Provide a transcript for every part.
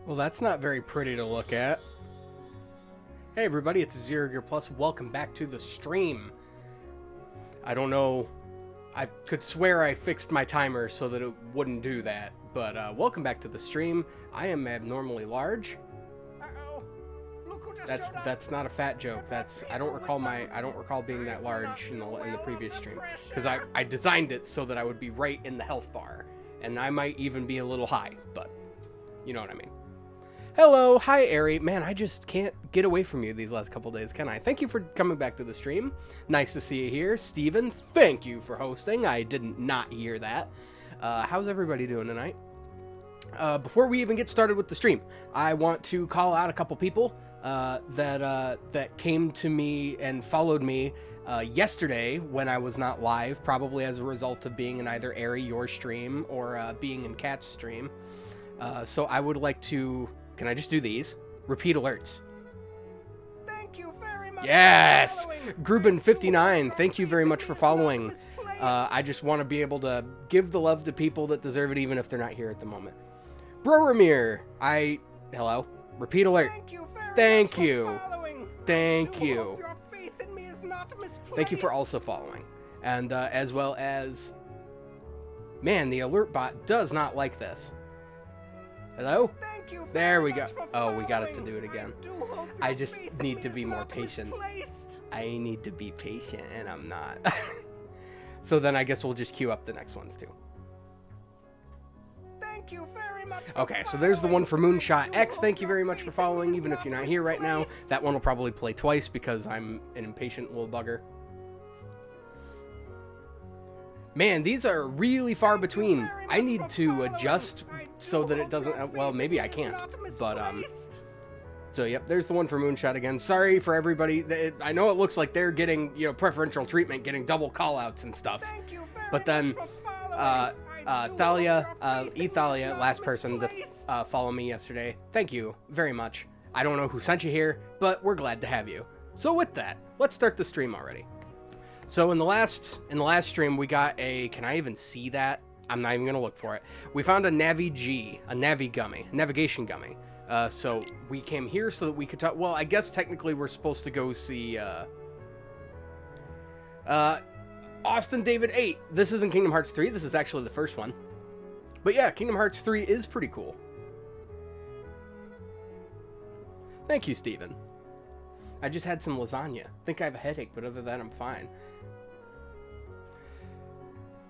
Well, that's not very pretty to look at. Hey everybody, it's Zero Gear Plus. Welcome back to the stream. I don't know, I could swear I fixed my timer so that it wouldn't do that, but welcome back to the stream. I am abnormally large. Uh-oh. Look who just That's not a fat joke. I don't recall being that large in the previous stream, because I designed it so that I would be right in the health bar, and I might even be a little high, but you know what I mean. Hello, hi Ari. Man, I just can't get away from you these last couple days, can I? Thank you for coming back to the stream. Nice to see you here. Steven, thank you for hosting. I didn't not hear that. How's everybody doing tonight? Before we even get started with the stream, I want to call out a couple people that came to me and followed me yesterday when I was not live, probably as a result of being in either Ari, your stream, or being in Kat's stream. So I would like to... Can I just do these? Repeat alerts. Thank you very much. Yes! Gruben59, thank you very much for following. I just want to be able to give the love to people that deserve it, even if they're not here at the moment. Boromir, hello? Repeat alert. Thank you. Thank you. Hope your faith in me is not misplaced. Thank you for also following. And as well as... Man, the alert bot does not like this. Hello? Thank you There we very go. much for Oh, we got it to following. do it again. I do hope I your just faith in need me to is be more not patient. misplaced. I need to be patient, and I'm not. So then I guess we'll just queue up the next ones, too. Thank you very much for Okay, so there's the one for following. Moonshot I do X. hope Thank you your very much faith for in me following, is even if not you're not here right now. misplaced. That one will probably play twice because I'm an impatient little bugger. Man, these are really far between. I need to adjust so that it doesn't... Well, maybe I can't, but, So, yep, there's the one for Moonshot again. Sorry for everybody. I know it looks like they're getting, preferential treatment, getting double call-outs and stuff. But then, Thalia, Ethalia, last person to follow me yesterday. Thank you very much. I don't know who sent you here, but we're glad to have you. So with that, let's start the stream already. So in the last stream, we got a... Can I even see that? I'm not even going to look for it. We found a navigation gummy. So we came here so that we could talk... Well, I guess technically we're supposed to go see... Austin David 8. This isn't Kingdom Hearts 3. This is actually the first one. But yeah, Kingdom Hearts 3 is pretty cool. Thank you, Steven. I just had some lasagna. I think I have a headache, but other than that, I'm fine.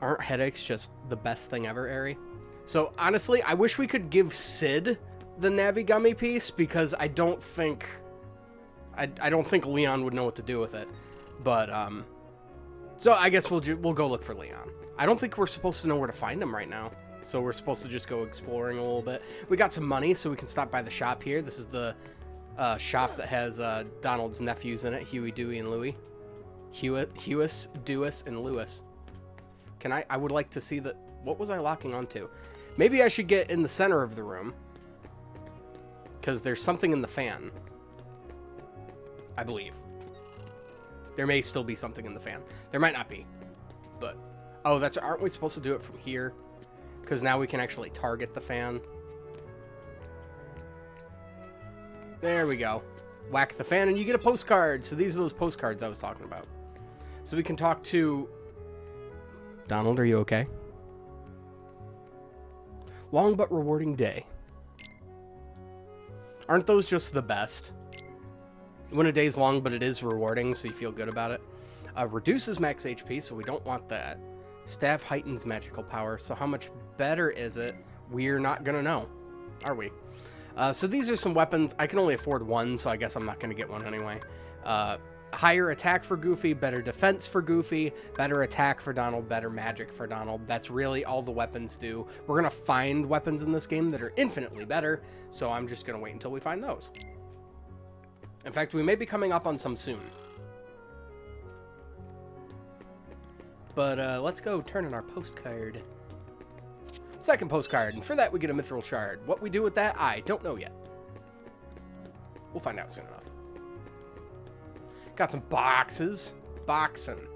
Aren't headaches just the best thing ever, Ari? So, honestly, I wish we could give Sid the Navigummy piece, because I don't think... I don't think Leon would know what to do with it. But, so I guess we'll go look for Leon. I don't think we're supposed to know where to find him right now. So we're supposed to just go exploring a little bit. We got some money, so we can stop by the shop here. This is the shop that has Donald's nephews in it. Huey, Dewey, and Louie. Huis, Dewis, and Lewis. I would like to see the... What was I locking onto? Maybe I should get in the center of the room. Because there's something in the fan. I believe. There may still be something in the fan. There might not be. But... Oh, aren't we supposed to do it from here? Because now we can actually target the fan. There we go. Whack the fan and you get a postcard. So these are those postcards I was talking about. So we can talk to... Donald, are you okay? Long but rewarding day. Aren't those just the best? When a day's long, but it is rewarding, so you feel good about it. Reduces max HP, so we don't want that. Staff heightens magical power, so how much better is it? We're not gonna know, are we? So these are some weapons. I can only afford one, so I guess I'm not gonna get one anyway. Higher attack for Goofy, better defense for Goofy, better attack for Donald, better magic for Donald. That's really all the weapons do. We're gonna find weapons in this game that are infinitely better, so I'm just gonna wait until we find those. In fact, we may be coming up on some soon. But let's go turn in our postcard. Second postcard, and for that we get a mithril shard. What we do with that, I don't know yet. We'll find out soon enough. Got some boxes. Boxing.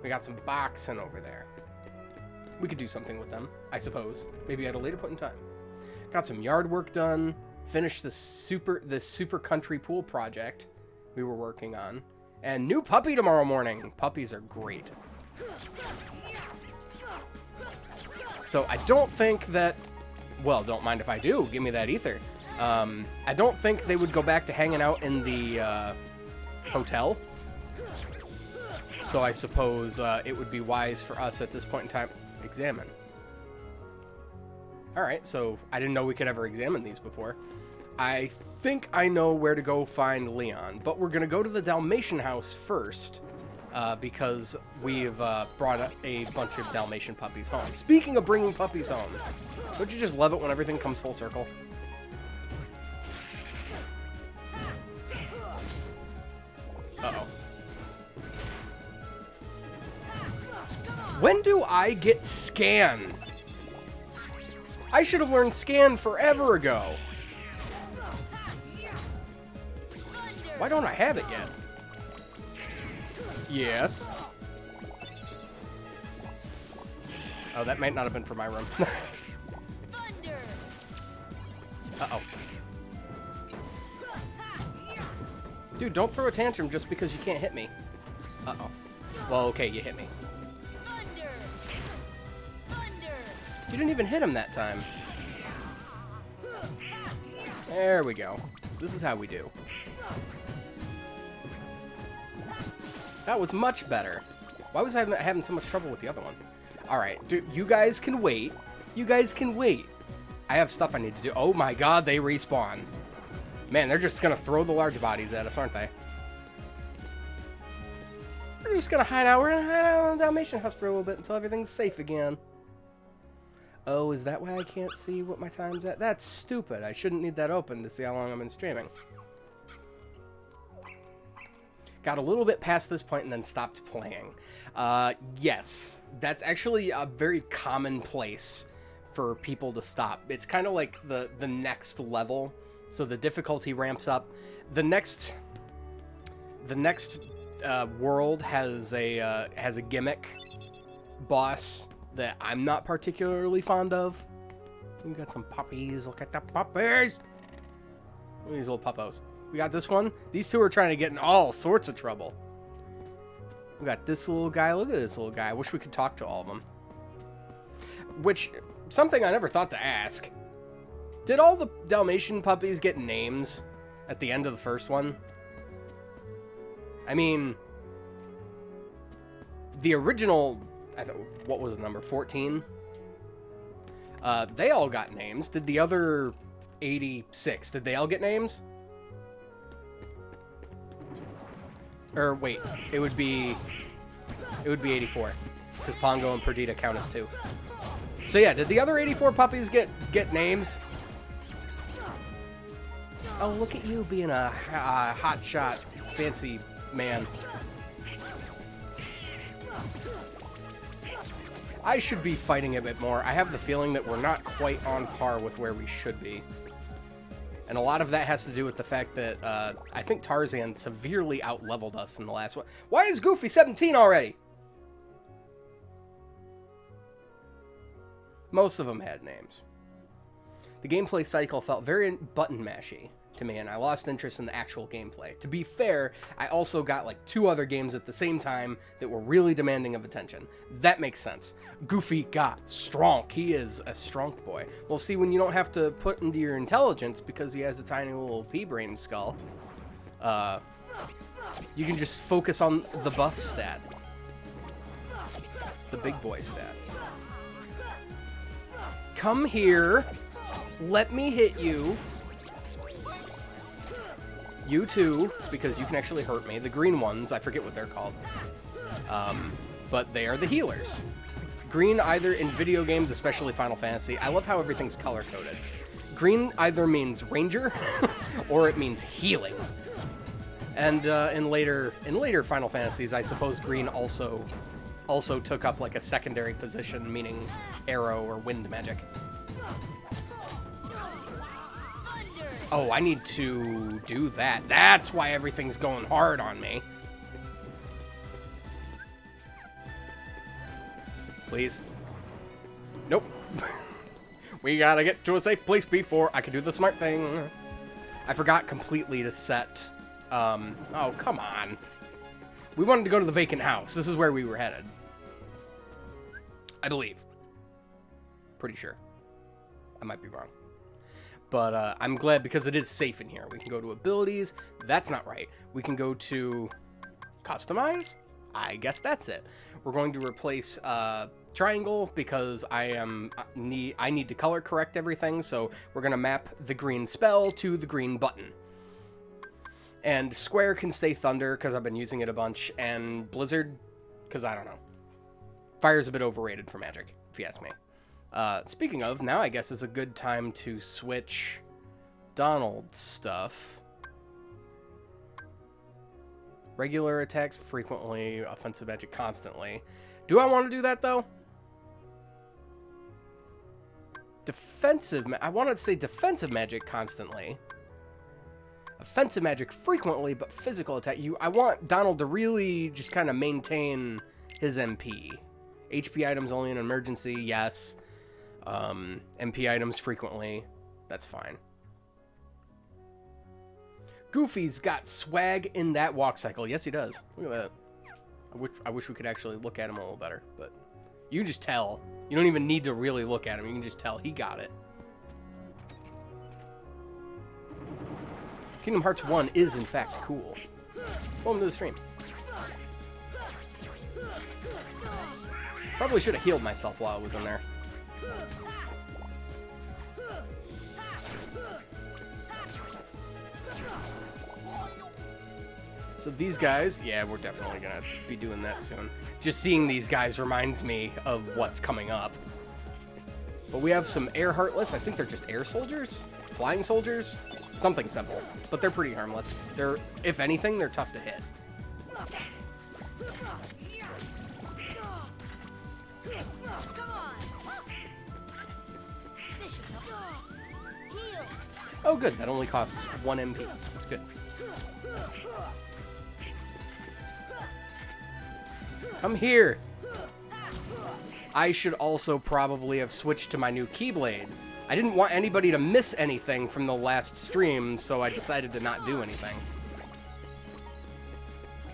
We got some boxing over there. We could do something with them, I suppose. Maybe at a later point in time. Got some yard work done. Finish the super country pool project we were working on. And new puppy tomorrow morning. Puppies are great. So I don't think that... Well, don't mind if I do. Give me that ether. I don't think they would go back to hanging out in the hotel. So I suppose it would be wise for us at this point in time... Examine. Alright, so I didn't know we could ever examine these before. I think I know where to go find Leon, but we're going to go to the Dalmatian House first, because we've brought a bunch of Dalmatian puppies home. Speaking of bringing puppies home, don't you just love it when everything comes full circle? Uh-oh. When do I get Scan? I should have learned Scan forever ago. Why don't I have it yet? Yes. Oh, that might not have been for my room. Uh-oh. Dude, don't throw a tantrum just because you can't hit me. Uh-oh. Well, okay, you hit me. You didn't even hit him that time. There we go. This is how we do. That was much better. Why was I having so much trouble with the other one? Alright, dude, you guys can wait. You guys can wait. I have stuff I need to do. Oh my god, they respawn. Man, they're just gonna throw the large bodies at us, aren't they? We're just gonna hide out. We're gonna hide out in the Dalmatian House for a little bit until everything's safe again. Oh, is that why I can't see what my time's at? That's stupid. I shouldn't need that open to see how long I've been streaming. Got a little bit past this point and then stopped playing. Yes, that's actually a very common place for people to stop. It's kind of like the next level, so the difficulty ramps up. The next world has a gimmick boss that I'm not particularly fond of. We got some puppies. Look at the puppies. Look at these little puppos. We got this one. These two are trying to get in all sorts of trouble. We got this little guy. Look at this little guy. I wish we could talk to all of them. Which, something I never thought to ask. Did all the Dalmatian puppies get names at the end of the first one? I mean, the original, what was the number, 14? They all got names. Did the other 86, did they all get names? Or wait, it would be 84, because Pongo and Perdita count as 2. So yeah, did the other 84 puppies get names? Oh, look at you being a hot shot, fancy man. I should be fighting a bit more. I have the feeling that we're not quite on par with where we should be. And a lot of that has to do with the fact that I think Tarzan severely out-leveled us in the last one. Why is Goofy 17 already? Most of them had names. The gameplay cycle felt very button-mashy to me, and I lost interest in the actual gameplay. To be fair, I also got like 2 other games at the same time that were really demanding of attention. That makes sense. Goofy got strong. He is a strong boy. Well, see, when you don't have to put into your intelligence because he has a tiny little pea-brain skull, you can just focus on the buff stat. The big boy stat. Come here. Let me hit you. You too, because you can actually hurt me. The green ones, I forget what they're called. But they are the healers. Green either in video games, especially Final Fantasy. I love how everything's color-coded. Green either means ranger or it means healing. And in later Final Fantasies, I suppose green also took up like a secondary position, meaning arrow or wind magic. Oh, I need to do that. That's why everything's going hard on me. Please. Nope. We gotta get to a safe place before I can do the smart thing. I forgot completely to set... oh, come on. We wanted to go to the vacant house. This is where we were headed. I believe. Pretty sure. I might be wrong. But I'm glad because it is safe in here. We can go to abilities. That's not right. We can go to customize. I guess that's it. We're going to replace triangle because I need to color correct everything. So we're going to map the green spell to the green button. And square can stay thunder because I've been using it a bunch. And blizzard because I don't know. Fire's a bit overrated for magic, if you ask me. Speaking of, now I guess is a good time to switch Donald's stuff. Regular attacks frequently, offensive magic constantly. Do I want to do that, though? Defensive, I wanted to say defensive magic constantly. Offensive magic frequently, but physical attack. I want Donald to really just kind of maintain his MP. HP items only in emergency, yes. MP items frequently, that's fine. Goofy's got swag in that walk cycle. Yes, he does. Look at that. I wish we could actually look at him a little better, but you can just tell. You don't even need to really look at him. You can just tell he got it. Kingdom Hearts 1 is, in fact, cool. Welcome to the stream. Probably should have healed myself while I was in there. So these guys, yeah, we're definitely going to be doing that soon. Just seeing these guys reminds me of what's coming up. But we have some air heartless. I think they're just air soldiers? Flying soldiers? Something simple. But they're pretty harmless. They're, if anything, they're tough to hit. Oh, good. That only costs 1 MP. That's good. Come here. I should also probably have switched to my new Keyblade. I didn't want anybody to miss anything from the last stream, so I decided to not do anything.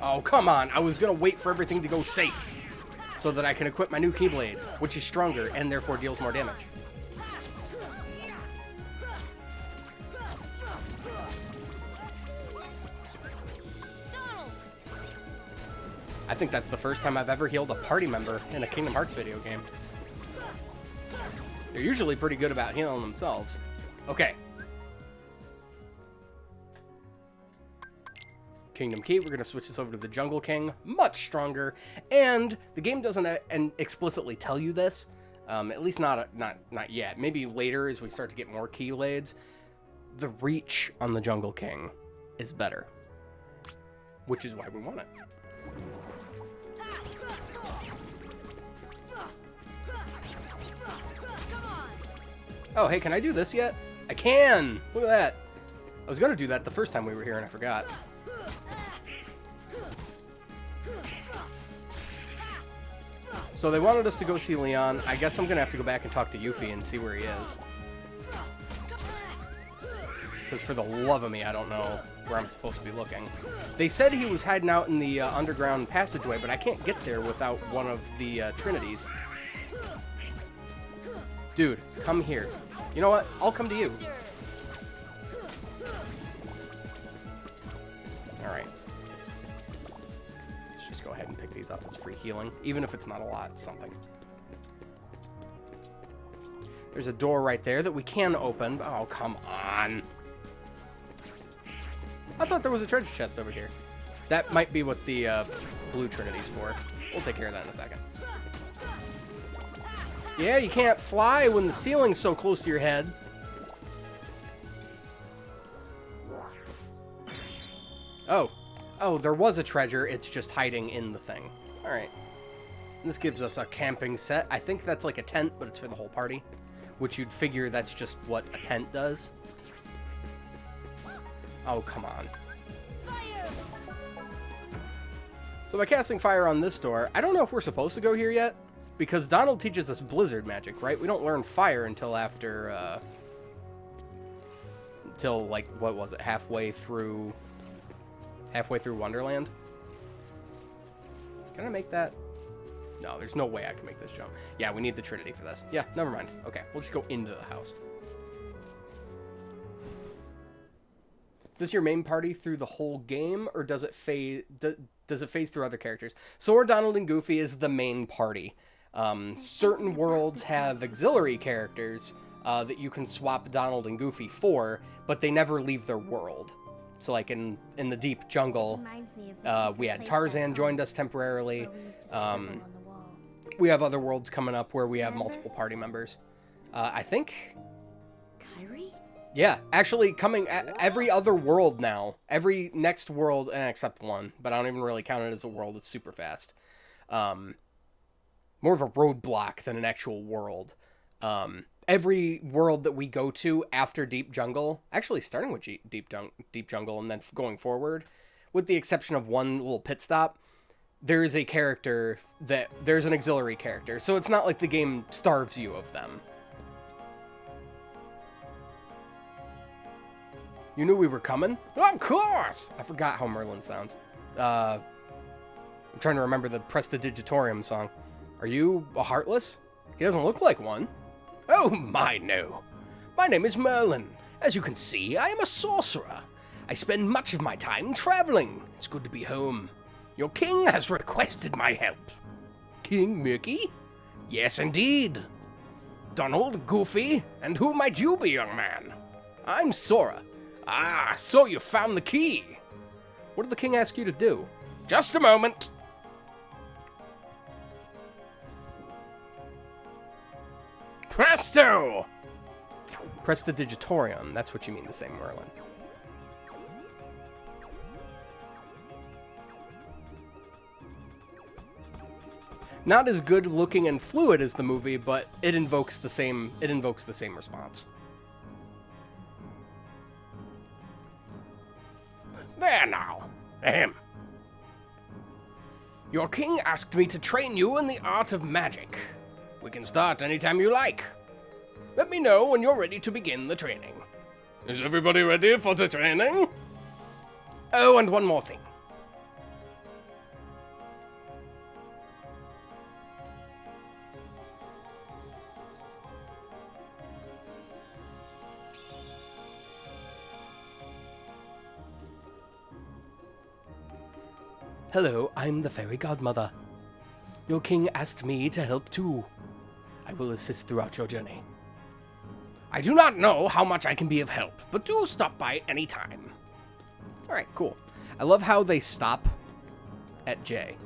Oh, come on. I was going to wait for everything to go safe so that I can equip my new Keyblade, which is stronger and therefore deals more damage. I think that's the first time I've ever healed a party member in a Kingdom Hearts video game. They're usually pretty good about healing themselves. Okay. Kingdom Key, we're going to switch this over to the Jungle King. Much stronger. And the game doesn't explicitly tell you this. At least not yet. Maybe later as we start to get more Keyblades. The reach on the Jungle King is better. Which is why we want it. Oh, hey, can I do this yet? I can! Look at that. I was going to do that the first time we were here and I forgot. So they wanted us to go see Leon. I guess I'm going to have to go back and talk to Yuffie and see where he is. Because for the love of me, I don't know where I'm supposed to be looking. They said he was hiding out in the underground passageway, but I can't get there without one of the Trinities. Dude, come here. You know what? I'll come to you. Alright. Let's just go ahead and pick these up. It's free healing. Even if it's not a lot, it's something. There's a door right there that we can open. Oh, come on. I thought there was a treasure chest over here. That might be what the blue Trinity's for. We'll take care of that in a second. Yeah, you can't fly when the ceiling's so close to your head. Oh. Oh, there was a treasure. It's just hiding in the thing. Alright. This gives us a camping set. I think that's like a tent, but it's for the whole party. Which you'd figure that's just what a tent does. Oh, come on. Fire! So by casting fire on this door, I don't know if we're supposed to go here yet. because Donald teaches us blizzard magic, right? We don't learn fire until after, until, like, what was it, halfway through Wonderland? Can I make that? No, there's no way I can make this jump. Yeah, we need the Trinity for this. Yeah, never mind. Okay, we'll just go into the house. Is this your main party through the whole game, or does it phase through other characters? Sora, Donald, and Goofy is the main party. Certain worlds have auxiliary characters that you can swap Donald and Goofy for, but they never leave their world. So, like in the deep jungle, we had Tarzan joined us temporarily. We have other worlds coming up where we have multiple party members. I think. Kyrie? Yeah, actually coming every other world now. Every next world, except one, but I don't even really count it as a world. It's super fast. More of a roadblock than an actual world. Every world that we go to after Deep Jungle, actually starting with Deep Jungle and then going forward, with the exception of one little pit stop, there is a character there's an auxiliary character. So it's not like the game starves you of them. You knew we were coming? Of course! I forgot how Merlin sounds. I'm trying to remember the Prestidigitatorium song. Are you a Heartless? He doesn't look like one. Oh, my, no. My name is Merlin. As you can see, I am a sorcerer. I spend much of my time traveling. It's good to be home. Your king has requested my help. King Mickey? Yes, indeed. Donald, Goofy, and who might you be, young man? I'm Sora. Ah, so you found the key. What did the king ask you to do? Just a moment. Presto! Prestidigitatorium, that's what you mean to say, Merlin. Not as good looking and fluid as the movie, but it invokes the same response. There now. Ahem. Your king asked me to train you in the art of magic. We can start anytime you like. Let me know when you're ready to begin the training. Is everybody ready for the training? Oh, and one more thing. Hello, I'm the fairy godmother. Your king asked me to help too. I will assist throughout your journey. I do not know how much I can be of help, but do stop by any time. All right, cool. I love how they stop at J.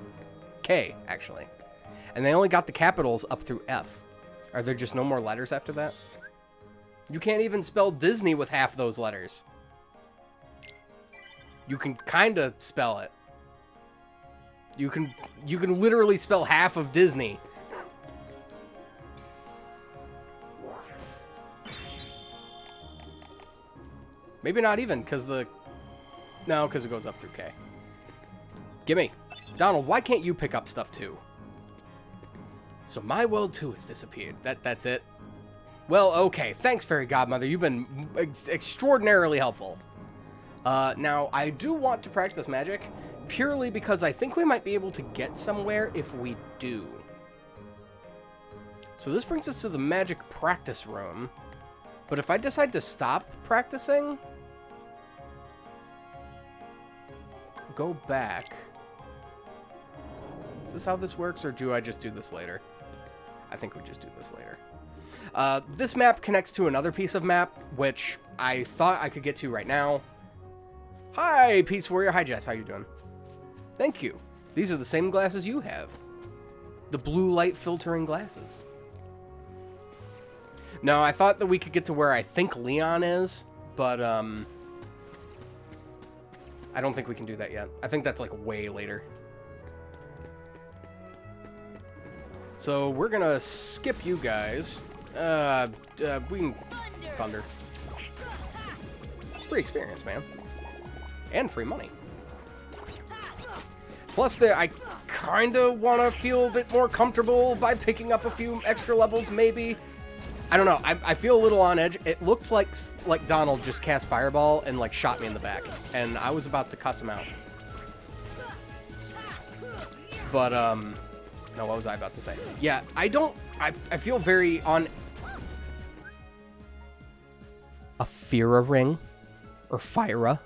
K, actually. And they only got the capitals up through F. Are there just no more letters after that? You can't even spell Disney with half those letters. You can kind of spell it. You can literally spell half of Disney. Maybe not even, because it goes up through K. Gimme. Donald, why can't you pick up stuff too? So my world too has disappeared. That's it? Well, okay. Thanks, Fairy Godmother. You've been extraordinarily helpful. Now, I do want to practice magic, purely because I think we might be able to get somewhere if we do. So this brings us to the magic practice room. But if I decide to stop practicing, go back. Is this how this works, or do I just do this later? I think we just do this later. This map connects to another piece of map, which I thought I could get to right now. Hi, Peace Warrior. Hi, Jess. How you doing? Thank you. These are the same glasses you have. The blue light filtering glasses. No, I thought that we could get to where I think Leon is, but I don't think we can do that yet. I think that's like way later. So we're gonna skip you guys. We can Thunder. It's free experience, man. And free money. Plus, I kind of want to feel a bit more comfortable by picking up a few extra levels, maybe. I don't know. I feel a little on edge. It looked like Donald just cast Fireball and, like, shot me in the back. And I was about to cuss him out. But, no, what was I about to say? Yeah, I feel very on... A Fira ring? Or Fyra?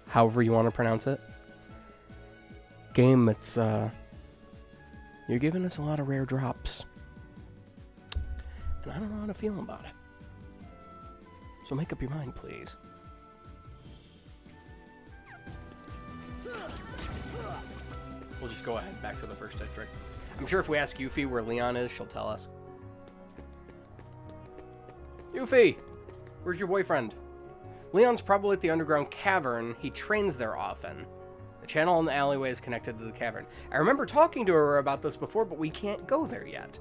However you want to pronounce it. Game, it's, you're giving us a lot of rare drops. And I don't know how to feel about it. So make up your mind, please. We'll just go ahead back to the first district. I'm sure if we ask Yuffie where Leon is, she'll tell us. Yuffie! Where's your boyfriend? Leon's probably at the underground cavern. He trains there often. The channel in the alleyway is connected to the cavern. I remember talking to her about this before, but we can't go there yet.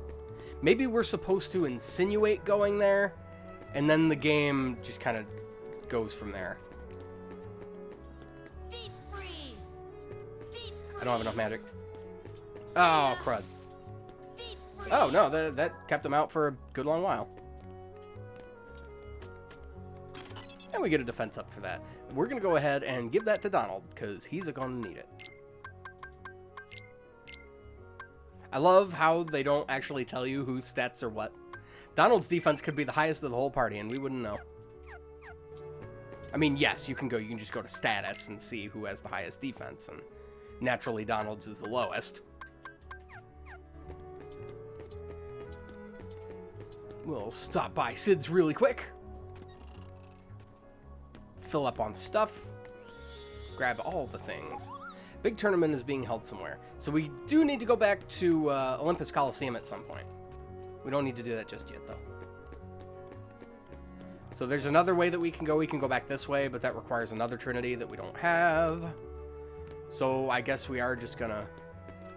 Maybe we're supposed to insinuate going there, and then the game just kind of goes from there. Deep freeze. Deep I don't have enough magic. Oh, crud. Oh, no, that kept him out for a good long while. And we get a defense up for that. We're going to go ahead and give that to Donald, because he's going to need it. I love how they don't actually tell you whose stats are what. Donald's defense could be the highest of the whole party, and we wouldn't know. I mean, yes, you can just go to status and see who has the highest defense, and naturally Donald's is the lowest. We'll stop by Sid's really quick. Fill up on stuff. Grab all the things. Big tournament is being held somewhere. So we do need to go back to Olympus Coliseum at some point. We don't need to do that just yet, though. So there's another way that we can go. We can go back this way, but that requires another Trinity that we don't have. So I guess we are just gonna...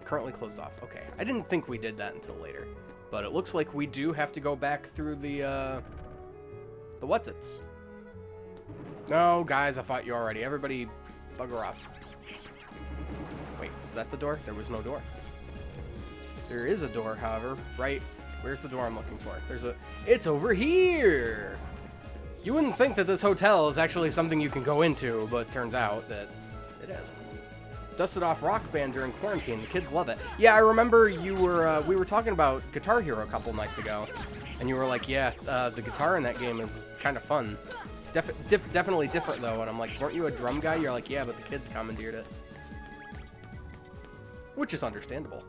Currently closed off. Okay. I didn't think we did that until later. But it looks like we do have to go back through the what's-its. No, guys, I fought you already. Everybody bugger off. Wait, was that the door? There was no door. There is a door, however. Right. Where's the door I'm looking for? It's over here! You wouldn't think that this hotel is actually something you can go into, but turns out that it is. Dusted off Rock Band during quarantine. The kids love it. Yeah, I remember we were talking about Guitar Hero a couple nights ago, and you were like, yeah, the guitar in that game is kind of fun. Definitely different, though. And I'm like, weren't you a drum guy? You're like, yeah, but the kids commandeered it. Which is understandable.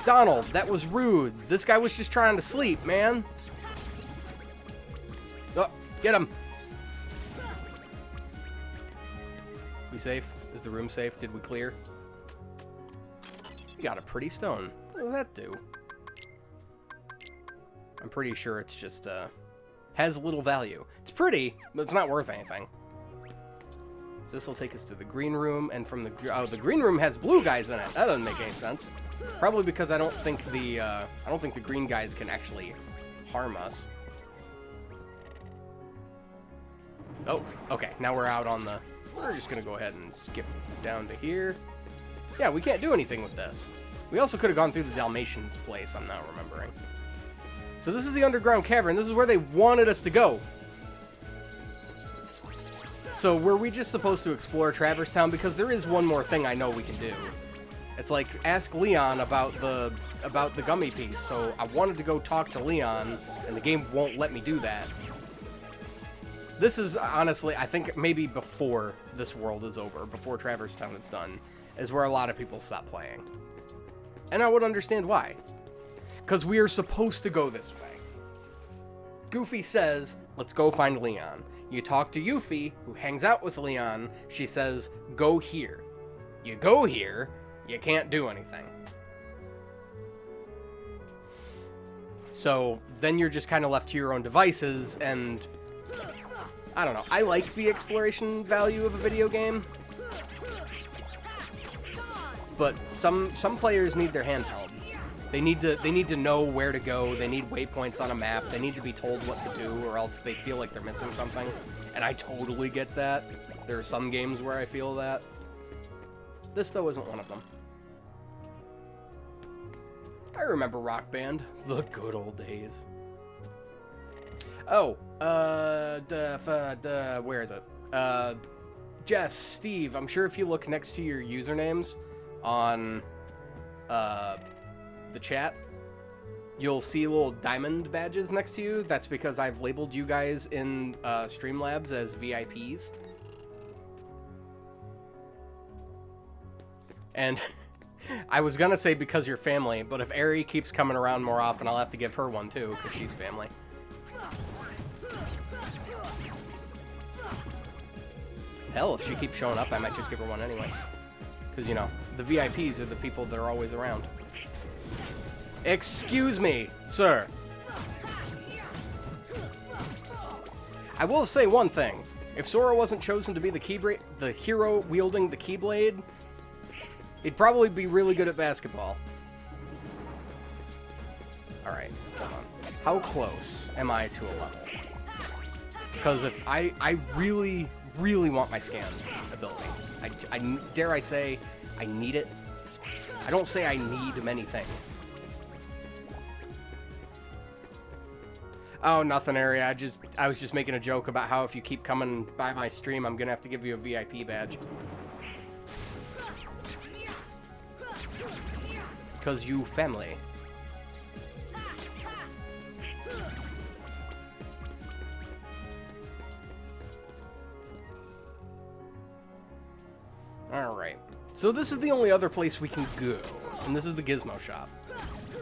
Donald, that was rude. This guy was just trying to sleep, man. Oh, get him. We safe? Is the room safe? Did we clear? We got a pretty stone. What does that do? I'm pretty sure it's just, has little value. It's pretty, but it's not worth anything. So this will take us to the green room, and from the green room has blue guys in it. That doesn't make any sense. Probably because I don't think the green guys can actually harm us. Oh, okay. Now we're out on the... We're just going to go ahead and skip down to here. Yeah, we can't do anything with this. We also could have gone through the Dalmatian's place, I'm not remembering. So this is the underground cavern. This is where they wanted us to go. So were we just supposed to explore Traverse Town? Because there is one more thing I know we can do. It's like, ask Leon about the gummy piece. So I wanted to go talk to Leon, and the game won't let me do that. This is, honestly, I think maybe before this world is over, before Traverse Town is done, is where a lot of people stop playing. And I would understand why. Because we are supposed to go this way. Goofy says, let's go find Leon. You talk to Yuffie, who hangs out with Leon. She says, go here. You go here, you can't do anything. So then you're just kind of left to your own devices, and... I don't know. I like the exploration value of a video game, but some players need their handheld. They need to know where to go. They need waypoints on a map. They need to be told what to do, or else they feel like they're missing something. And I totally get that. There are some games where I feel that. This, though, isn't one of them. I remember Rock Band. The good old days. Oh, where is it? Jess, Steve, I'm sure if you look next to your usernames on, the chat, you'll see little diamond badges next to you. That's because I've labeled you guys in, Streamlabs as VIPs. And I was gonna say because you're family, but if Ari keeps coming around more often, I'll have to give her one too, because she's family. Hell, if she keeps showing up, I might just give her one anyway. Because, you know, the VIPs are the people that are always around. Excuse me, sir. I will say one thing. If Sora wasn't chosen to be the hero wielding the Keyblade, he'd probably be really good at basketball. Alright, hold on. How close am I to a level? Because if I really want my scan ability. I dare I say I need it. I don't say I need many things. Oh, nothing, Ari. I was just making a joke about how if you keep coming by my stream, I'm gonna have to give you a VIP badge. Because you family. Alright. So this is the only other place we can go. And this is the Gizmo Shop.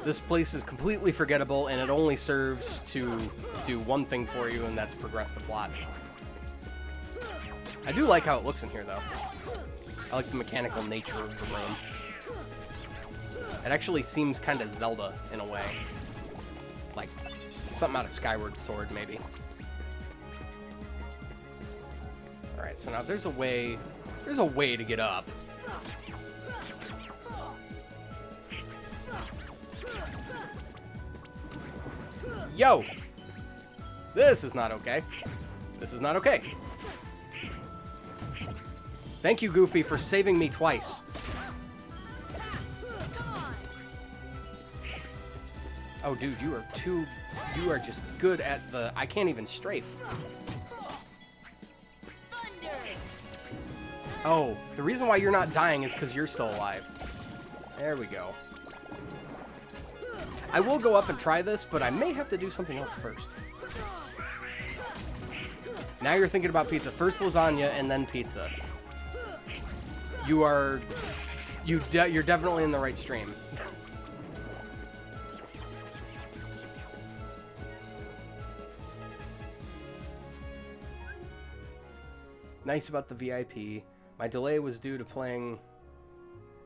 This place is completely forgettable, and it only serves to do one thing for you, and that's progress the plot. I do like how it looks in here, though. I like the mechanical nature of the room. It actually seems kind of Zelda in a way. Like something out of Skyward Sword, maybe. Alright, so now there's a way to get up. Yo! This is not okay. This is not okay. Thank you, Goofy, for saving me twice. Oh, dude, you are just good at the, I can't even strafe. Oh, the reason why you're not dying is because you're still alive. There we go. I will go up and try this, but I may have to do something else first. Now you're thinking about pizza. First lasagna and then pizza. You're definitely in the right stream. Nice about the VIP. My delay was due to playing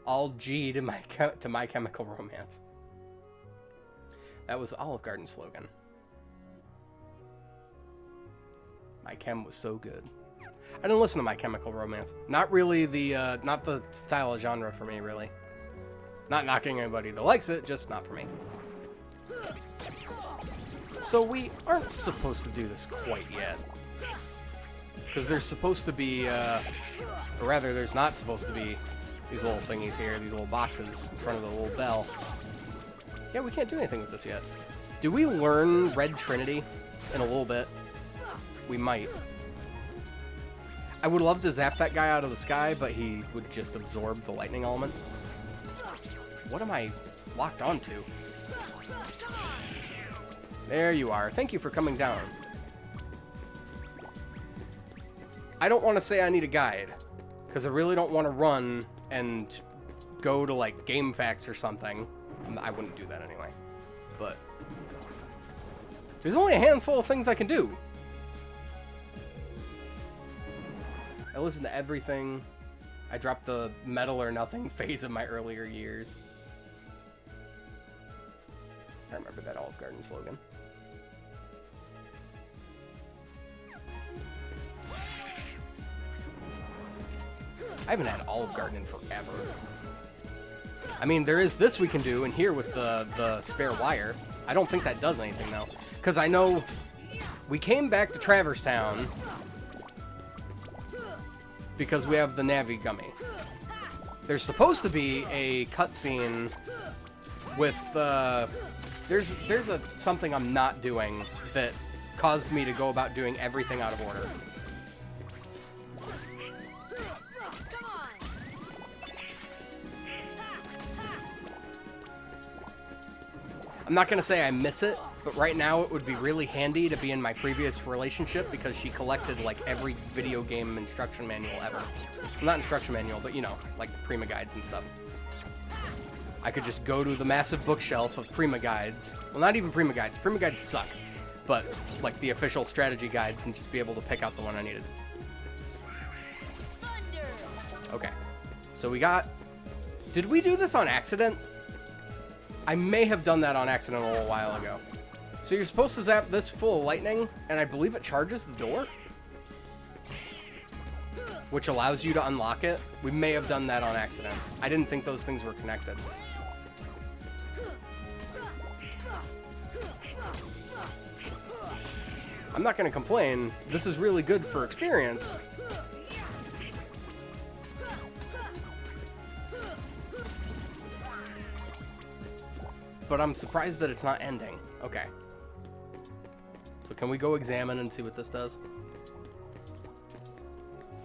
all G to My Chemical Romance. That was Olive Garden's slogan. My Chem was so good. I didn't listen to My Chemical Romance. Not really the, not the style of genre for me, really. Not knocking anybody that likes it, just not for me. So we aren't supposed to do this quite yet. Because there's supposed to be, or rather, there's not supposed to be these little thingies here, these little boxes in front of the little bell. Yeah, we can't do anything with this yet. Do we learn Red Trinity in a little bit? We might. I would love to zap that guy out of the sky, but he would just absorb the lightning element. What am I locked onto? There you are. Thank you for coming down. I don't want to say I need a guide, because I really don't want to run and go to, like, GameFAQs or something. I wouldn't do that anyway. But there's only a handful of things I can do. I listen to everything. I dropped the metal or nothing phase of my earlier years. I remember that Olive Garden slogan. I haven't had Olive Garden in forever. I mean, there is this we can do in here with the spare wire. I don't think that does anything, though. Because I know we came back to Traverse Town because we have the Navi Gummy. There's supposed to be a cutscene with, there's something I'm not doing that caused me to go about doing everything out of order. Come on. I'm not going to say I miss it, but right now it would be really handy to be in my previous relationship because she collected, like, every video game instruction manual ever. Well, not instruction manual, but, you know, like Prima guides and stuff. I could just go to the massive bookshelf of Prima guides. Well, not even Prima guides. Prima guides suck. But, like, the official strategy guides and just be able to pick out the one I needed. Thunder. Okay. So we got... Did we do this on accident? I may have done that on accident a little while ago. So you're supposed to zap this full of lightning, and I believe it charges the door? Which allows you to unlock it. We may have done that on accident. I didn't think those things were connected. I'm not going to complain. This is really good for experience. But I'm surprised that it's not ending. Okay. So can we go examine and see what this does?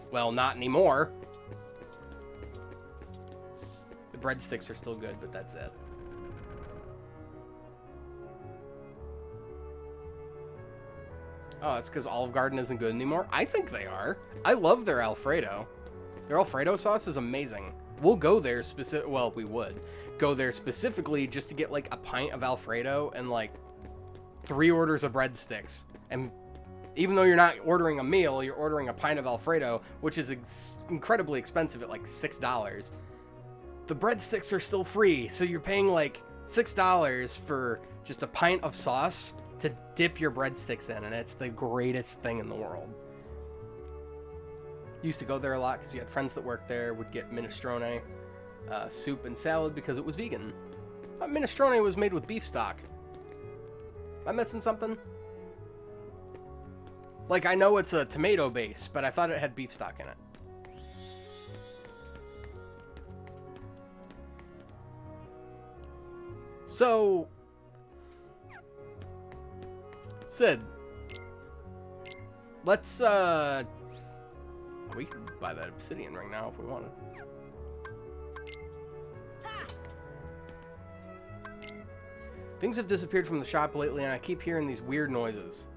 Well, not anymore. The breadsticks are still good, but that's it. Oh, it's because Olive Garden isn't good anymore? I think they are. I love their Alfredo. Their Alfredo sauce is amazing. We'll go there well, we would go there specifically just to get like a pint of Alfredo and like 3 orders of breadsticks. And even though you're not ordering a meal, you're ordering a pint of Alfredo, which is incredibly expensive at like $6. The breadsticks are still free, so you're paying like $6 for just a pint of sauce to dip your breadsticks in, and it's the greatest thing in the world. Used to go there a lot because you had friends that worked there, would get minestrone, soup and salad because it was vegan. But minestrone was made with beef stock. Am I missing something? Like, I know it's a tomato base, but I thought it had beef stock in it. So, Sid, let's, we can buy that obsidian ring now if we wanted. Things have disappeared from the shop lately, and I keep hearing these weird noises.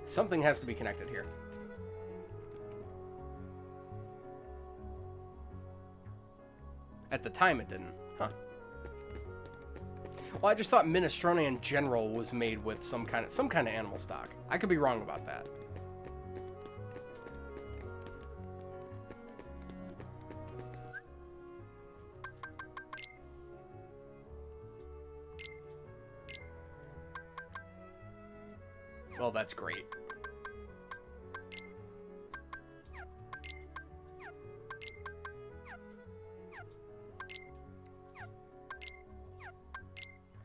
Something has to be connected here. At the time, it didn't. Huh. Well, I just thought minestrone in general was made with some kind of animal stock. I could be wrong about that. Well, that's great.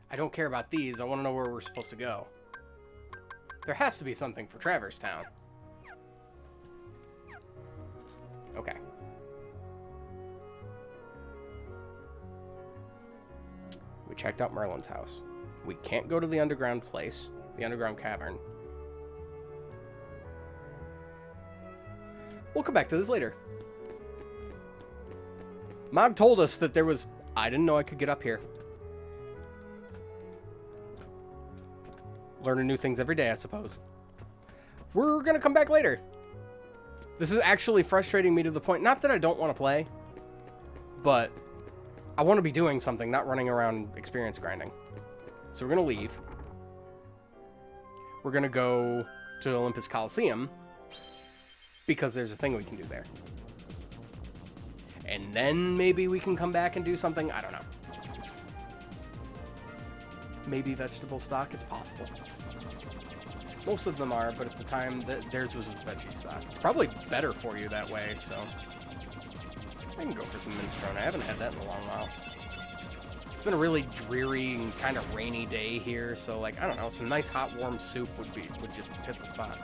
I don't care about these. I want to know where we're supposed to go. There has to be something for Traverse Town. Okay. We checked out Merlin's house. We can't go to the underground place, the underground cavern. We'll come back to this later. Mog told us that there was... I didn't know I could get up here. Learning new things every day, I suppose. We're going to come back later. This is actually frustrating me to the point, not that I don't want to play, but I want to be doing something, not running around experience grinding. So we're going to leave. We're going to go to Olympus Coliseum because there's a thing we can do there. And then maybe we can come back and do something. I don't know. Maybe vegetable stock. It's possible. Most of them are, but at the time, theirs was with veggie stock. It's probably better for you that way, so... I can go for some minestrone. I haven't had that in a long while. It's been a really dreary and kind of rainy day here, so, like, I don't know, some nice hot warm soup would just hit the spot.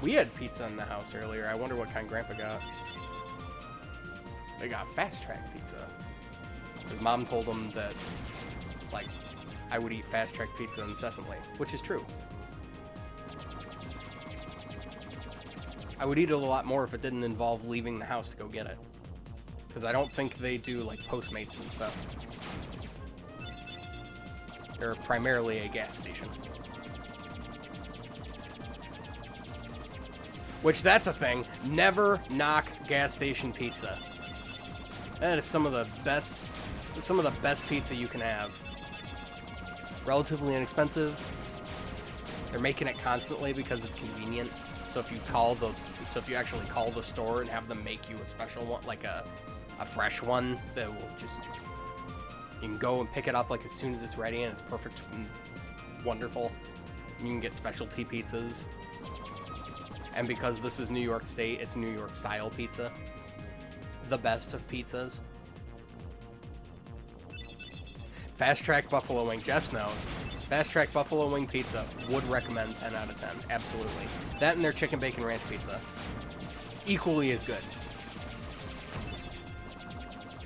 We had pizza in the house earlier. I wonder what kind Grandpa got. They got fast track pizza. His mom told him that, like, I would eat fast track pizza incessantly, which is true. I would eat it a lot more if it didn't involve leaving the house to go get it. Because I don't think they do, like, Postmates and stuff. They're primarily a gas station. Which, that's a thing. Never knock gas station pizza. That is some of the best pizza you can have. Relatively inexpensive. They're making it constantly because it's convenient. So if you actually call the store and have them make you a special one, like a fresh one, that will just, you can go and pick it up like as soon as it's ready and it's perfect and wonderful. You can get specialty pizzas. And because this is New York State, it's New York style pizza. The best of pizzas. Fast Track Buffalo Wing, Jess knows. Fast Track Buffalo Wing Pizza, would recommend 10 out of 10, absolutely. That and their Chicken Bacon Ranch Pizza, equally as good.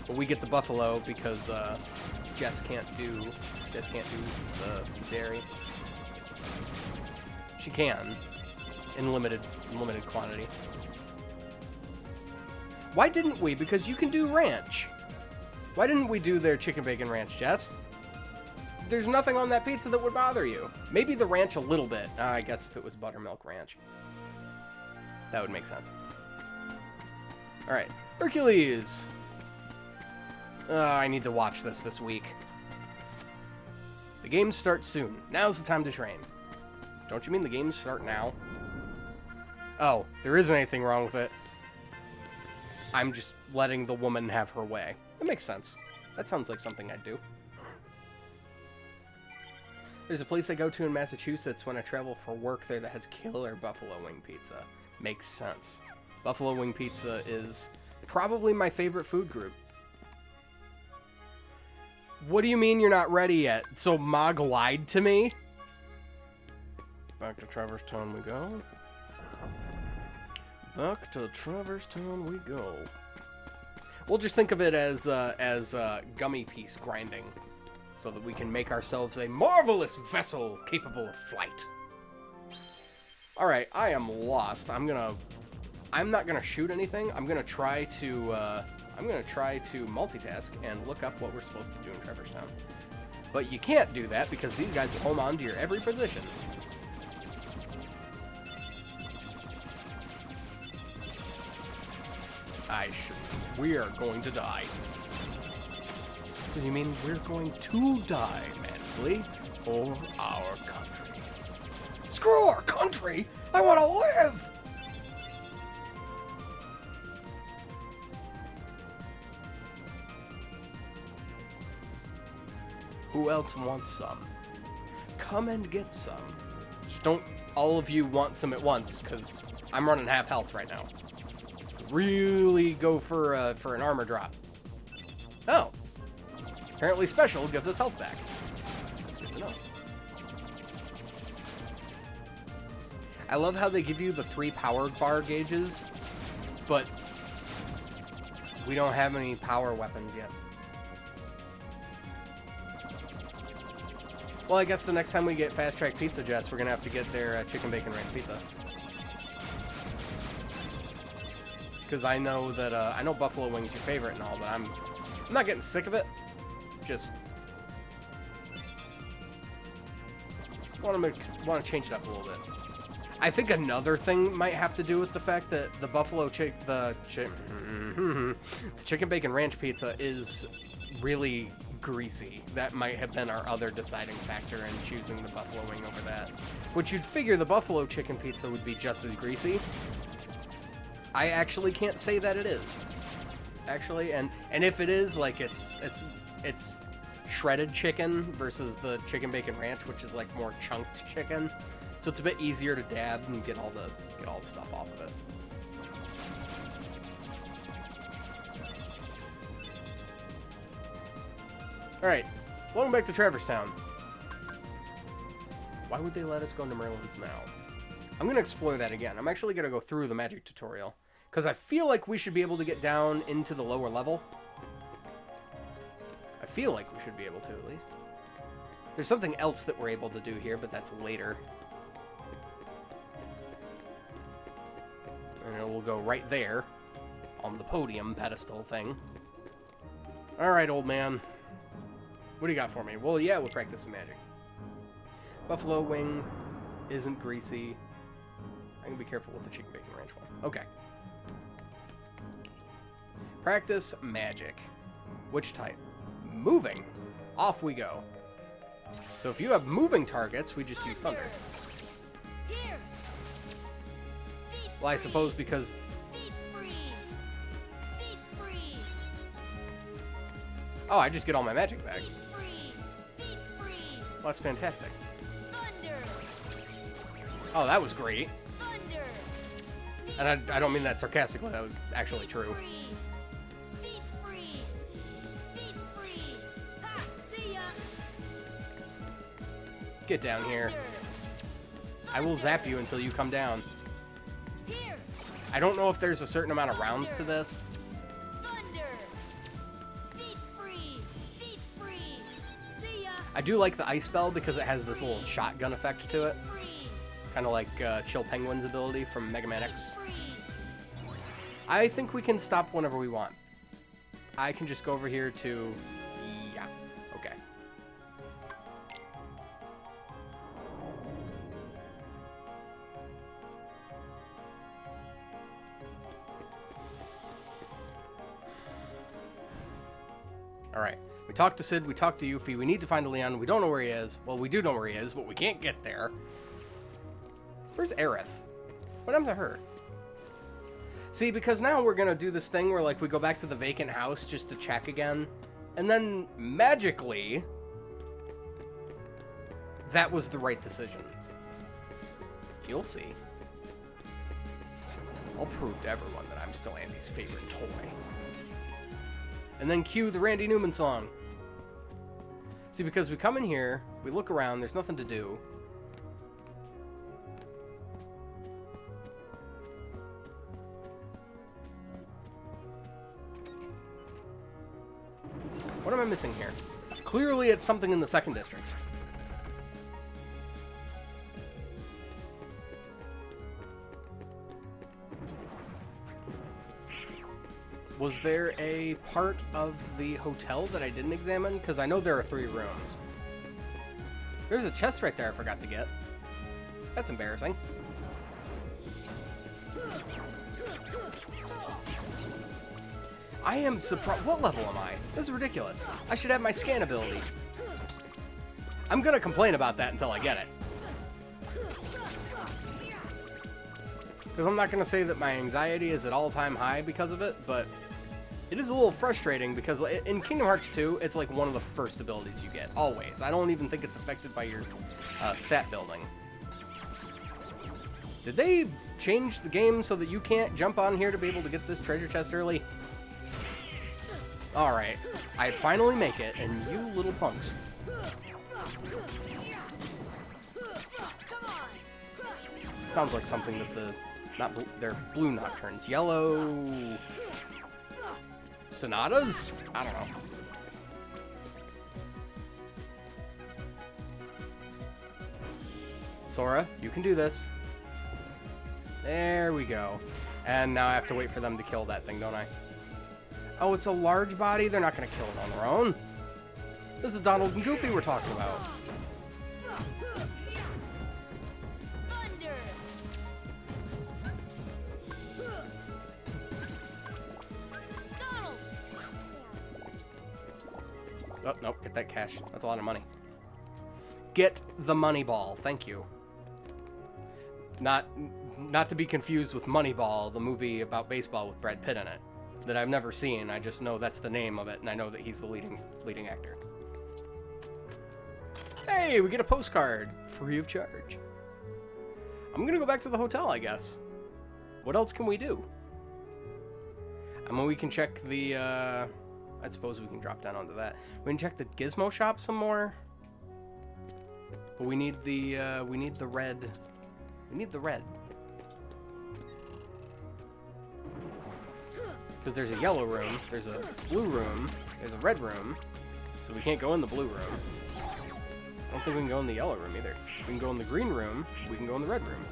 But we get the buffalo because Jess can't do the dairy. She can, in limited quantity. Why didn't we? Because you can do ranch. Why didn't we do their Chicken Bacon Ranch, Jess? There's nothing on that pizza that would bother you. Maybe the ranch a little bit. I guess if it was buttermilk ranch. That would make sense. Alright. Hercules! I need to watch this week. The games start soon. Now's the time to train. Don't you mean the games start now? Oh, there isn't anything wrong with it. I'm just letting the woman have her way. That makes sense. That sounds like something I'd do. There's a place I go to in Massachusetts when I travel for work there that has killer buffalo wing pizza. Makes sense. Buffalo wing pizza is probably my favorite food group. What do you mean you're not ready yet? So Mog lied to me? Back to Traverse Town we go. Back to Traverse Town we go. We'll just think of it as gummy piece grinding, so that we can make ourselves a marvelous vessel capable of flight. All right, I am lost. I'm not gonna shoot anything. I'm gonna try to multitask and look up what we're supposed to do in Traverse Town. But you can't do that because these guys will hold on to your every position. We are going to die. So you mean we're going to die, Mansley, for our country? Screw our country! I want to live! Who else wants some? Come and get some. Just don't all of you want some at once, because I'm running half health right now. Really go for an armor drop. Oh. Apparently special gives us health back. That's good to know. I love how they give you the 3 power bar gauges, but we don't have any power weapons yet. Well, I guess the next time we get Fast Track Pizza Jets, we're going to have to get their Chicken Bacon Ranch Pizza. Because I know that, I know Buffalo Wing's your favorite and all, but I'm not getting sick of it. Just want to change it up a little bit. I think another thing might have to do with the fact that the Chicken Bacon Ranch Pizza is really greasy. That might have been our other deciding factor in choosing the Buffalo Wing over that. Which you'd figure the Buffalo Chicken Pizza would be just as greasy. I actually can't say that it is. Actually, and if it is, like, it's shredded chicken versus the Chicken Bacon Ranch, which is like more chunked chicken. So it's a bit easier to dab and get all the stuff off of it. All right, welcome back to Traverse Town. Why would they let us go into Merlin's now? I'm gonna explore that again. I'm actually gonna go through the magic tutorial. Because I feel like we should be able to get down into the lower level. I feel like we should be able to, at least. There's something else that we're able to do here, but that's later. And it will go right there on the podium pedestal thing. Alright, old man. What do you got for me? Well, yeah, we'll practice some magic. Buffalo wing isn't greasy. I can be careful with the chicken bacon ranch one. Okay. Practice magic. Which type? Moving. Off we go. So if you have moving targets, we just use thunder. Here. Well, I suppose because... Deep freeze. Deep freeze. Oh, I just get all my magic back. Deep freeze. Deep freeze. Well, that's fantastic. Thunder. Oh, that was great. Thunder. And I don't mean that sarcastically. That was actually true. Freeze. Deep freeze. Deep freeze. Ha! See ya. Get down here. Thunder. I will zap you until you come down. Here. I don't know if there's a certain amount of rounds to this. Thunder. Deep freeze. Deep freeze. See ya. I do like the ice spell because it has this little shotgun effect to it. Freeze. Kind of like Chill Penguin's ability from Mega Man X. Freeze. I think we can stop whenever we want. I can just go over here to... Yeah. Okay. Alright. We talked to Sid, we talked to Yuffie, we need to find Leon, we don't know where he is. Well, we do know where he is, but we can't get there. Where's Aerith? What happened to her? See, because now we're gonna do this thing where, like, we go back to the vacant house just to check again. And then, magically, that was the right decision. You'll see. I'll prove to everyone that I'm still Andy's favorite toy. And then cue the Randy Newman song. See, because we come in here, we look around, there's nothing to do. What am I missing here? Clearly it's something in the second district. Was there a part of the hotel that I didn't examine? Because I know there are 3 rooms. There's a chest right there I forgot to get. That's embarrassing. I am surprised. What level am I? This is ridiculous. I should have my scan ability. I'm gonna complain about that until I get it. Because I'm not gonna say that my anxiety is at all-time high because of it, but it is a little frustrating because in Kingdom Hearts 2, it's like one of the first abilities you get, always. I don't even think it's affected by your stat building. Did they change the game so that you can't jump on here to be able to get this treasure chest early? Alright, I finally make it, and you little punks. Sounds like something that the... Not blue, they're blue nocturnes. Yellow... Sonatas? I don't know. Sora, you can do this. There we go. And now I have to wait for them to kill that thing, don't I? Oh, it's a large body? They're not going to kill it on their own. This is Donald and Goofy we're talking about. Thunder. Donald. Oh, nope, get that cash. That's a lot of money. Get the money ball. Thank you. Not to be confused with Moneyball, the movie about baseball with Brad Pitt in it. That I've never seen. I just know that's the name of it, and I know that he's the leading actor. Hey, we get a postcard. Free of charge. I'm gonna go back to the hotel, I guess. What else can we do? I mean, we can check the, I suppose we can drop down onto that. We can check the Gizmo Shop some more. But we need the, we need the red. We need the red. Because there's a yellow room, there's a blue room, there's a red room. So we can't go in the blue room. I don't think we can go in the yellow room either. We can go in the green room, we can go in the red room.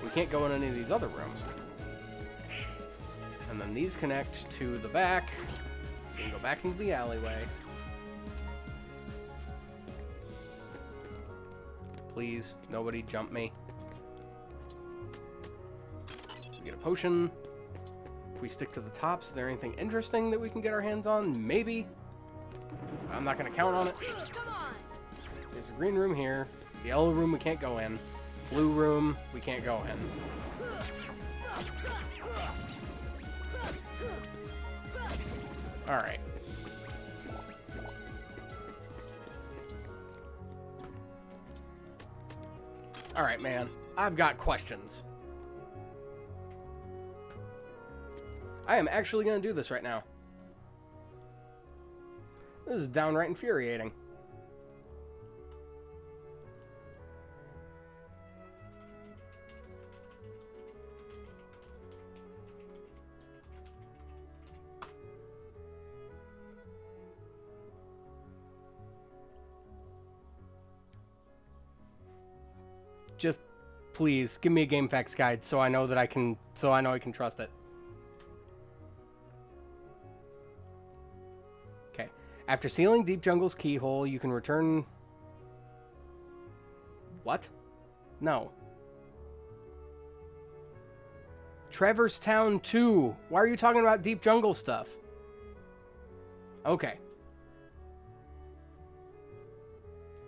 We can't go in any of these other rooms. And then these connect to the back. We can go back into the alleyway. Please, nobody jump me. We get a potion. If we stick to the tops, is there anything interesting that we can get our hands on? Maybe. I'm not going to count on it. Come on. There's a green room here. The yellow room we can't go in. Blue room we can't go in. Alright. Alright, man. I've got questions. I am actually going to do this right now. This is downright infuriating. Just please give me a game facts guide so I know that I can trust it. Okay. After sealing Deep Jungle's keyhole, you can return. What? No. Traverse Town 2. Why are you talking about Deep Jungle stuff? Okay.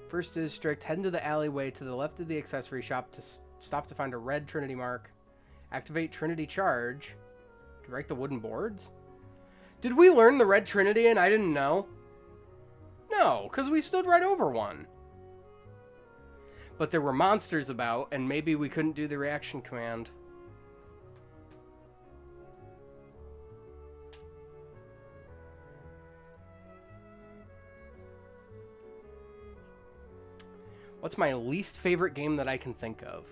First district, head into the alleyway to the left of the accessory shop to stop to find a red Trinity mark. Activate Trinity charge. To break the wooden boards? Did we learn the red Trinity and I didn't know? No, because we stood right over one. But there were monsters about, and maybe we couldn't do the reaction command. What's my least favorite game that I can think of?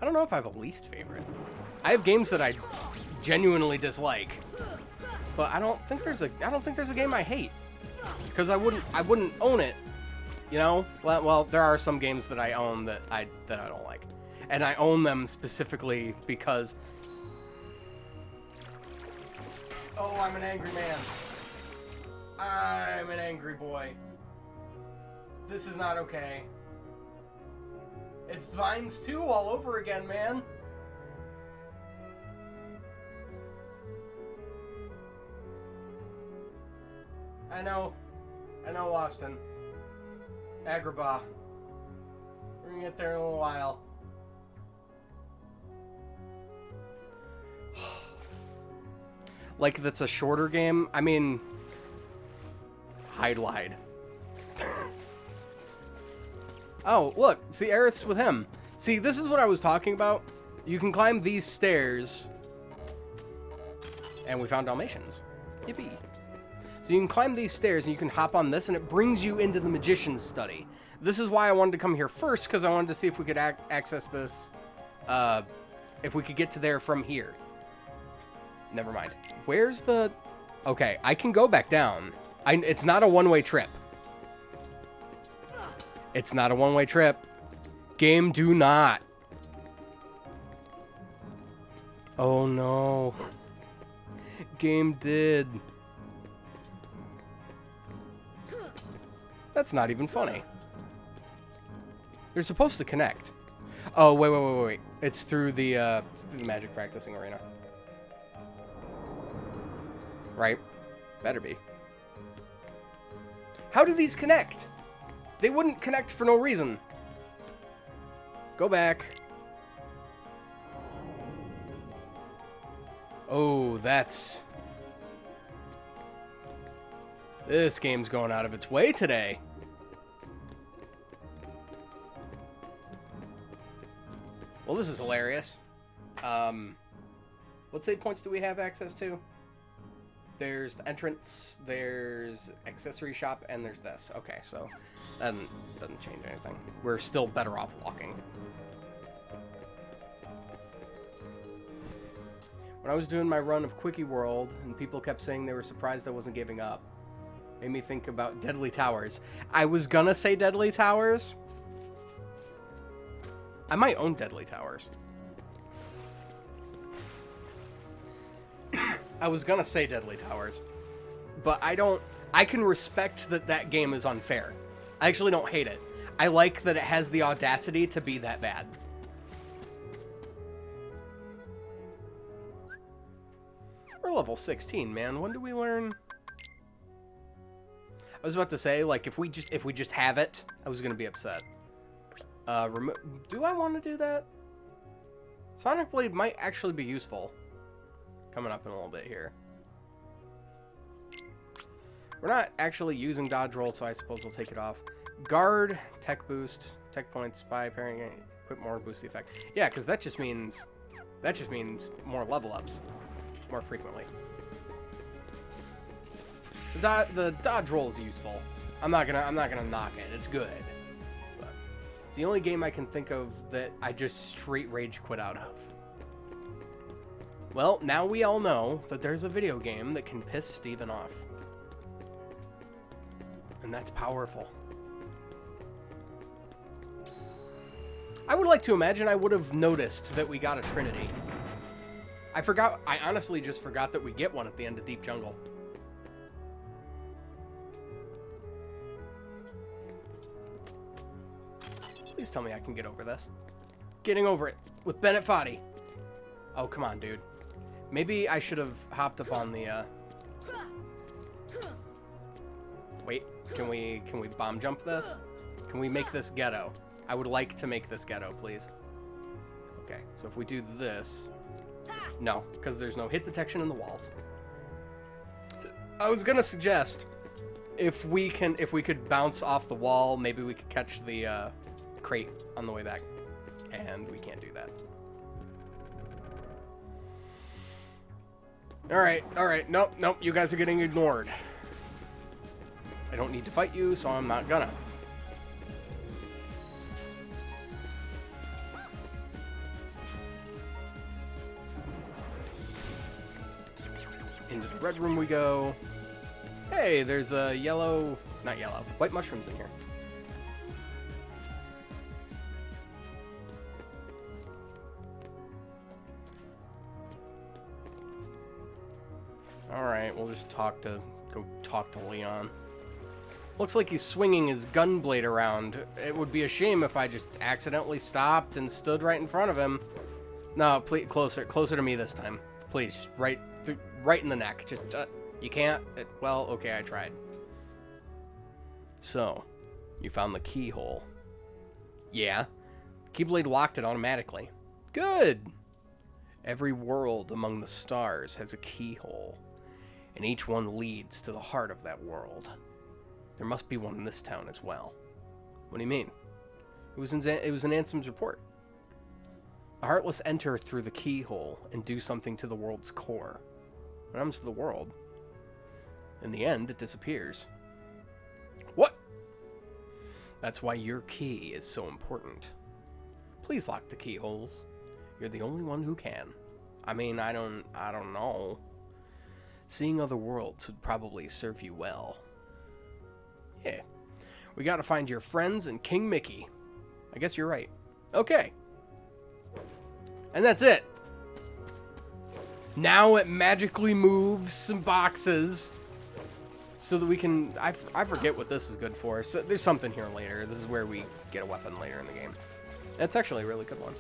I don't know if I have a least favorite. I have games that I genuinely dislike, but I don't think there's a game I hate, because I wouldn't own it, you know. Well, there are some games that I own that I don't like, and I own them specifically because. Oh, I'm an angry man. I'm an angry boy. This is not okay. It's Vines 2 all over again, man. I know, Austin. Agrabah. We're gonna get there in a little while. Like, that's a shorter game? I mean, I lied. Oh, look. See, Aerith's with him. See, this is what I was talking about. You can climb these stairs. And we found Dalmatians. Yippee. So you can climb these stairs and you can hop on this and it brings you into the magician's study. This is why I wanted to come here first, because I wanted to see if we could access this, if we could get to there from here. Never mind. Where's the... Okay, I can go back down. It's not a one-way trip. It's not a one-way trip. Game, do not. Oh, no. Game did. That's not even funny. They're supposed to connect. Oh, wait. It's through the magic practicing arena. Right? Better be. How do these connect? They wouldn't connect for no reason. Go back. Oh, that's... This game's going out of its way today. Well, this is hilarious. What save points do we have access to? There's the entrance, there's accessory shop, and there's this. Okay, so that doesn't change anything. We're still better off walking. When I was doing my run of Quickie World, and people kept saying they were surprised I wasn't giving up, made me think about Deadly Towers. I was gonna say Deadly Towers. I might own Deadly Towers. I was gonna say Deadly Towers, but I can respect that that game is unfair. I actually don't hate it. I like that it has the audacity to be that bad. We're level 16, man. When do we learn? I was about to say, like, if we just have it, I was gonna be upset. Do I want to do that? Sonic Blade might actually be useful. Coming up in a little bit here. We're not actually using dodge roll, so I suppose we'll take it off. Guard, tech boost, tech points, spy, pairing, equip more, boost the effect. Yeah, because that just means more level ups more frequently. The dodge roll is useful. I'm not gonna knock it. It's good. But it's the only game I can think of that I just straight rage quit out of. Well, now we all know that there's a video game that can piss Steven off. And that's powerful. I would like to imagine I would have noticed that we got a Trinity. I honestly just forgot that we get one at the end of Deep Jungle. Please tell me I can get over this. Getting over it with Bennett Foddy. Oh, come on, dude. Maybe I should have hopped up on the, Wait, can we bomb jump this? Can we make this ghetto? I would like to make this ghetto, please. Okay, so if we do this... No, because there's no hit detection in the walls. I was gonna suggest, if we could bounce off the wall, maybe we could catch the, crate on the way back. And we can't do that. Alright, nope, you guys are getting ignored. I don't need to fight you, so I'm not gonna. Into the red room we go. Hey, there's a white mushrooms in here. Alright, we'll just go talk to Leon. Looks like he's swinging his gun blade around. It would be a shame if I just accidentally stopped and stood right in front of him. No, please, closer to me this time. Please, just right in the neck. Just, you can't? Well, okay, I tried. So, you found the keyhole. Yeah. Keyblade locked it automatically. Good! Every world among the stars has a keyhole, and each one leads to the heart of that world. There must be one in this town as well. What do you mean? It was in Ansem's report. The Heartless enter through the keyhole and do something to the world's core. What happens to the world? In the end, it disappears. What? That's why your key is so important. Please lock the keyholes. You're the only one who can. I mean, I don't know. Seeing other worlds would probably serve you well. Yeah. We gotta find your friends and King Mickey. I guess you're right. Okay. And that's it. Now it magically moves some boxes so that we can... I forget what this is good for. So there's something here later. This is where we get a weapon later in the game. That's actually a really good one.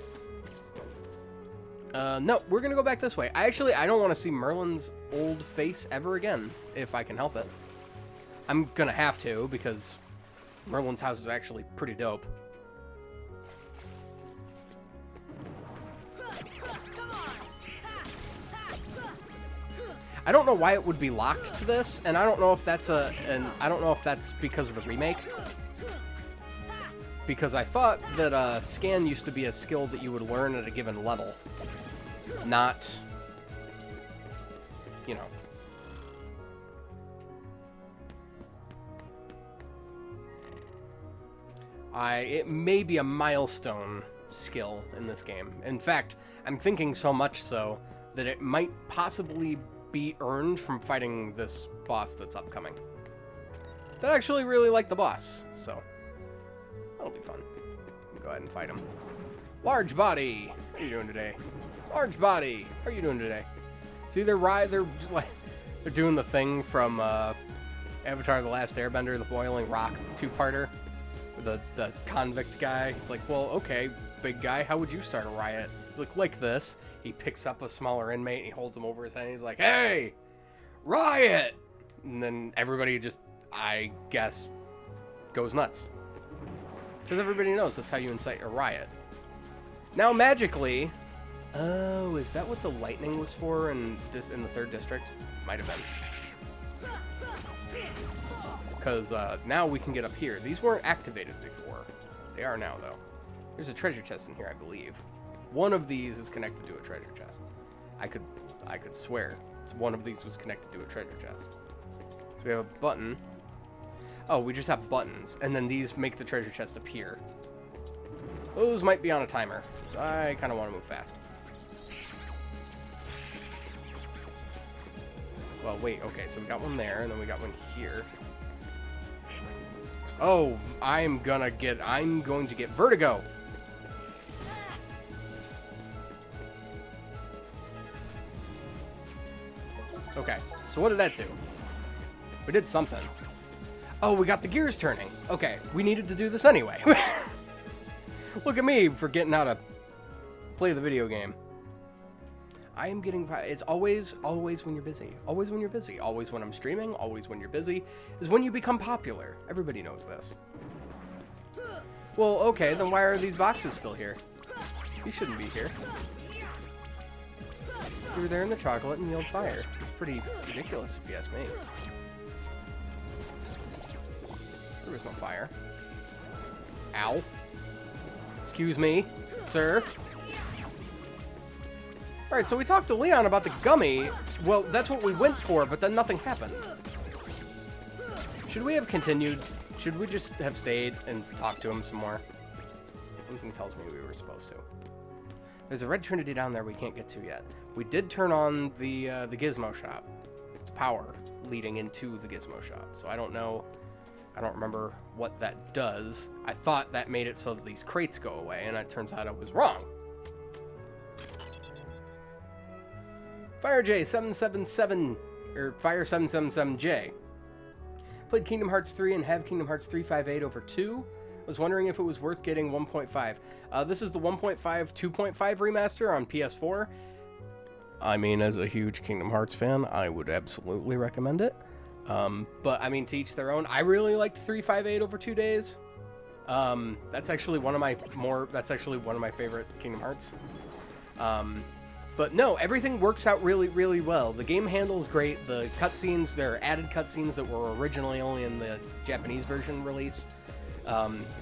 No, we're gonna go back this way. I don't want to see Merlin's old face ever again, if I can help it. I'm gonna have to, because Merlin's house is actually pretty dope. I don't know why it would be locked to this, and I don't know if that's because of the remake. Because I thought that scan used to be a skill that you would learn at a given level. Not, you know, It may be a milestone skill in this game. In fact, I'm thinking so much so that it might possibly be earned from fighting this boss that's upcoming. But I actually really like the boss, so that'll be fun. Go ahead and fight him. Large body, how are you doing today? Large body, how are you doing today? See, they're just like they're doing the thing from Avatar: The Last Airbender, the boiling rock two-parter. The convict guy. It's like, well, okay, big guy, how would you start a riot? He's like this. He picks up a smaller inmate and he holds him over his head and he's like, hey, riot! And then everybody just, I guess, goes nuts. Because everybody knows that's how you incite a riot. Now, magically, oh, is that what the lightning was for in the 3rd district? Might have been. Because now we can get up here. These weren't activated before. They are now, though. There's a treasure chest in here, I believe. One of these is connected to a treasure chest. I could swear one of these was connected to a treasure chest. So we have a button. Oh, we just have buttons, and then these make the treasure chest appear. Those might be on a timer, so I kind of want to move fast. Well, wait, okay, so we got one there, and then we got one here. Oh, I'm going to get vertigo. Okay, so what did that do? We did something. Oh, we got the gears turning. Okay, we needed to do this anyway. Look at me forgetting how to play the video game. I am getting... It's always when you're busy. Always when you're busy. Always when I'm streaming. Always when you're busy. Is when you become popular. Everybody knows this. Well, okay, then why are these boxes still here? These shouldn't be here. You were there in the chocolate and yelled fire. It's pretty ridiculous, if you ask me. There was no fire. Ow. Excuse me, sir. Alright, so we talked to Leon about the gummy. Well, that's what we went for, but then nothing happened. Should we have continued? Should we just have stayed and talked to him some more? Something tells me we were supposed to. There's a red trinity down there we can't get to yet. We did turn on the Gizmo Shop. Power leading into the Gizmo Shop. So I don't know. I don't remember what that does. I thought that made it so that these crates go away, and it turns out I was wrong. Fire J777, or Fire 777J. Played Kingdom Hearts 3 and have Kingdom Hearts 358 over 2. Was wondering if it was worth getting 1.5. This is the 1.5 2.5 remaster on PS4. I mean, as a huge Kingdom Hearts fan, I would absolutely recommend it. But I mean, to each their own. I really liked 358 over 2 days. That's actually one of my favorite Kingdom Hearts. But no, everything works out really, really well. The game handles great. The cutscenes, there are added cutscenes that were originally only in the Japanese version release.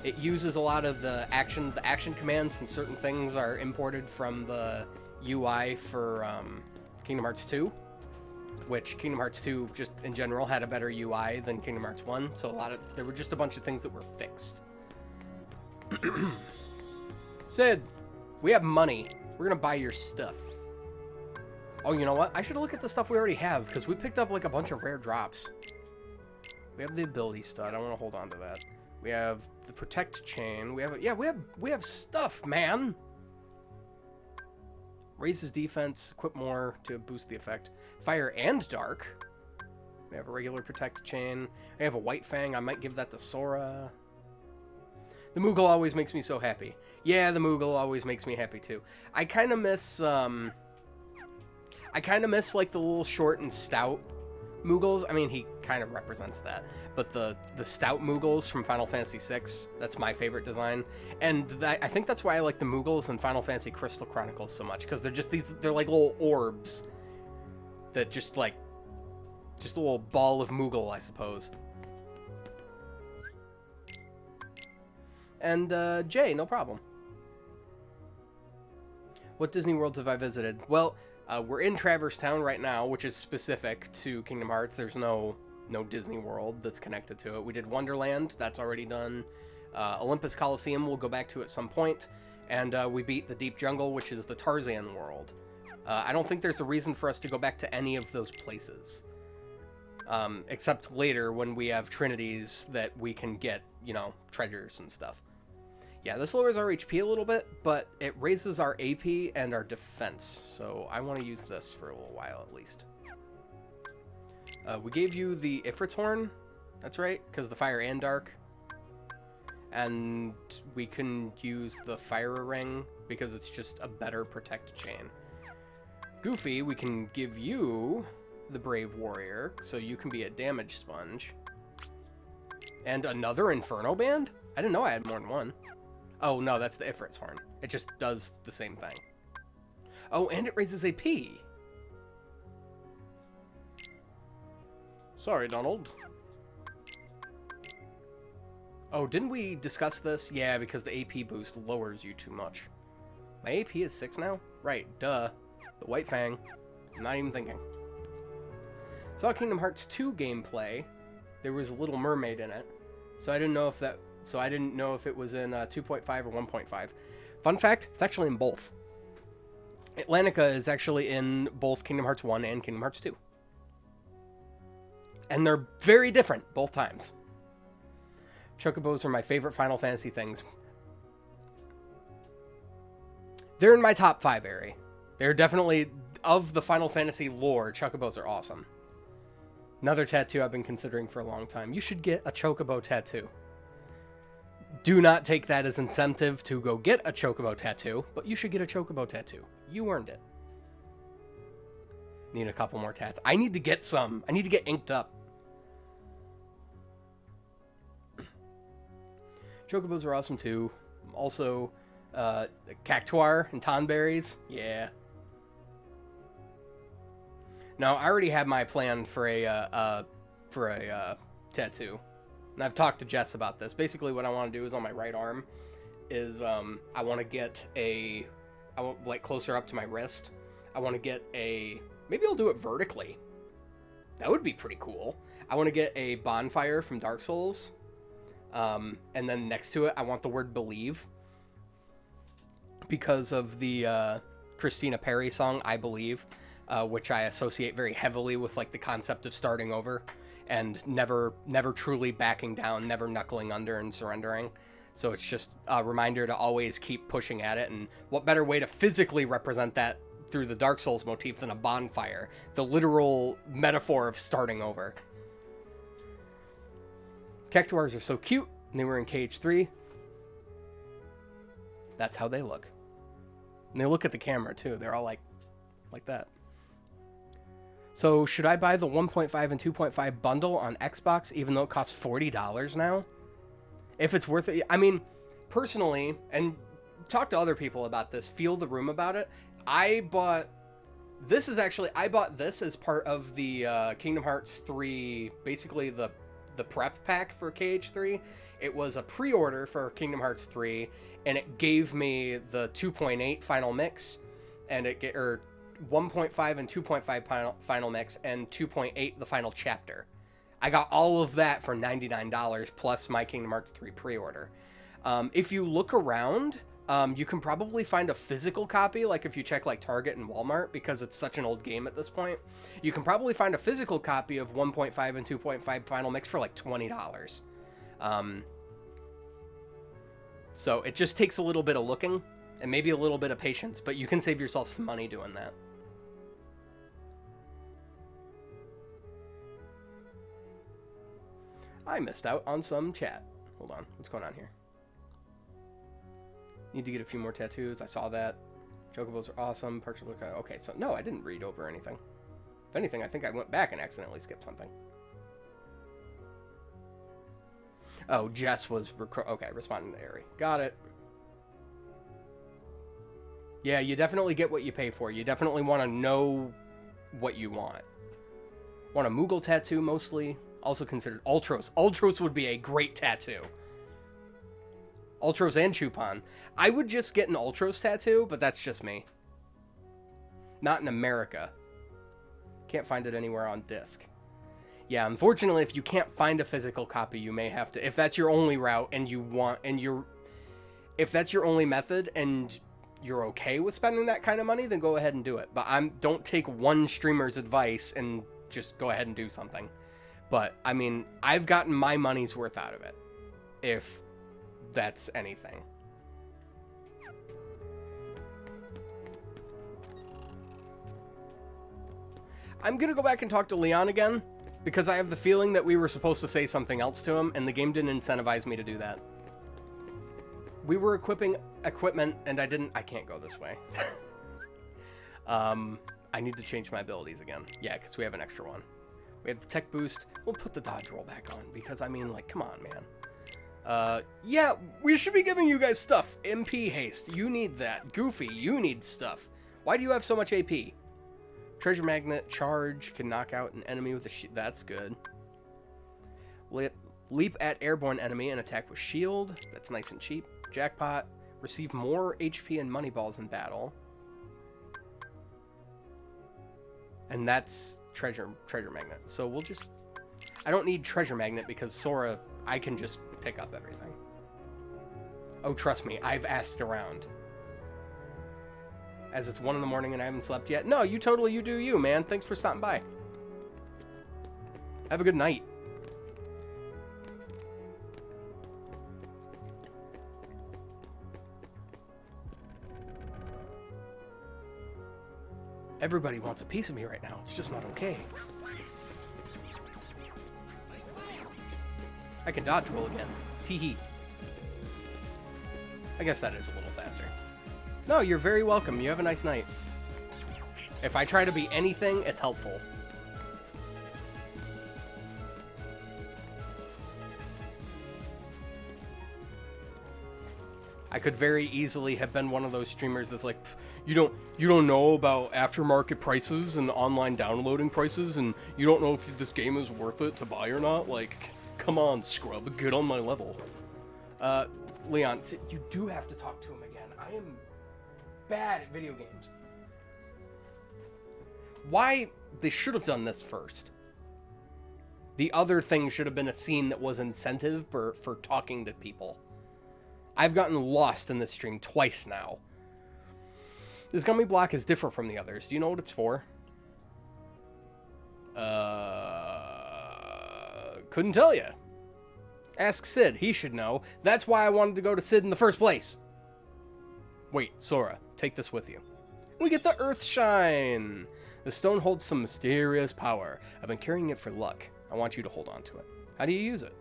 It uses a lot of the action commands, and certain things are imported from the UI for Kingdom Hearts 2, which Kingdom Hearts 2 just in general had a better UI than Kingdom Hearts 1. So there were just a bunch of things that were fixed. Sid, we have money. We're gonna buy your stuff. Oh, you know what? I should look at the stuff we already have, because we picked up like a bunch of rare drops. We have the ability stud. I want to hold on to that. We have the protect chain. We have stuff, man. Raises defense. Equip more to boost the effect. Fire and dark. We have a regular protect chain. I have a white fang. I might give that to Sora. The Moogle always makes me so happy. Yeah, the Moogle always makes me happy too. I kind of miss like the little short and stout Moogles. I mean, he kind of represents that. But the stout Moogles from Final Fantasy VI, that's my favorite design. And I think that's why I like the Moogles in Final Fantasy Crystal Chronicles so much, because they're like little orbs that just a little ball of Moogle, I suppose. And Jay, no problem. What Disney worlds have I visited? Well, we're in Traverse Town right now, which is specific to Kingdom Hearts. There's no Disney World that's connected to it. We did Wonderland. That's already done. Olympus Coliseum we'll go back to at some point, and we beat the Deep Jungle, which is the Tarzan world. I don't think there's a reason for us to go back to any of those places. Except later when we have trinities that we can get, you know, treasures and stuff. Yeah, this lowers our HP a little bit, but it raises our AP and our defense. So I want to use this for a little while at least. We gave you the Ifrit Horn. That's right, because the fire and dark. And we can use the fire ring because it's just a better protect chain. Goofy, we can give you the brave warrior, so you can be a damage sponge. And another inferno band? I didn't know I had more than one. Oh, no, that's the Ifrit's Horn. It just does the same thing. Oh, and it raises AP. Sorry, Donald. Oh, didn't we discuss this? Yeah, because the AP boost lowers you too much. My AP is 6 now? Right, duh. The White Fang. I'm not even thinking. Saw Kingdom Hearts 2 gameplay. There was a Little Mermaid in it. So I didn't know if that... So I didn't know if it was in 2.5 or 1.5. Fun fact, it's actually in both. Atlantica is actually in both Kingdom Hearts 1 and Kingdom Hearts 2. And they're very different both times. Chocobos are my favorite Final Fantasy things. They're in my top 5, Ari. They're definitely, of the Final Fantasy lore, Chocobos are awesome. Another tattoo I've been considering for a long time. You should get a Chocobo tattoo. Do not take that as incentive to go get a Chocobo tattoo, but you should get a Chocobo tattoo. You earned it. Need a couple more tats. I need to get some. I need to get inked up. Chocobos are awesome too. Also, Cactuar and Tonberries. Yeah. Now, I already have my plan for a tattoo. And I've talked to Jess about this. Basically, what I want to do is on my right arm is I want to get like closer up to my wrist. I want to get maybe I'll do it vertically. That would be pretty cool. I want to get a bonfire from Dark Souls. And then next to it, I want the word believe. Because of the Christina Perri song, I Believe, which I associate very heavily with like the concept of starting over. And never truly backing down, never knuckling under and surrendering. So it's just a reminder to always keep pushing at it. And what better way to physically represent that through the Dark Souls motif than a bonfire? The literal metaphor of starting over. Cactuars are so cute. And they were in KH3. That's how they look. And they look at the camera too. They're all like that. So, should I buy the 1.5 and 2.5 bundle on Xbox, even though it costs $40 now? If it's worth it. I mean, personally, and talk to other people about this, feel the room about it. I bought this as part of the Kingdom Hearts 3, basically the prep pack for KH3. It was a pre-order for Kingdom Hearts 3, and it gave me the 2.8 final mix, and 1.5 and 2.5 final mix, and 2.8 the final chapter. I got all of that for $99 plus my Kingdom Hearts 3 pre-order. If you look around, you can probably find a physical copy, like if you check like Target and Walmart, because it's such an old game at this point. You can probably find a physical copy of 1.5 and 2.5 final mix for like $20. So it just takes a little bit of looking and maybe a little bit of patience, but you can save yourself some money doing that. I missed out on some chat. Hold on. What's going on here? Need to get a few more tattoos. I saw that. Chocobos are awesome. Okay, so no, I didn't read over anything. If anything, I think I went back and accidentally skipped something. Oh, Jess was... responding to Ari. Got it. Yeah, you definitely get what you pay for. You definitely want to know what you want. Want a Moogle tattoo, mostly. Also considered Ultros. Ultros would be a great tattoo. Ultros and Chupon. I would just get an Ultros tattoo, but that's just me. Not in America. Can't find it anywhere on disc. Yeah, unfortunately, if you can't find a physical copy, you may have to... If that's your only route and you want... If that's your only method and you're okay with spending that kind of money, then go ahead and do it. But don't take one streamer's advice and just go ahead and do something. But, I mean, I've gotten my money's worth out of it. If that's anything. I'm going to go back and talk to Leon again, because I have the feeling that we were supposed to say something else to him, and the game didn't incentivize me to do that. We were equipping equipment, and I can't go this way. I need to change my abilities again. Yeah, because we have an extra one. We have the tech boost. We'll put the dodge roll back on, because, I mean, like, come on, man. Yeah, we should be giving you guys stuff. MP haste, you need that. Goofy, you need stuff. Why do you have so much AP? Treasure magnet, charge, can knock out an enemy with a shield. That's good. Leap at airborne enemy and attack with shield. That's nice and cheap. Jackpot, receive more HP and money balls in battle. And that's treasure magnet. So we'll just... I don't need treasure magnet because Sora, I can just pick up everything. Oh, trust me, I've asked around. As it's 1 in the morning and I haven't slept yet. No, you do you, man. Thanks for stopping by. Have a good night. Everybody wants a piece of me right now. It's just not okay. I can dodge roll again. Tee-hee. I guess that is a little faster. No, you're very welcome. You have a nice night. If I try to be anything, it's helpful. I could very easily have been one of those streamers that's like, you don't know about aftermarket prices and online downloading prices, and you don't know if this game is worth it to buy or not. Like, come on, scrub, get on my level. Leon, you do have to talk to him again. I am bad at video games. Why? They should have done this first. The other thing should have been a scene that was incentive for talking to people. I've gotten lost in this stream twice now. This gummy block is different from the others. Do you know what it's for? Couldn't tell you. Ask Sid. He should know. That's why I wanted to go to Sid in the first place. Wait, Sora, take this with you. We get the Earth Shine. The stone holds some mysterious power. I've been carrying it for luck. I want you to hold on to it. How do you use it?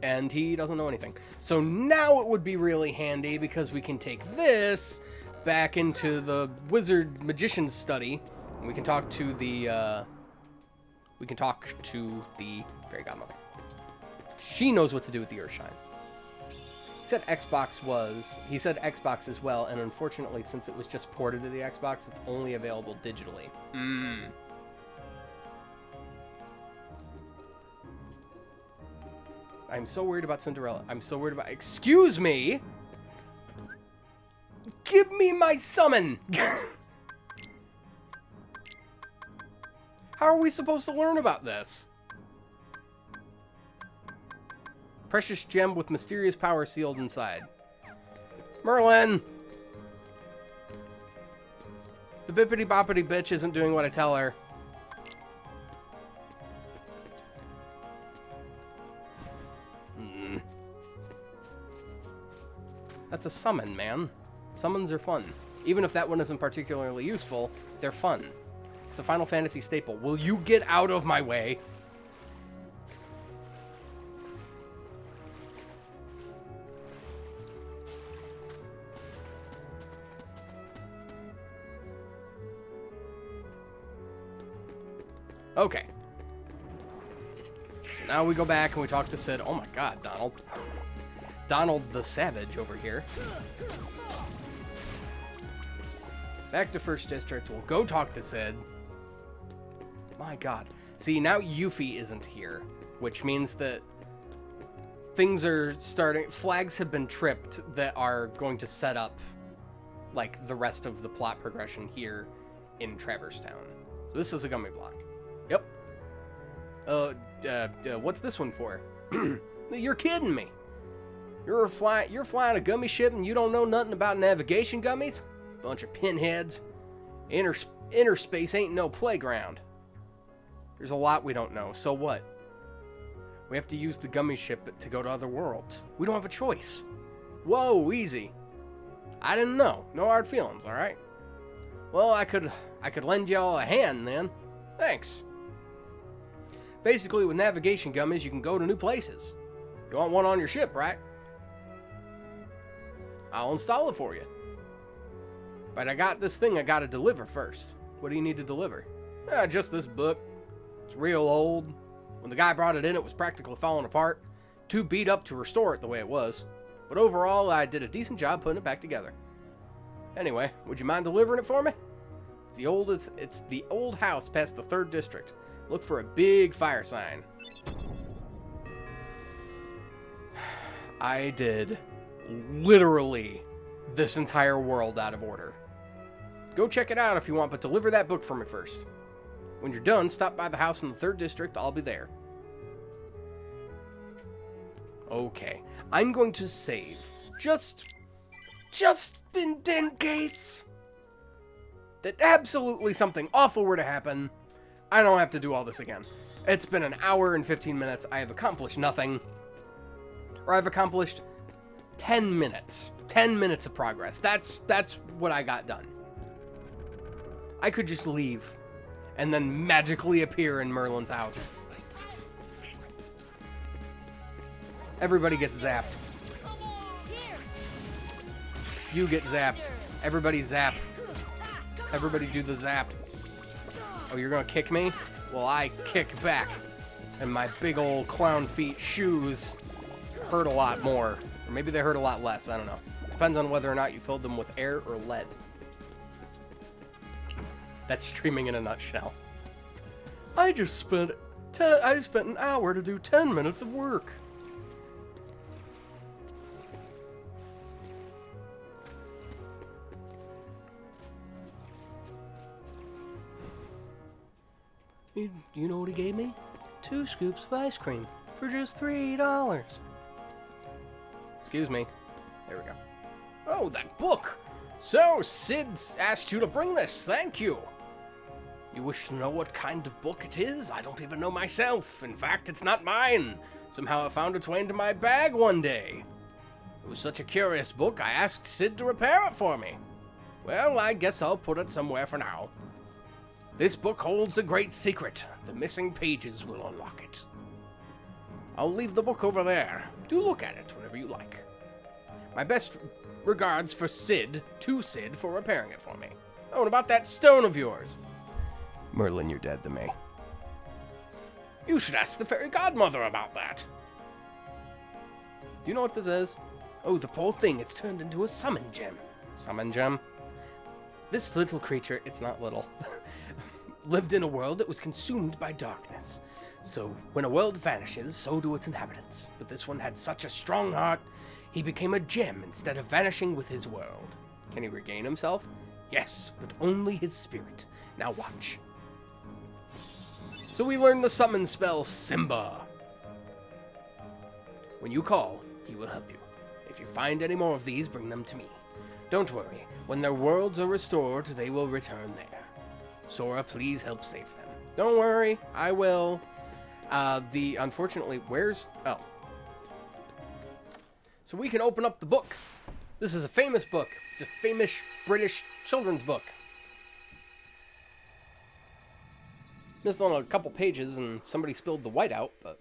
And he doesn't know anything. So now it would be really handy because we can take this back into the wizard magician's study. And we can talk to the fairy godmother. She knows what to do with the Earthshine. He said Xbox as well, and unfortunately, since it was just ported to the Xbox, it's only available digitally. I'm so worried about Cinderella. I'm so worried about... Excuse me! Give me my summon! How are we supposed to learn about this? Precious gem with mysterious power sealed inside. Merlin! The bippity-boppity bitch isn't doing what I tell her. That's a summon, man. Summons are fun. Even if that one isn't particularly useful, they're fun. It's a Final Fantasy staple. Will you get out of my way? Okay. So now we go back and we talk to Sid. Oh my god, Donald. Donald the Savage over here. Back to First District. We'll go talk to Sid. My god. See, now Yuffie isn't here, which means that things are starting... Flags have been tripped that are going to set up like, the rest of the plot progression here in Traverse Town. So this is a gummy block. Yep. What's this one for? You're kidding me. You're flying a gummy ship and you don't know nothing about navigation gummies? Bunch of pinheads. Inner space ain't no playground. There's a lot we don't know, so what? We have to use the gummy ship to go to other worlds. We don't have a choice. Whoa, easy. I didn't know. No hard feelings, alright? Well, I could lend y'all a hand then. Thanks. Basically, with navigation gummies, you can go to new places. You want one on your ship, right? I'll install it for you. But I got this thing I gotta deliver first. What do you need to deliver? Just this book. It's real old. When the guy brought it in, it was practically falling apart. Too beat up to restore it the way it was. But overall, I did a decent job putting it back together. Anyway, would you mind delivering it for me? It's the old house past the 3rd district. Look for a big fire sign. I did literally this entire world out of order. Go check it out if you want, but deliver that book for me first. When you're done, stop by the house in the 3rd district. I'll be there. Okay. I'm going to save. Just in case that absolutely something awful were to happen. I don't have to do all this again. It's been an hour and 15 minutes. I have accomplished nothing. Or I've accomplished 10 minutes. 10 minutes of progress. That's what I got done. I could just leave and then magically appear in Merlin's house. Everybody gets zapped. You get zapped. Everybody zap. Everybody do the zap. Oh, you're gonna kick me? Well, I kick back. And my big old clown feet shoes hurt a lot more. Or maybe they hurt a lot less, I don't know. Depends on whether or not you filled them with air or lead. That's streaming in a nutshell. I spent an hour to do 10 minutes of work. You know what he gave me? 2 scoops of ice cream for just $3. Excuse me. There we go. Oh, that book! So, Sid asked you to bring this. Thank you. You wish to know what kind of book it is? I don't even know myself. In fact, it's not mine. Somehow it found its way into my bag one day. It was such a curious book, I asked Sid to repair it for me. Well, I guess I'll put it somewhere for now. This book holds a great secret. The missing pages will unlock it. I'll leave the book over there. Do look at it whenever you like. My best regards to Sid for repairing it for me. Oh, and about that stone of yours. Merlin, you're dead to me. You should ask the fairy godmother about that. Do you know what this is? Oh, the poor thing, it's turned into a summon gem. Summon gem? This little creature, it's not little, lived in a world that was consumed by darkness. So, when a world vanishes, so do its inhabitants. But this one had such a strong heart, he became a gem instead of vanishing with his world. Can he regain himself? Yes, but only his spirit. Now watch. So we learned the summon spell, Simba. When you call, he will help you. If you find any more of these, bring them to me. Don't worry, when their worlds are restored, they will return there. Sora, please help save them. Don't worry, I will. Unfortunately, oh. So we can open up the book. This is a famous book. It's a famous British children's book. Missed on a couple pages and somebody spilled the white out, but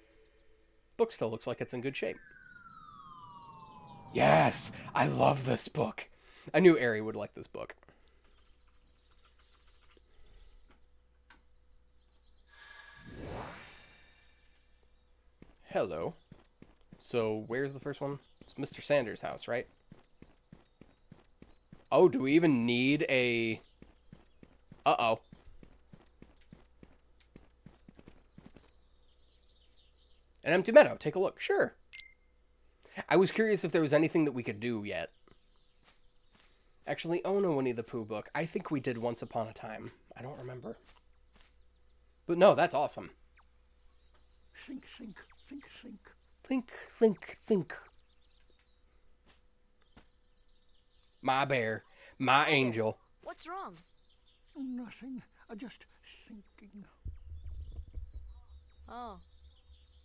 book still looks like it's in good shape. Yes, I love this book. I knew Ari would like this book. Hello. So, where's the first one? It's Mr. Sanders' house, right? Oh, do we even need a... Uh-oh. An empty meadow. Take a look. Sure. I was curious if there was anything that we could do yet. actually own a Winnie the Pooh book. I think we did once upon a time. I don't remember. But no, that's awesome. Think, think, think, think. Think, think, think. My bear, my angel. What's wrong? Nothing. Just thinking. Oh.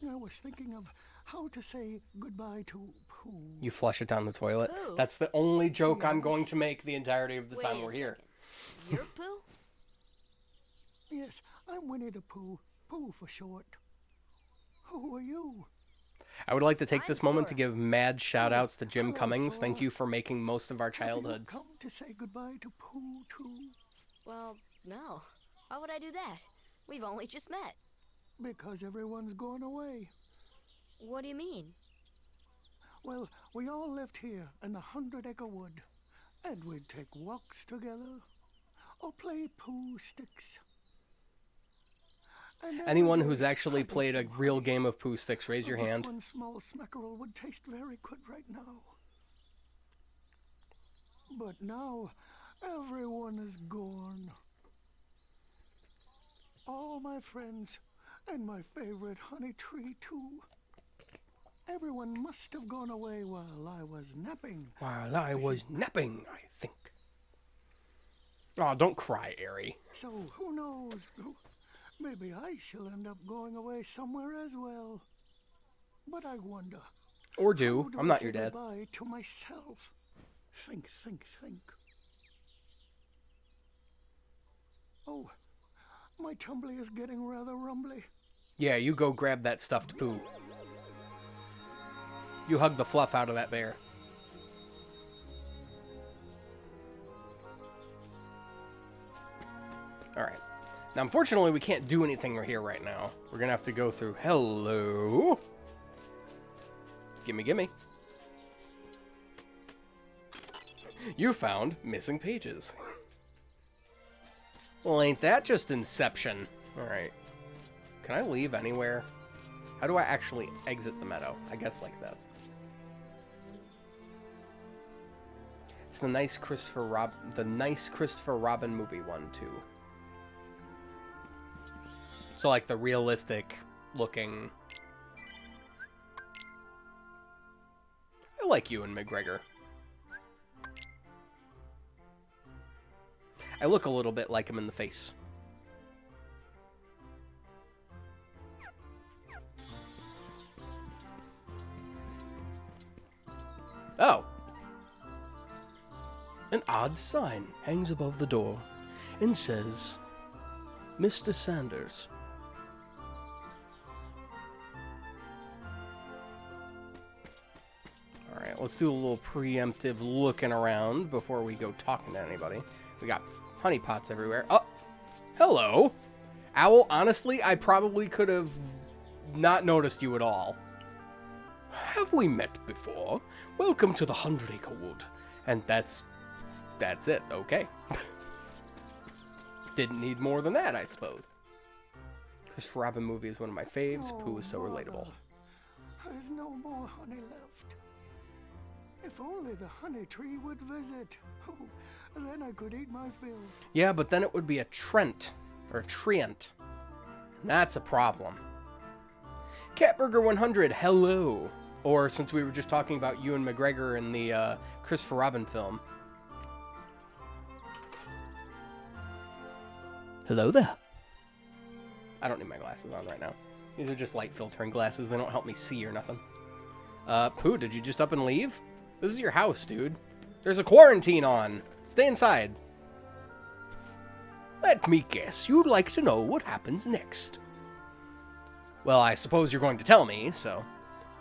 I was thinking of how to say goodbye to Pooh. You flush it down the toilet. Pooh? That's the only joke I'm going to make the entirety of the time Wait a we're here. second. You're Pooh? Yes, I'm Winnie the Pooh. Pooh for short. Who are you? I would like to take I'm this moment to Sora. give mad shout-outs to Jim Hello, Cummings. Thank Sora. you for making most of our Have you childhoods. come to say goodbye to Pooh too? Well, no. Why would I do that? We've only just met. Because everyone's gone away. What do you mean? Well, we all lived here in the 100-acre wood, and we'd take walks together, or play Pooh sticks. And Anyone every who's day actually I'd make played a some real honey. game of Pooh Sticks, raise your Just hand. one small smackerel would taste very good right now. But now, everyone is gone. All my friends, and my favorite honey tree too. Everyone must have gone away while I was napping. While I was napping, I think. Oh, don't cry, Airy. So who knows? Maybe I shall end up going away somewhere as well. But I wonder. Or do. How do I'm I not say your dad. Goodbye to myself. Think, think, think. Oh, my tumbly is getting rather rumbly. Yeah, you go grab that stuffed Pooh. You hug the fluff out of that bear. Alright. Now, unfortunately, we can't do anything here right now. We're gonna have to go through... Hello? Gimme, gimme. You found missing pages. Well, ain't that just Inception? Alright. Can I leave anywhere? How do I actually exit the meadow? I guess like this. It's the nice Christopher Robin movie one, too. So, like, the realistic looking... I like Ewan McGregor. I look a little bit like him in the face. Oh. An odd sign hangs above the door and says, Mr. Sanders. Alright, let's do a little preemptive looking around before we go talking to anybody. We got honey pots everywhere. Oh, hello. Owl, honestly, I probably could have not noticed you at all. Have we met before? Welcome to the 100-acre wood. And that's it, okay. Didn't need more than that, I suppose. Christopher Robin movie is one of my faves. Pooh is so relatable. There's no more honey left. If only the honey tree would visit. Oh, then I could eat my fill. Yeah, but then it would be a Trent, or a Trient. And that's a problem. Catburger100, hello. Or, since we were just talking about Ewan McGregor in the Christopher Robin film. Hello there. I don't need my glasses on right now. These are just light filtering glasses. They don't help me see or nothing. Pooh, did you just up and leave? This is your house, dude. There's a quarantine on. Stay inside. Let me guess. You'd like to know what happens next. Well, I suppose you're going to tell me, so...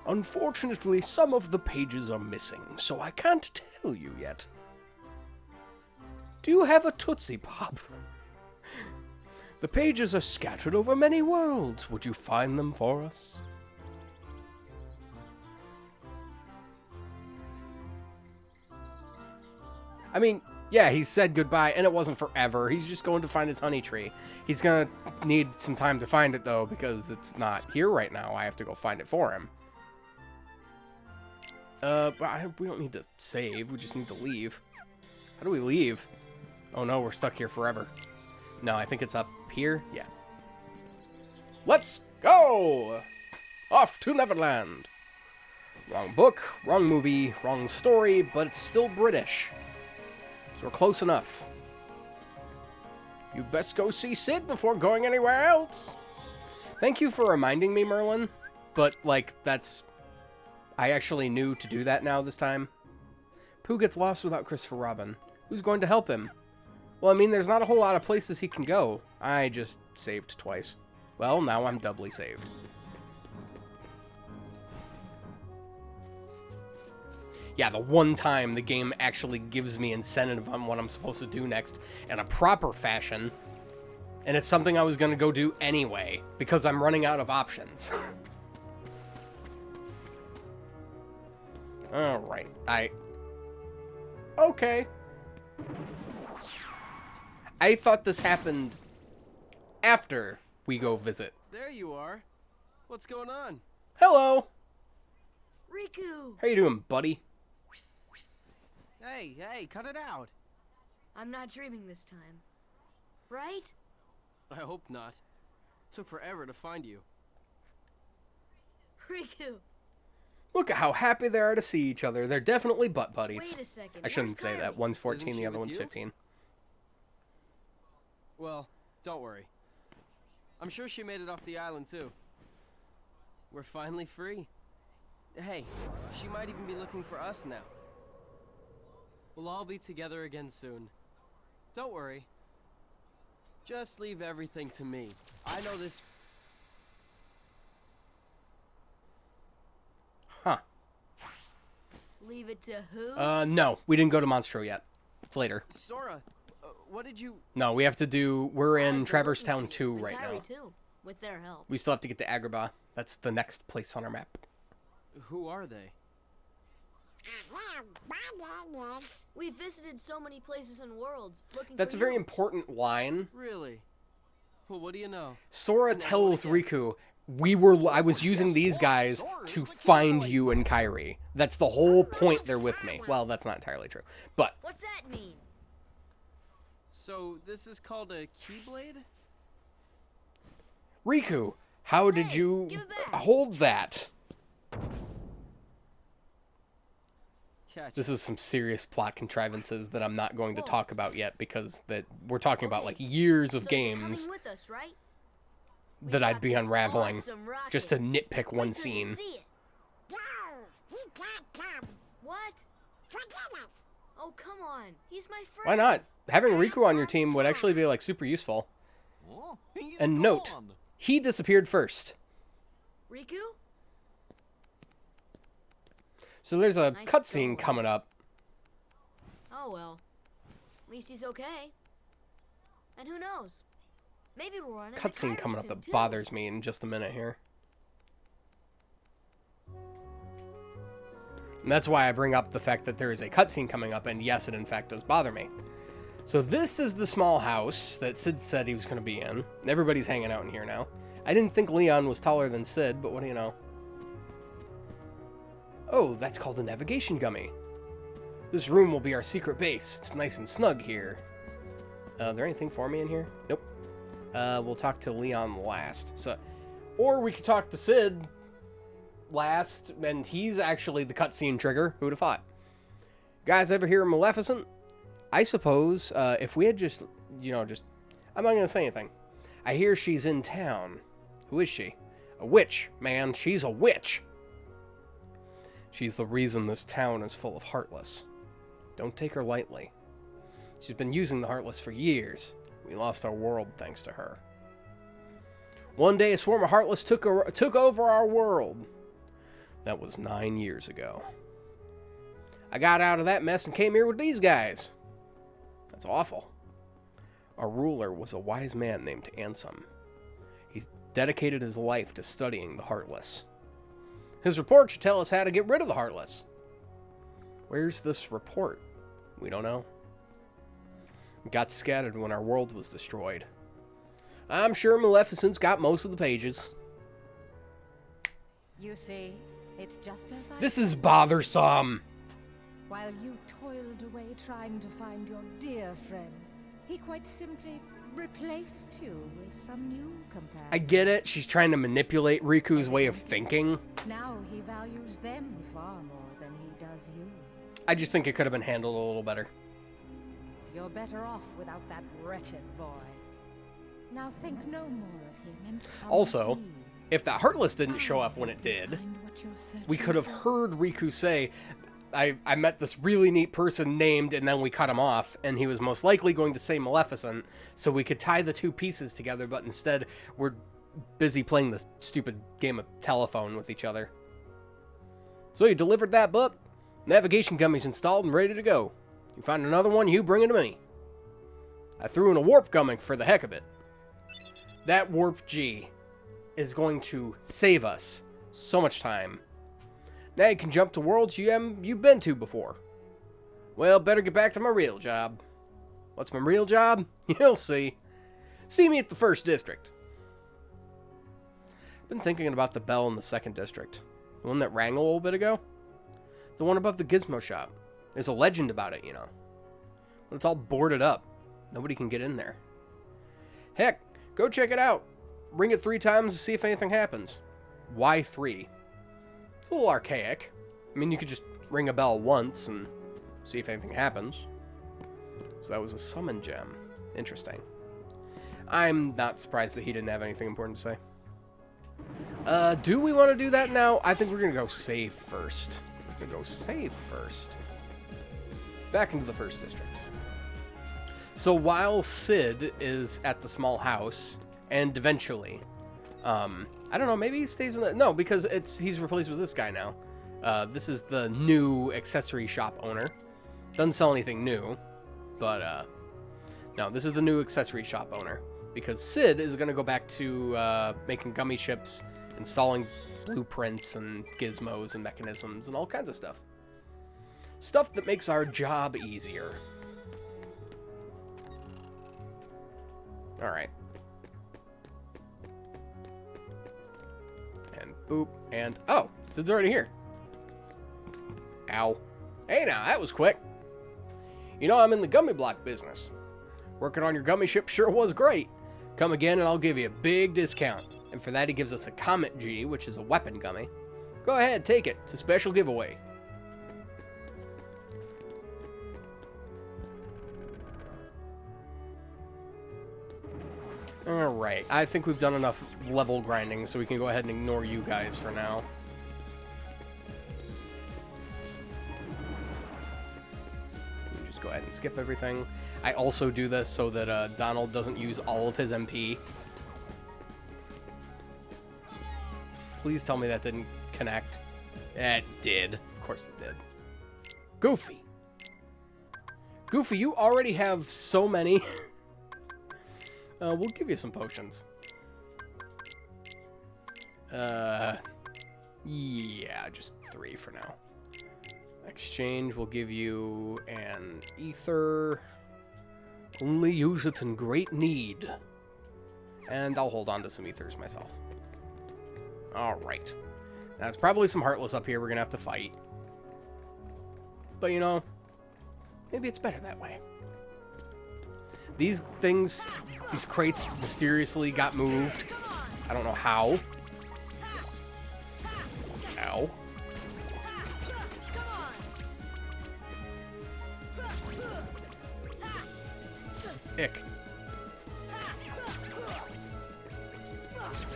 Unfortunately, some of the pages are missing, so I can't tell you yet. Do you have a Tootsie Pop? The pages are scattered over many worlds. Would you find them for us? I mean, yeah, he said goodbye, and it wasn't forever. He's just going to find his honey tree. He's going to need some time to find it, though, because it's not here right now. I have to go find it for him. But we don't need to save. We just need to leave. How do we leave? Oh no, we're stuck here forever. No, I think it's up here. Yeah. Let's go! Off to Neverland. Wrong book, wrong movie, wrong story, but it's still British. So we're close enough. You best go see Sid before going anywhere else. Thank you for reminding me, Merlin. But, like, that's... I actually knew to do that now this time. Pooh gets lost without Christopher Robin. Who's going to help him? Well, I mean, there's not a whole lot of places he can go. I just saved twice. Well, now I'm doubly saved. Yeah, the one time the game actually gives me incentive on what I'm supposed to do next in a proper fashion. And it's something I was going to go do anyway, because I'm running out of options. Alright, okay. I thought this happened after we go visit. There you are. What's going on? Hello! Riku! How you doing, buddy? Hey, cut it out. I'm not dreaming this time. Right? I hope not. Took forever to find you. Riku! Look at how happy they are to see each other. They're definitely butt buddies. Wait a second. I shouldn't say that. One's 14, Isn't the she other with one's you? 15. Well, don't worry. I'm sure she made it off the island too. We're finally free. Hey, she might even be looking for us now. We'll all be together again soon. Don't worry. Just leave everything to me. I know this. Huh. Leave it to who? No. We didn't go to Monstro yet. It's later. Sora, what did you... No, we have to do... We're in They're Traverse looking Town for you, 2 and right Kyrie now. too, with their help. We still have to get to Agrabah. That's the next place on our map. Who are they? We visited so many places and worlds looking That's for a very you. important line. Really? Well, what do you know? Sora tells Riku, I was using these guys to find you and Kyrie. That's the whole point they're with me. Well, that's not entirely true. But What's that mean? So, this is called a Keyblade? Riku, how did Hey, you give it back. hold that? Catch. This is some serious plot contrivances that I'm not going to Whoa. talk about yet because that we're talking about Okay, like years of So you're games coming with us, right? We that I'd got be this unraveling awesome rocket. just to nitpick one Wait till you scene. see it. No, he can't come. What? Forget it. Oh, come on. He's my friend. Why not? Having Riku on your team would actually be like super useful. Oh, he's And note, gone. he disappeared first. Riku? So there's a Nice cutscene going. coming up. Oh, well. At least he's okay. And who knows? Maybe we'll run into Cutscene Kyrie coming up soon, that too. bothers me in just a minute here. And that's why I bring up the fact that there is a cutscene coming up, and yes, it in fact does bother me. So this is the small house that Sid said he was going to be in. Everybody's hanging out in here now. I didn't think Leon was taller than Sid, but what do you know? Oh, that's called a navigation gummy. This room will be our secret base. It's nice and snug here. Is there anything for me in here? Nope. We'll talk to Leon last. So, or we could talk to Sid last, and he's actually the cutscene trigger. Who'd have thought? Guys, ever hear of Maleficent? I suppose if we had just, I'm not going to say anything. I hear she's in town. Who is she? A witch, man. She's a witch. She's the reason this town is full of Heartless. Don't take her lightly. She's been using the Heartless for years. We lost our world thanks to her. One day, a swarm of Heartless took over our world. That was 9 years ago. I got out of that mess and came here with these guys. That's awful. Our ruler was a wise man named Ansem. He's dedicated his life to studying the Heartless. His report should tell us how to get rid of the Heartless. Where's this report? We don't know. It got scattered when our world was destroyed. I'm sure Maleficent's got most of the pages. You see, it's just as I This is bothersome. While you toiled away trying to find your dear friend, he quite simply replaced you with some new companion. I get it. She's trying to manipulate Riku's way of thinking. Now he values them far more than he does you. I just think it could have been handled a little better. You're better off without that wretched boy. Now think no more of him and come Also, with me. if that Heartless didn't show up when it did, Find what you're we searching could have for. heard Riku say, I met this really neat person named, and then we cut him off, and he was most likely going to say Maleficent, so we could tie the two pieces together, but instead we're busy playing this stupid game of telephone with each other. So you delivered that book, navigation gummies installed and ready to go. You find another one, you bring it to me. I threw in a warp gummy for the heck of it. That warp G is going to save us so much time. Now you can jump to worlds you've been to before. Well, better get back to my real job. What's my real job? You'll see. See me at the 1st district. I've been thinking about the bell in the 2nd district. The one that rang a little bit ago. The one above the Gizmo Shop. There's a legend about it, you know. But it's all boarded up. Nobody can get in there. Heck, go check it out. Ring it 3 times to see if anything happens. Why 3? It's a little archaic. I mean, you could just ring a bell once and see if anything happens. So that was a summon gem. Interesting. I'm not surprised that he didn't have anything important to say. Do we want to do that now? I think we're going to go save first. We're going to go save first. Back into the 1st district. So while Sid is at the small house, and eventually, I don't know, maybe he stays in the... No, because he's replaced with this guy now. This is the new accessory shop owner. Doesn't sell anything new, but, no, this is the new accessory shop owner. Because Sid is going to go back to making gummy ships, installing blueprints and gizmos and mechanisms and all kinds of stuff. Stuff that makes our job easier. Alright. And boop, and... Oh! Sid's already here. Ow. Hey now, that was quick. You know, I'm in the gummy block business. Working on your gummy ship sure was great. Come again and I'll give you a big discount. And for that he gives us a Comet G, which is a weapon gummy. Go ahead, take it. It's a special giveaway. Alright, I think we've done enough level grinding, so we can go ahead and ignore you guys for now. Just go ahead and skip everything. I also do this so that Donald doesn't use all of his MP. Please tell me that didn't connect. It did. Of course it did. Goofy. Goofy, you already have so many... we'll give you some potions. Yeah, just 3 for now. Exchange will give you an ether. Only use it in great need. And I'll hold on to some ethers myself. Alright. Now, there's probably some Heartless up here we're going to have to fight. But, you know, maybe it's better that way. These things, these crates mysteriously got moved. I don't know how. Ow. Ick.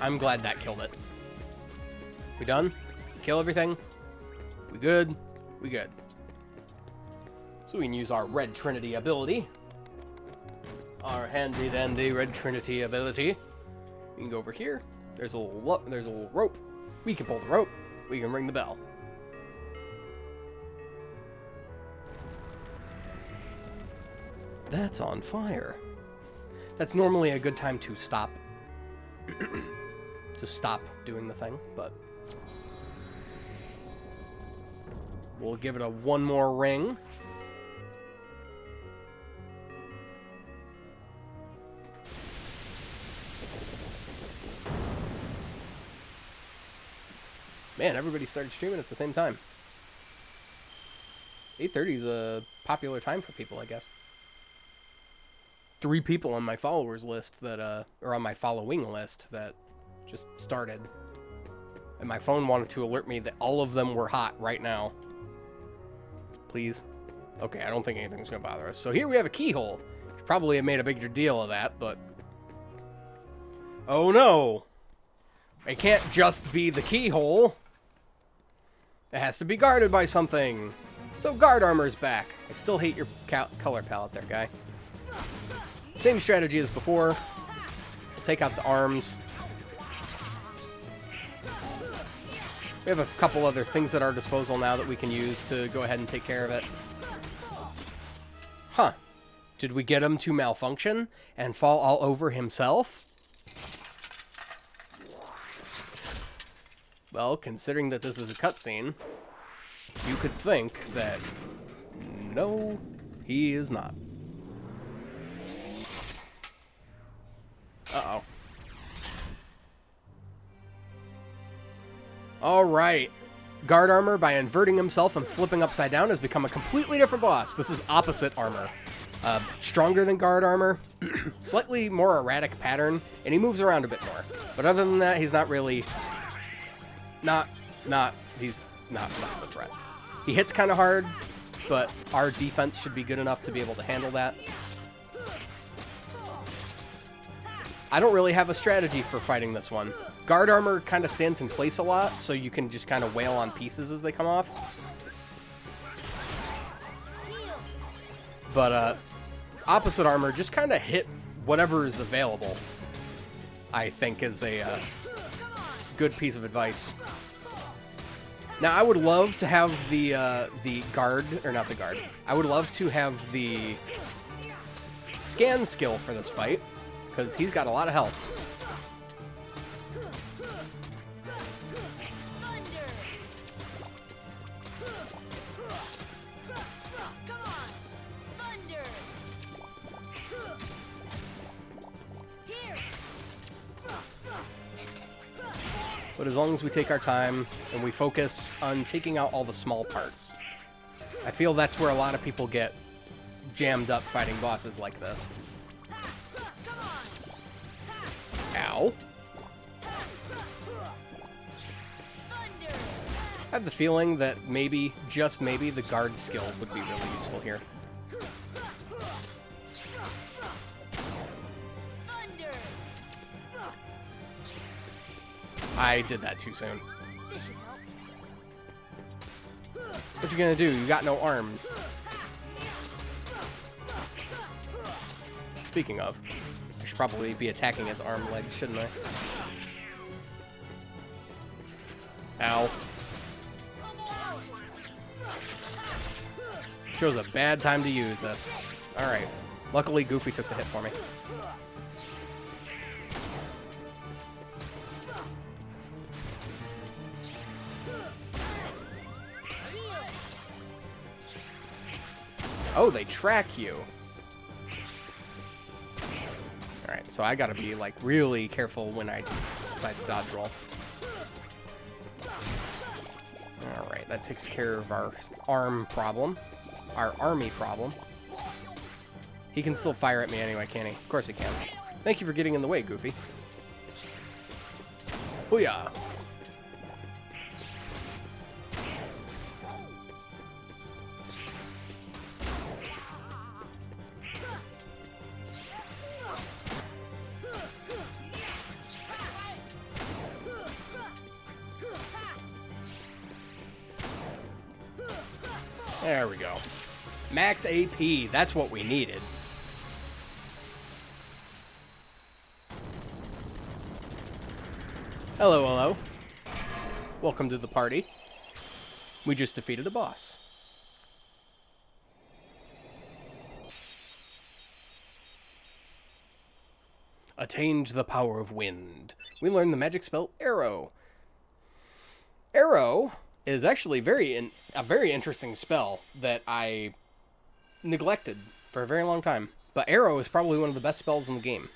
I'm glad that killed it. We done? Kill everything? We good? We good. So we can use our Red Trinity ability. Our handy-dandy Red Trinity ability. We can go over here. There's a little rope. We can pull the rope. We can ring the bell. That's on fire. That's normally a good time to stop. To stop doing the thing, but... We'll give it one more ring. Man, everybody started streaming at the same time. 8:30 is a popular time for people, I guess. 3 people on my followers list that, or on my following list that just started. And my phone wanted to alert me that all of them were hot right now. Please. Okay, I don't think anything's gonna bother us. So here we have a keyhole. Should probably have made a bigger deal of that, but... Oh no! It can't just be the keyhole. It has to be guarded by something. So guard armor's back. I still hate your color palette there, guy. Same strategy as before. We'll take out the arms. We have a couple other things at our disposal now that we can use to go ahead and take care of it. Huh. Did we get him to malfunction and fall all over himself? Well, considering that this is a cutscene, you could think that no, he is not. Uh-oh. Alright. Guard armor, by inverting himself and flipping upside down, has become a completely different boss. This is opposite armor. Stronger than guard armor, slightly more erratic pattern, and he moves around a bit more. But other than that, he's not really... He's not much of a threat. He hits kind of hard, but our defense should be good enough to be able to handle that. I don't really have a strategy for fighting this one. Guard armor kind of stands in place a lot, so you can just kind of wail on pieces as they come off. But opposite armor, just kind of hit whatever is available, I think is a good piece of advice. Now, I would love to have the guard, or not the guard. I would love to have the scan skill for this fight, because he's got a lot of health. But as long as we take our time and we focus on taking out all the small parts, I feel that's where a lot of people get jammed up fighting bosses like this. Ow. I have the feeling that maybe, just maybe, the guard skill would be really useful here. I did that too soon. What you gonna do? You got no arms. Speaking of, I should probably be attacking his arm legs, shouldn't I? Ow. Chose a bad time to use this. Alright. Luckily, Goofy took the hit for me. Oh, they track you. Alright, so I gotta be, like, really careful when I decide to dodge roll. Alright, that takes care of our arm problem. Our army problem. He can still fire at me anyway, can't he? Of course he can. Thank you for getting in the way, Goofy. Booyah! There we go. Max AP, that's what we needed. Hello, hello. Welcome to the party. We just defeated a boss. Attained the power of wind. We learned the magic spell Arrow. Arrow is actually a very interesting spell that I neglected for a very long time. But Arrow is probably one of the best spells in the game.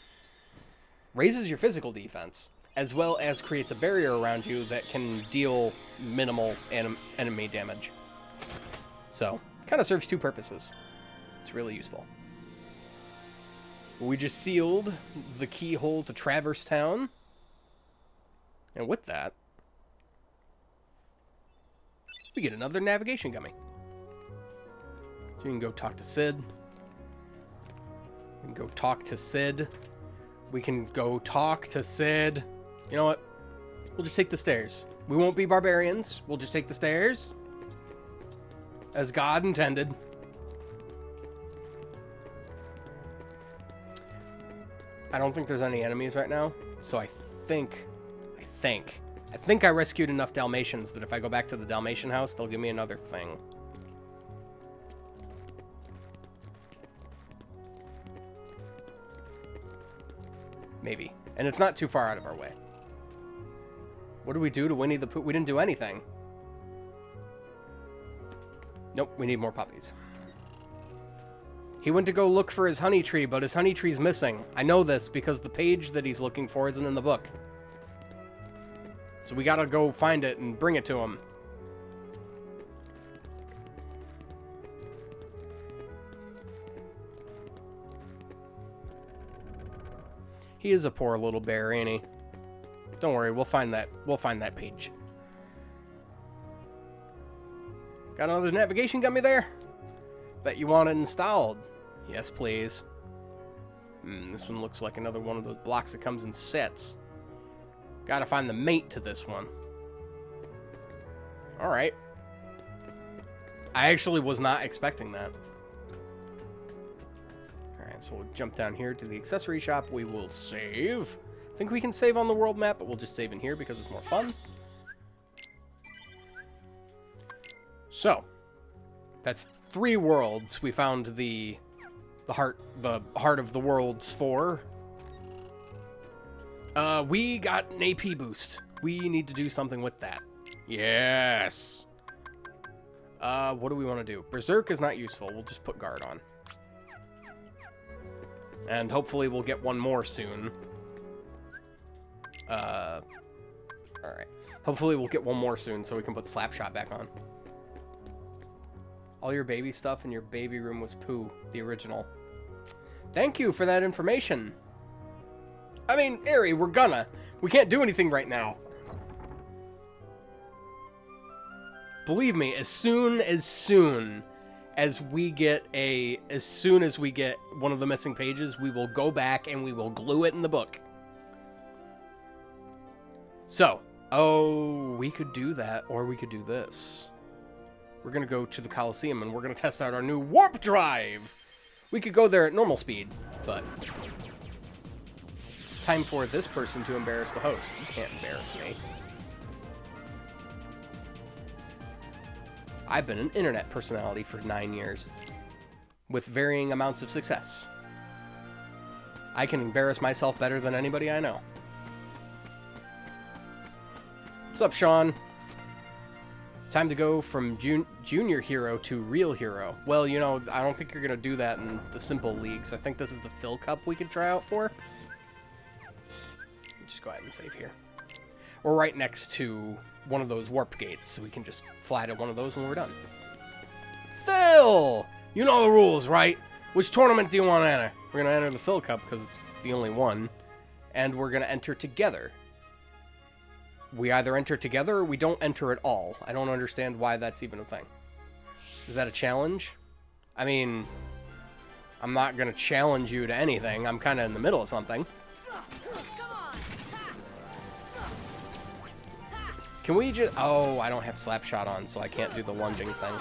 Raises your physical defense, as well as creates a barrier around you that can deal minimal enemy damage. So, Kind of serves two purposes. It's really useful. We just sealed the keyhole to Traverse Town. And with that, we get another navigation gummy. So you can go talk to Sid. We can go talk to Sid. We can go talk to Sid. You know what? We'll just take the stairs. We won't be barbarians. We'll just take the stairs. As God intended. I don't think there's any enemies right now. So I think I rescued enough Dalmatians that if I go back to the Dalmatian house, they'll give me another thing. Maybe. And it's not too far out of our way. What do we do to Winnie the Pooh? We didn't do anything. Nope, we need more puppies. He went to go look for his honey tree, but his honey tree's missing. I know this because the page that he's looking for isn't in the book. So we gotta go find it and bring it to him. He is a poor little bear, ain't he? Don't worry, we'll find that page. Got another navigation gummy there? Bet you want it installed. Yes, please. This one looks like another one of those blocks that comes in sets. Gotta find the mate to this one. Alright. I actually was not expecting that. Alright, so we'll jump down here to the accessory shop. We will save. I think we can save on the world map, but we'll just save in here because it's more fun. So, that's 3 worlds. We found the heart of the worlds 4. We got an AP boost. We need to do something with that. Yes. What do we want to do? Berserk is not useful. We'll just put guard on. And hopefully we'll get one more soon. Alright. Hopefully we'll get one more soon so we can put Slapshot back on. All your baby stuff in your baby room was poo, the original. Thank you for that information. I mean, Ari, we can't do anything right now. Believe me, as soon as we get one of the missing pages, we will go back and we will glue it in the book. So, we could do that, or we could do this. We're going to go to the Coliseum, and we're going to test out our new warp drive. We could go there at normal speed, but... Time for this person to embarrass the host. You can't embarrass me. I've been an internet personality for 9 years, with varying amounts of success. I can embarrass myself better than anybody I know. What's up, Sean? Time to go from junior hero to real hero. Well, you know, I don't think you're going to do that in the simple leagues. I think this is the Phil Cup we could try out for. Just go ahead and save here. We're right next to one of those warp gates, so we can just fly to one of those when we're done. Phil! You know the rules, right? Which tournament do you want to enter? We're going to enter the Phil Cup because it's the only one. And we're going to enter together. We either enter together or we don't enter at all. I don't understand why that's even a thing. Is that a challenge? I mean, I'm not going to challenge you to anything. I'm kind of in the middle of something. Can we just... Oh, I don't have Slapshot on, so I can't do the lunging thing.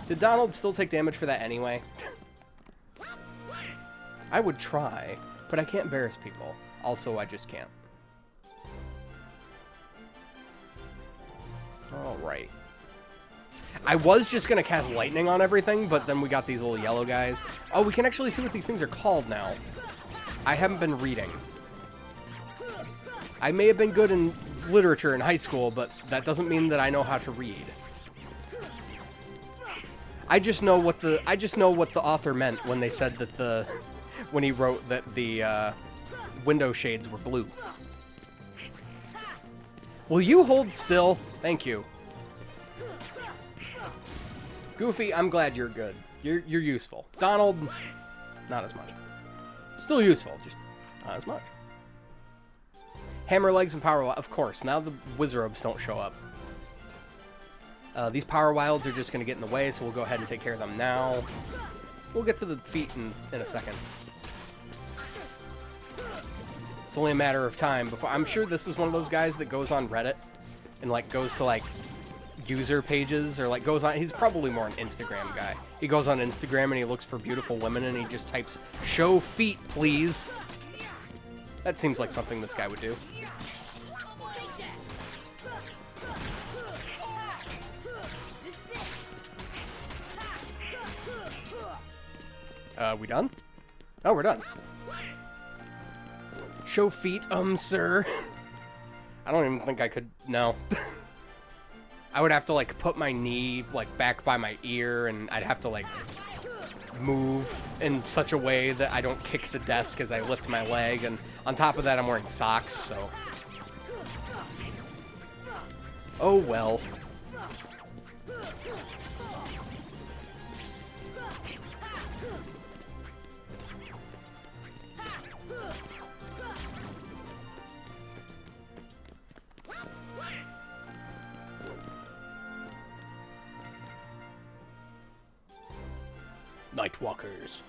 Did Donald still take damage for that anyway? I would try, but I can't embarrass people. Also, I just can't. Alright. I was just going to cast lightning on everything, but then we got these little yellow guys. Oh, we can actually see what these things are called now. I haven't been reading. I may have been good in literature in high school, but that doesn't mean that I know how to read. I just know what the author meant when they said that when he wrote that the window shades were blue. Will you hold still? Thank you. Goofy, I'm glad you're good. You're useful. Donald, not as much. Still useful, just not as much. Hammer legs and power wilds. Of course, now the Wizarobs don't show up. These power wilds are just going to get in the way, so we'll go ahead and take care of them now. We'll get to the feet in a second. It's only a matter of time before... I'm sure this is one of those guys that goes on Reddit and, like, goes to, like, user pages or, like, goes on... He's probably more an Instagram guy. He goes on Instagram and he looks for beautiful women and he just types, "Show feet, please." That seems like something this guy would do. We done? Oh, we're done. Show feet, sir. I don't even think I could... No. I would have to, like, put my knee, like, back by my ear, and I'd have to, like, move in such a way that I don't kick the desk as I lift my leg, and on top of that, I'm wearing socks, so... Oh, well. Nightwalkers.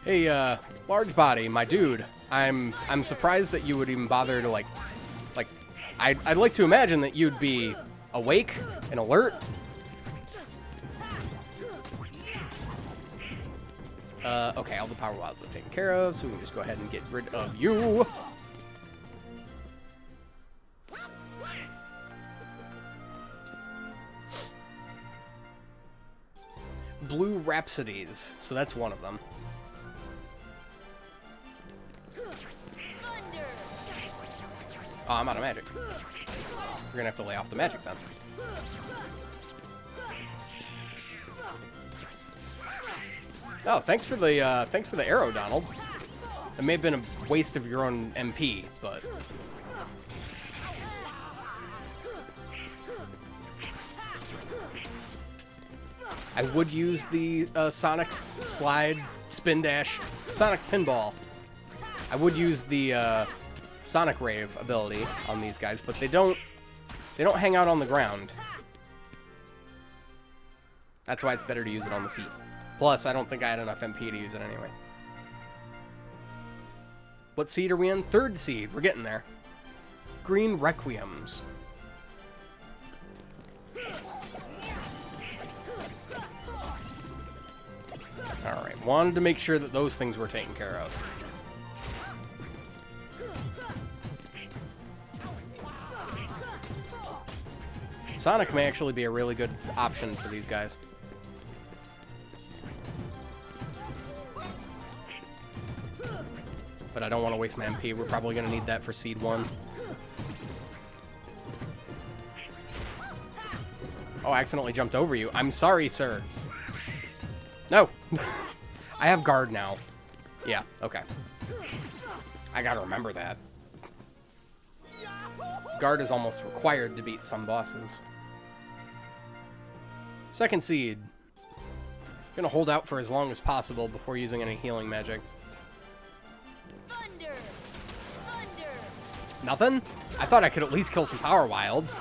Hey, large body, my dude. I'm surprised that you would even bother to like I'd like to imagine that you'd be awake and alert. Okay, all the power wilds are taken care of, so we can just go ahead and get rid of you. Blue Rhapsodies, so that's one of them. Oh, I'm out of magic. We're gonna have to lay off the magic then. Oh, thanks for the arrow, Donald. It may have been a waste of your own MP, but I would use the Sonic Slide, Spin Dash, Sonic Pinball. I would use the Sonic Rave ability on these guys, but they don't hang out on the ground. That's why it's better to use it on the feet. Plus, I don't think I had enough MP to use it anyway. What seed are we in? Third seed. We're getting there. Green Requiems. Alright, wanted to make sure that those things were taken care of. Sonic may actually be a really good option for these guys. But I don't want to waste my MP. We're probably going to need that for Seed 1. Oh, I accidentally jumped over you. I'm sorry, sir. No. I have guard now. Yeah, okay. I gotta remember that. Guard is almost required to beat some bosses. Second seed. Gonna hold out for as long as possible before using any healing magic. Thunder! Thunder! Nothing? I thought I could at least kill some power wilds.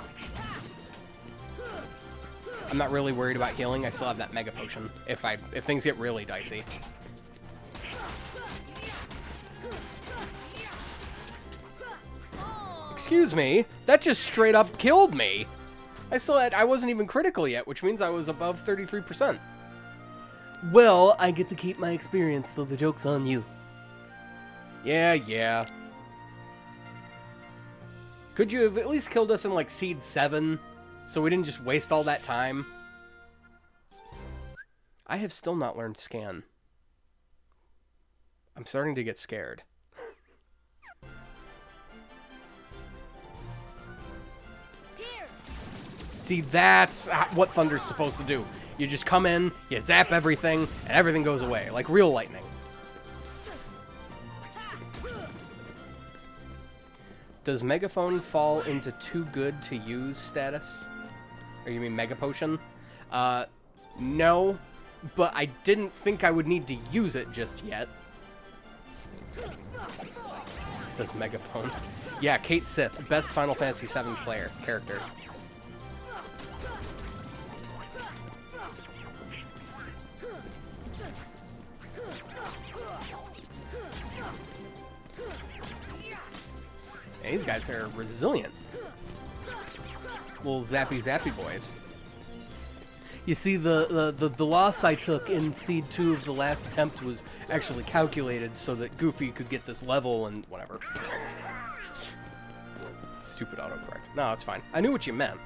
I'm not really worried about healing. I still have that mega potion if things get really dicey. Excuse me, that just straight up killed me. I wasn't even critical yet, which means I was above 33%. Well, I get to keep my experience, so the joke's on you. Yeah. Could you have at least killed us in like Seed 7? So we didn't just waste all that time. I have still not learned Scan. I'm starting to get scared. Here! See, that's what Thunder's supposed to do. You just come in, you zap everything, and everything goes away. Like real lightning. Does Megaphone fall into too good to use status? Or you mean Mega Potion? No, but I didn't think I would need to use it just yet. Does Megaphone? Yeah, Kate Sith, best Final Fantasy VII player character. And these guys are resilient. Little zappy boys. You see, the loss I took in Seed 2 of the last attempt was actually calculated so that Goofy could get this level and whatever. Stupid autocorrect. No, it's fine. I knew what you meant.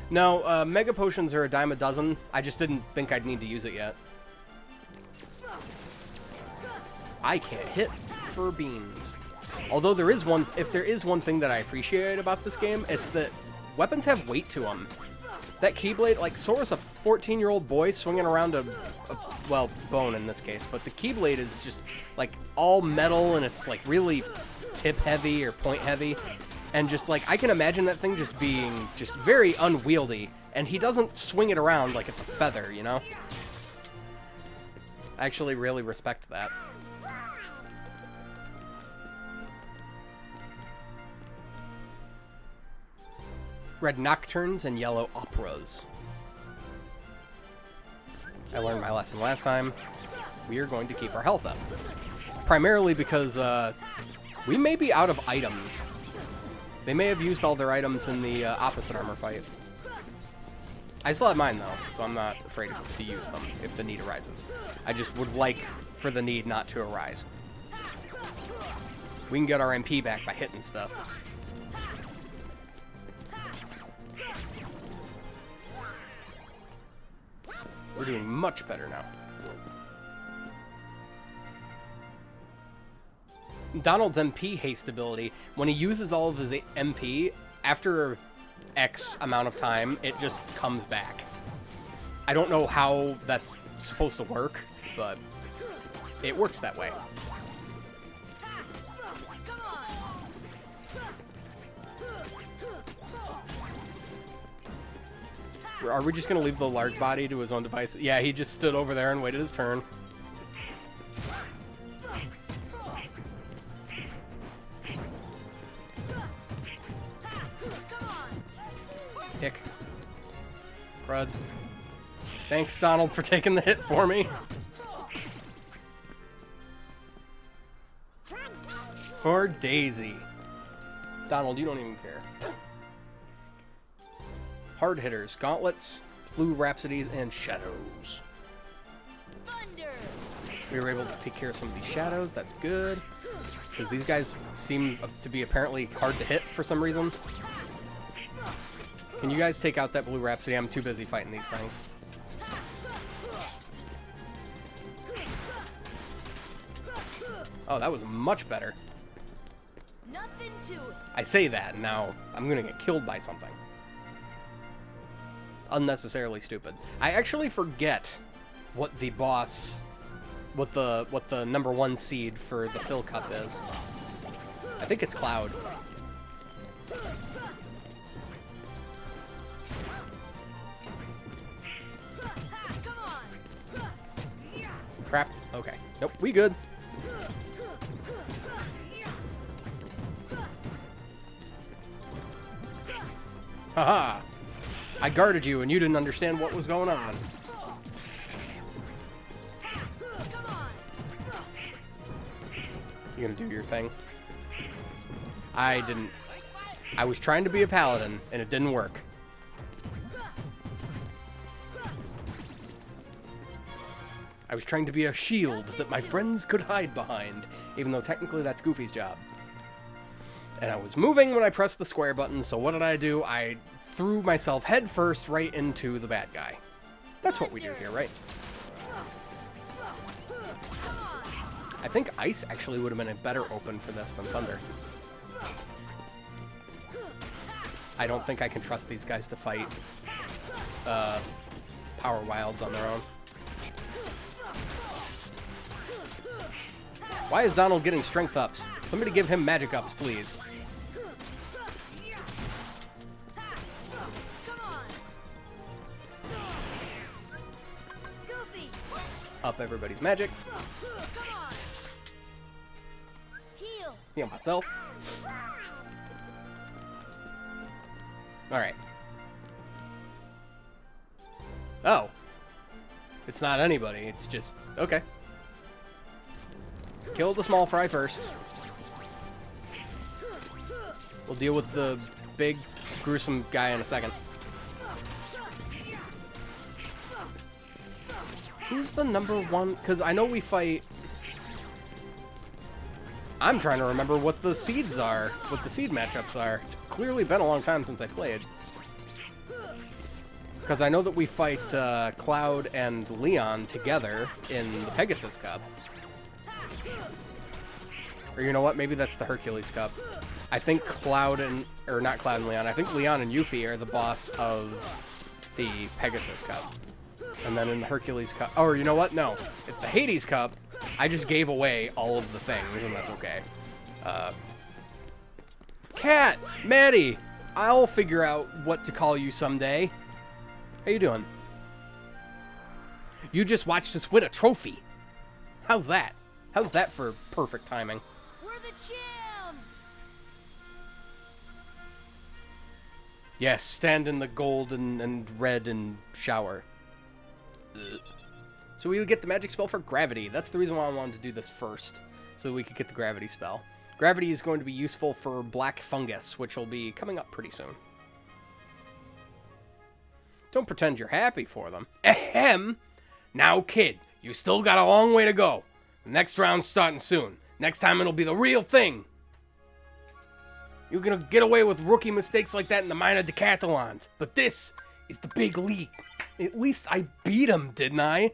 No, Mega Potions are a dime a dozen. I just didn't think I'd need to use it yet. I can't hit for beans. Although there is one, if there is one thing that I appreciate about this game, it's that weapons have weight to them. That Keyblade, like, Sora's a 14-year-old boy swinging around well, bone in this case, but the Keyblade is just, like, all metal, and it's, like, really tip-heavy or point-heavy. And just, like, I can imagine that thing just being just very unwieldy, and he doesn't swing it around like it's a feather, you know? I actually really respect that. Red Nocturnes and yellow Operas. I learned my lesson last time. We are going to keep our health up. Primarily because we may be out of items. They may have used all their items in the opposite armor fight. I still have mine though, so I'm not afraid to use them if the need arises. I just would like for the need not to arise. We can get our MP back by hitting stuff. We're doing much better now. Donald's MP haste ability, when he uses all of his MP, after X amount of time, it just comes back. I don't know how that's supposed to work, but it works that way. Are we just going to leave the large body to his own device? Yeah, he just stood over there and waited his turn. Hick. Crud. Thanks, Donald, for taking the hit for me. For Daisy. Donald, you don't even care. Hard hitters, gauntlets, blue rhapsodies, and shadows. Thunder! We were able to take care of some of these shadows. That's good. Because these guys seem to be apparently hard to hit for some reason. Can you guys take out that blue rhapsody? I'm too busy fighting these things. Oh, that was much better. Nothing to it. I say that, and now I'm gonna get killed by something. Unnecessarily stupid. I actually forget what the boss, what the #1 seed for the Fill Cup is. I think it's Cloud. Crap. Okay. Nope, we good. Haha. I guarded you and you didn't understand what was going on. You gonna do your thing? I didn't. I was trying to be a paladin and it didn't work. I was trying to be a shield that my friends could hide behind, even though technically that's Goofy's job. And I was moving when I pressed the square button, so what did I do? I threw myself headfirst right into the bad guy. That's what we do here, right? I think Ice actually would have been a better open for this than Thunder. I don't think I can trust these guys to fight Power Wilds on their own. Why is Donald getting strength ups? Somebody give him magic ups, please. Come on. Goofy. Up everybody's magic. Come on. Heal. Heal myself. Alright. Oh. It's not anybody, it's just... Okay. Kill the small fry first. We'll deal with the big, gruesome guy in a second. Who's the number one? Because I know we fight... I'm trying to remember what the seeds are, what the seed matchups are. It's clearly been a long time since I played. Because I know that we fight Cloud and Leon together in the Pegasus Cup. Or you know what? Maybe that's the Hercules Cup. I think Cloud and... Or not Cloud and Leon. I think Leon and Yuffie are the boss of the Pegasus Cup. And then in the Hercules Cup... Or you know what? No. It's the Hades Cup. I just gave away all of the things, and that's okay. Cat! Maddie! I'll figure out what to call you someday. How you doing? You just watched us win a trophy. How's that? How's that for perfect timing? We're the champs. Yes, stand in the gold and red and shower. Ugh. So we would get the magic spell for gravity. That's the reason why I wanted to do this first, so that we could get the gravity spell. Gravity is going to be useful for black fungus, which will be coming up pretty soon. Don't pretend you're happy for them. Ahem! Now, kid, you still got a long way to go. The next round's starting soon. Next time it'll be the real thing. You're gonna get away with rookie mistakes like that in the minor decathlons. But this is the big league. At least I beat him, didn't I?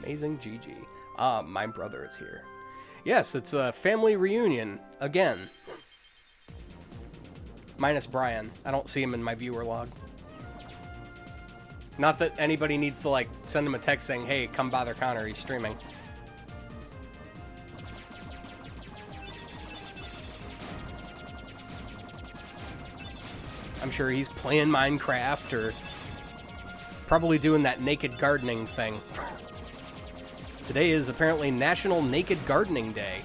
Amazing GG. Ah, my brother is here. Yes, it's a family reunion again. Minus Brian. I don't see him in my viewer log. Not that anybody needs to, like, send him a text saying, hey, come bother Connor, he's streaming. I'm sure he's playing Minecraft or probably doing that naked gardening thing. Today is apparently National Naked Gardening Day.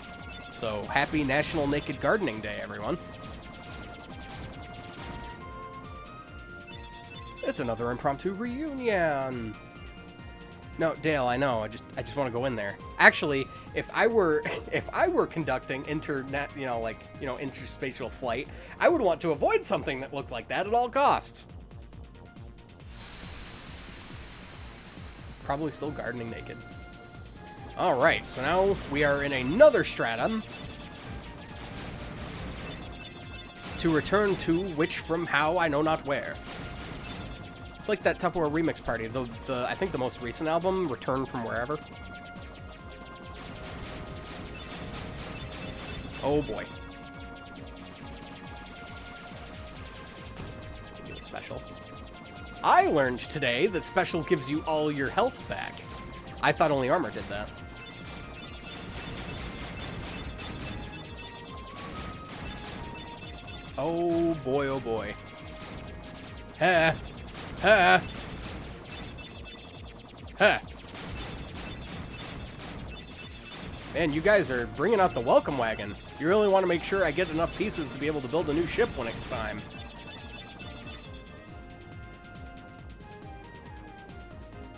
So, happy National Naked Gardening Day, everyone. It's another impromptu reunion. No, Dale, I know. I just want to go in there. Actually, if I were conducting interspatial flight, I would want to avoid something that looked like that at all costs. Probably still gardening naked. Alright, so now we are in another stratum to return to which from how I know not where. It's like that Tupperware remix party, I think the most recent album, Return from Wherever. Oh boy. Special. I learned today that special gives you all your health back. I thought only armor did that. Oh boy, oh boy. Ha! Ha! Ha! Man, you guys are bringing out the welcome wagon. You really want to make sure I get enough pieces to be able to build a new ship when it's time.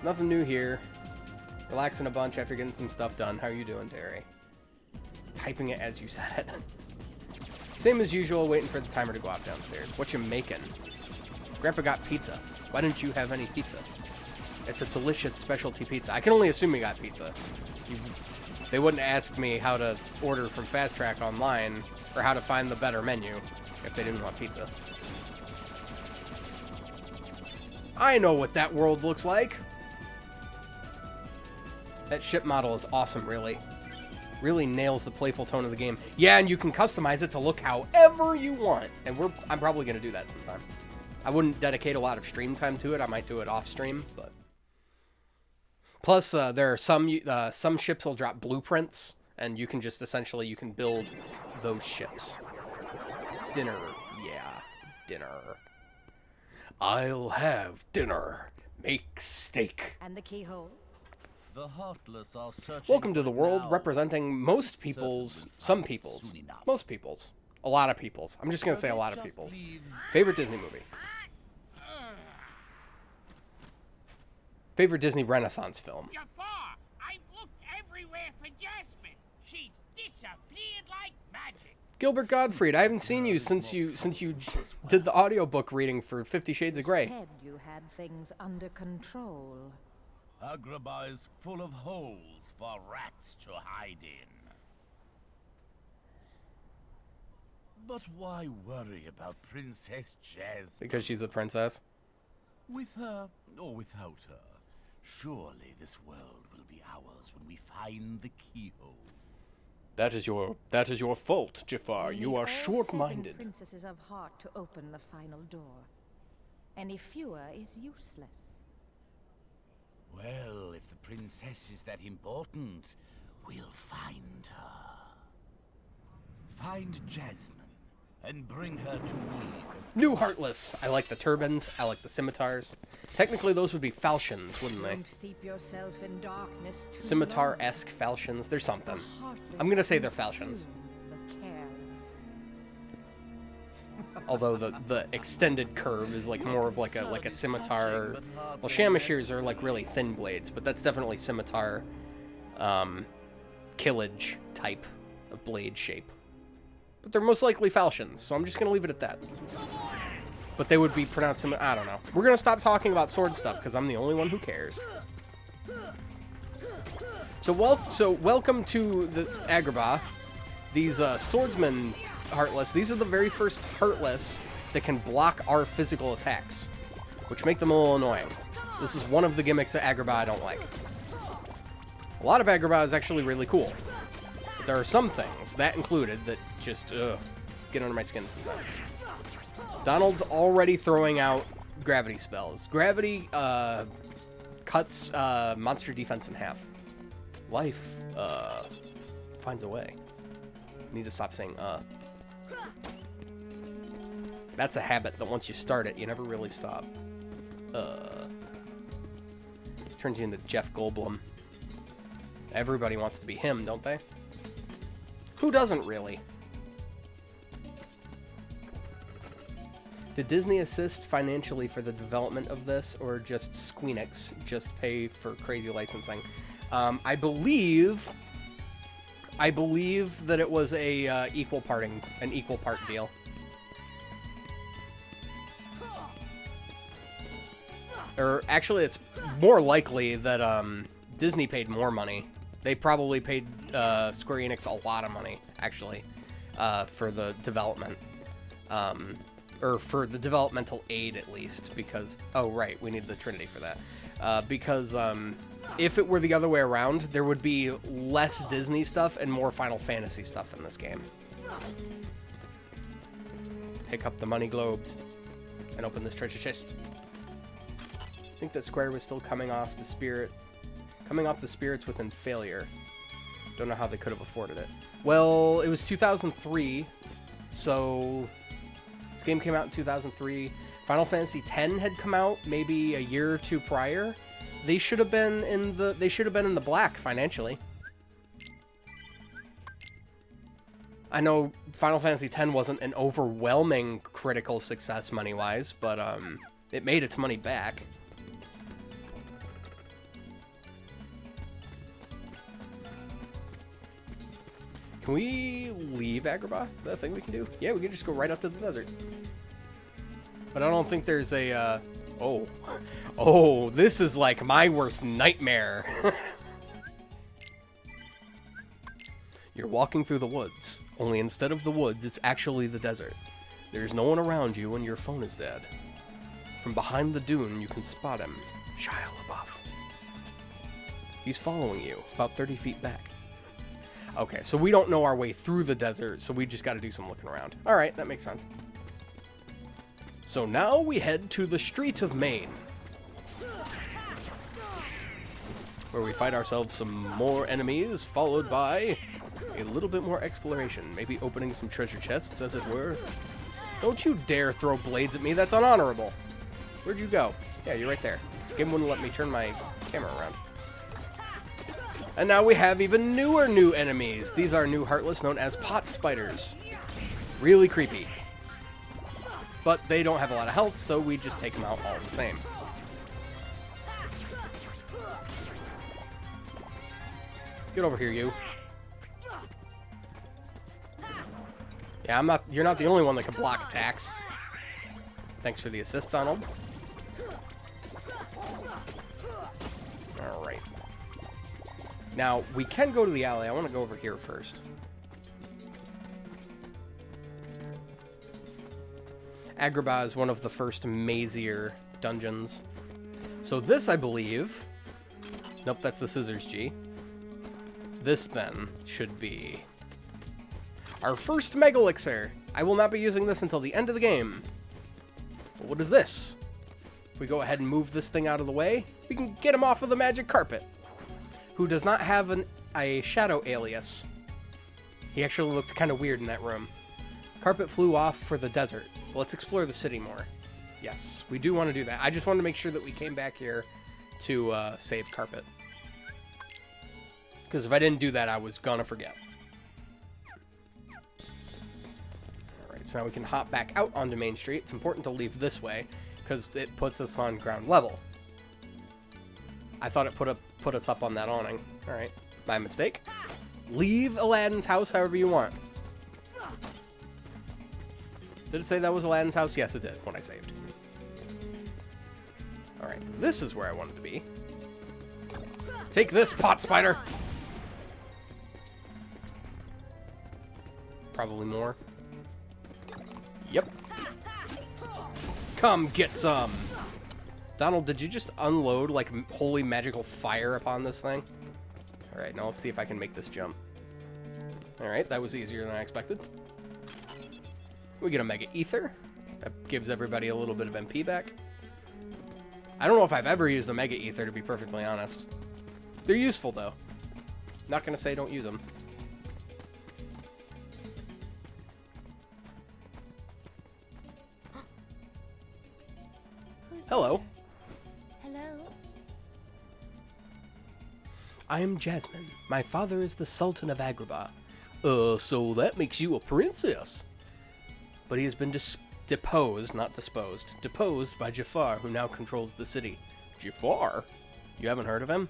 Nothing new here. Relaxing a bunch after getting some stuff done. How are you doing, Terry? Typing it as you said it. Same as usual, waiting for the timer to go off downstairs. What you making? Grandpa got pizza. Why didn't you have any pizza? It's a delicious specialty pizza. I can only assume you got pizza. They wouldn't ask me how to order from Fast Track online or how to find the better menu if they didn't want pizza. I know what that world looks like. That ship model is awesome, really. Really nails the playful tone of the game. Yeah, and you can customize it to look however you want. And I'm probably going to do that sometime. I wouldn't dedicate a lot of stream time to it. I might do it off stream, but... Plus, there are some ships will drop blueprints, and you can just essentially, you can build those ships. Dinner. Yeah, dinner. I'll have dinner. Make steak. And the keyhole? The heartless are searching. Welcome to the for world now. representing most people's, some people's, most people's, a lot of people's. I'm just going to say a lot of people's. Favorite Disney movie. Favorite Disney Renaissance film. Jafar, I've looked everywhere for Jasmine. She's disappeared like magic. Gilbert Gottfried, I haven't seen you since you did the audiobook reading for 50 Shades of Grey. Said you had things under control. Agrabah is full of holes for rats to hide in. But why worry about Princess Jasmine? Because she's a princess. With her or without her, surely this world will be ours when we find the keyhole. That is your fault, Jafar. You are short-minded. 7 princesses of heart to open the final door. Any fewer is useless. Well, if the princess is that important, we'll find her. Find Jasmine and bring her to me. New Heartless. I like the turbans. I like the scimitars. Technically, those would be falchions, wouldn't they? Don't steep yourself in darkness too Scimitar-esque falchions. There's something. long. I'm gonna say they're falchions. The careless. Although the extended curve is like more of like a scimitar. Well, Shamashers are like really thin blades, but that's definitely scimitar killage type of blade shape. But they're most likely falchions, so I'm just gonna leave it at that. But they would be pronounced I don't know. We're gonna stop talking about sword stuff because I'm the only one who cares. So welcome to the Agrabah. These swordsmen Heartless. These are the very first Heartless that can block our physical attacks, which make them a little annoying. This is one of the gimmicks of Agrabah I don't like. A lot of Agrabah is actually really cool. But there are some things, that included, that just get under my skin sometimes. Donald's already throwing out gravity spells. Gravity cuts monster defense in half. Life finds a way. Need to stop saying That's a habit that once you start it, you never really stop. Turns you into Jeff Goldblum. Everybody wants to be him, don't they? Who doesn't really? Did Disney assist financially for the development of this, or just Squeenix just pay for crazy licensing? I believe that it was an equal part deal. Or actually, it's more likely that Disney paid more money. They probably paid Square Enix a lot of money, actually, for the development. Or for the developmental aid, at least, because... Oh, right, we need the Trinity for that. Because if it were the other way around, there would be less Disney stuff and more Final Fantasy stuff in this game. Pick up the money globes and open this treasure chest. I think that Square was still coming off the spirits within failure. Don't know how they could have afforded it. Well, it was 2003, so this game came out in 2003. Final Fantasy X had come out maybe a year or two prior. They should have been in the black financially. I know Final Fantasy X wasn't an overwhelming critical success money-wise, but it made its money back. Can we leave Agrabah? Is that a thing we can do? Yeah, we can just go right up to the desert. But I don't think there's a, Oh, this is like my worst nightmare. You're walking through the woods, only instead of the woods, it's actually the desert. There's no one around you and your phone is dead. From behind the dune, you can spot him, Shia LaBeouf. He's following you, about 30 feet back. Okay, so we don't know our way through the desert, so we just got to do some looking around. All right, that makes sense. So now we head to the Street of Maine, where we fight ourselves some more enemies, followed by a little bit more exploration. Maybe opening some treasure chests, as it were. Don't you dare throw blades at me. That's unhonorable. Where'd you go? Yeah, you're right there. Game wouldn't let me turn my camera around. And now we have even new enemies. These are new Heartless, known as pot spiders. Really creepy. But they don't have a lot of health, so we just take them out all the same. Get over here, you. Yeah, you're not the only one that can block attacks. Thanks for the assist, Donald. Alright. Now, we can go to the alley. I want to go over here first. Agrabah is one of the first mazier dungeons. So this, I believe... Nope, that's the Scissors G. This, then, should be... our first Mega Elixir. I will not be using this until the end of the game. But what is this? If we go ahead and move this thing out of the way, we can get him off of the magic carpet. Who does not have a shadow alias. He actually looked kind of weird in that room. Carpet flew off for the desert. Well, let's explore the city more. Yes, we do want to do that. I just wanted to make sure that we came back here to save Carpet. Because if I didn't do that, I was gonna forget. Alright, so now we can hop back out onto Main Street. It's important to leave this way, because it puts us on ground level. I thought it put us up on that awning. Alright, my mistake. Leave Aladdin's house however you want. Did it say that was Aladdin's house? Yes, it did, when I saved. Alright, this is where I wanted to be. Take this, pot spider! Probably more. Yep. Come get some! Donald, did you just unload, like, holy magical fire upon this thing? Alright, now let's see if I can make this jump. Alright, that was easier than I expected. We get a Mega Ether. That gives everybody a little bit of MP back. I don't know if I've ever used a Mega Ether, to be perfectly honest. They're useful, though. Not gonna say don't use them. Hello. Hello? I am Jasmine. My father is the Sultan of Agrabah. So that makes you a princess. But he has been deposed, not disposed, deposed by Jafar, who now controls the city. Jafar? You haven't heard of him?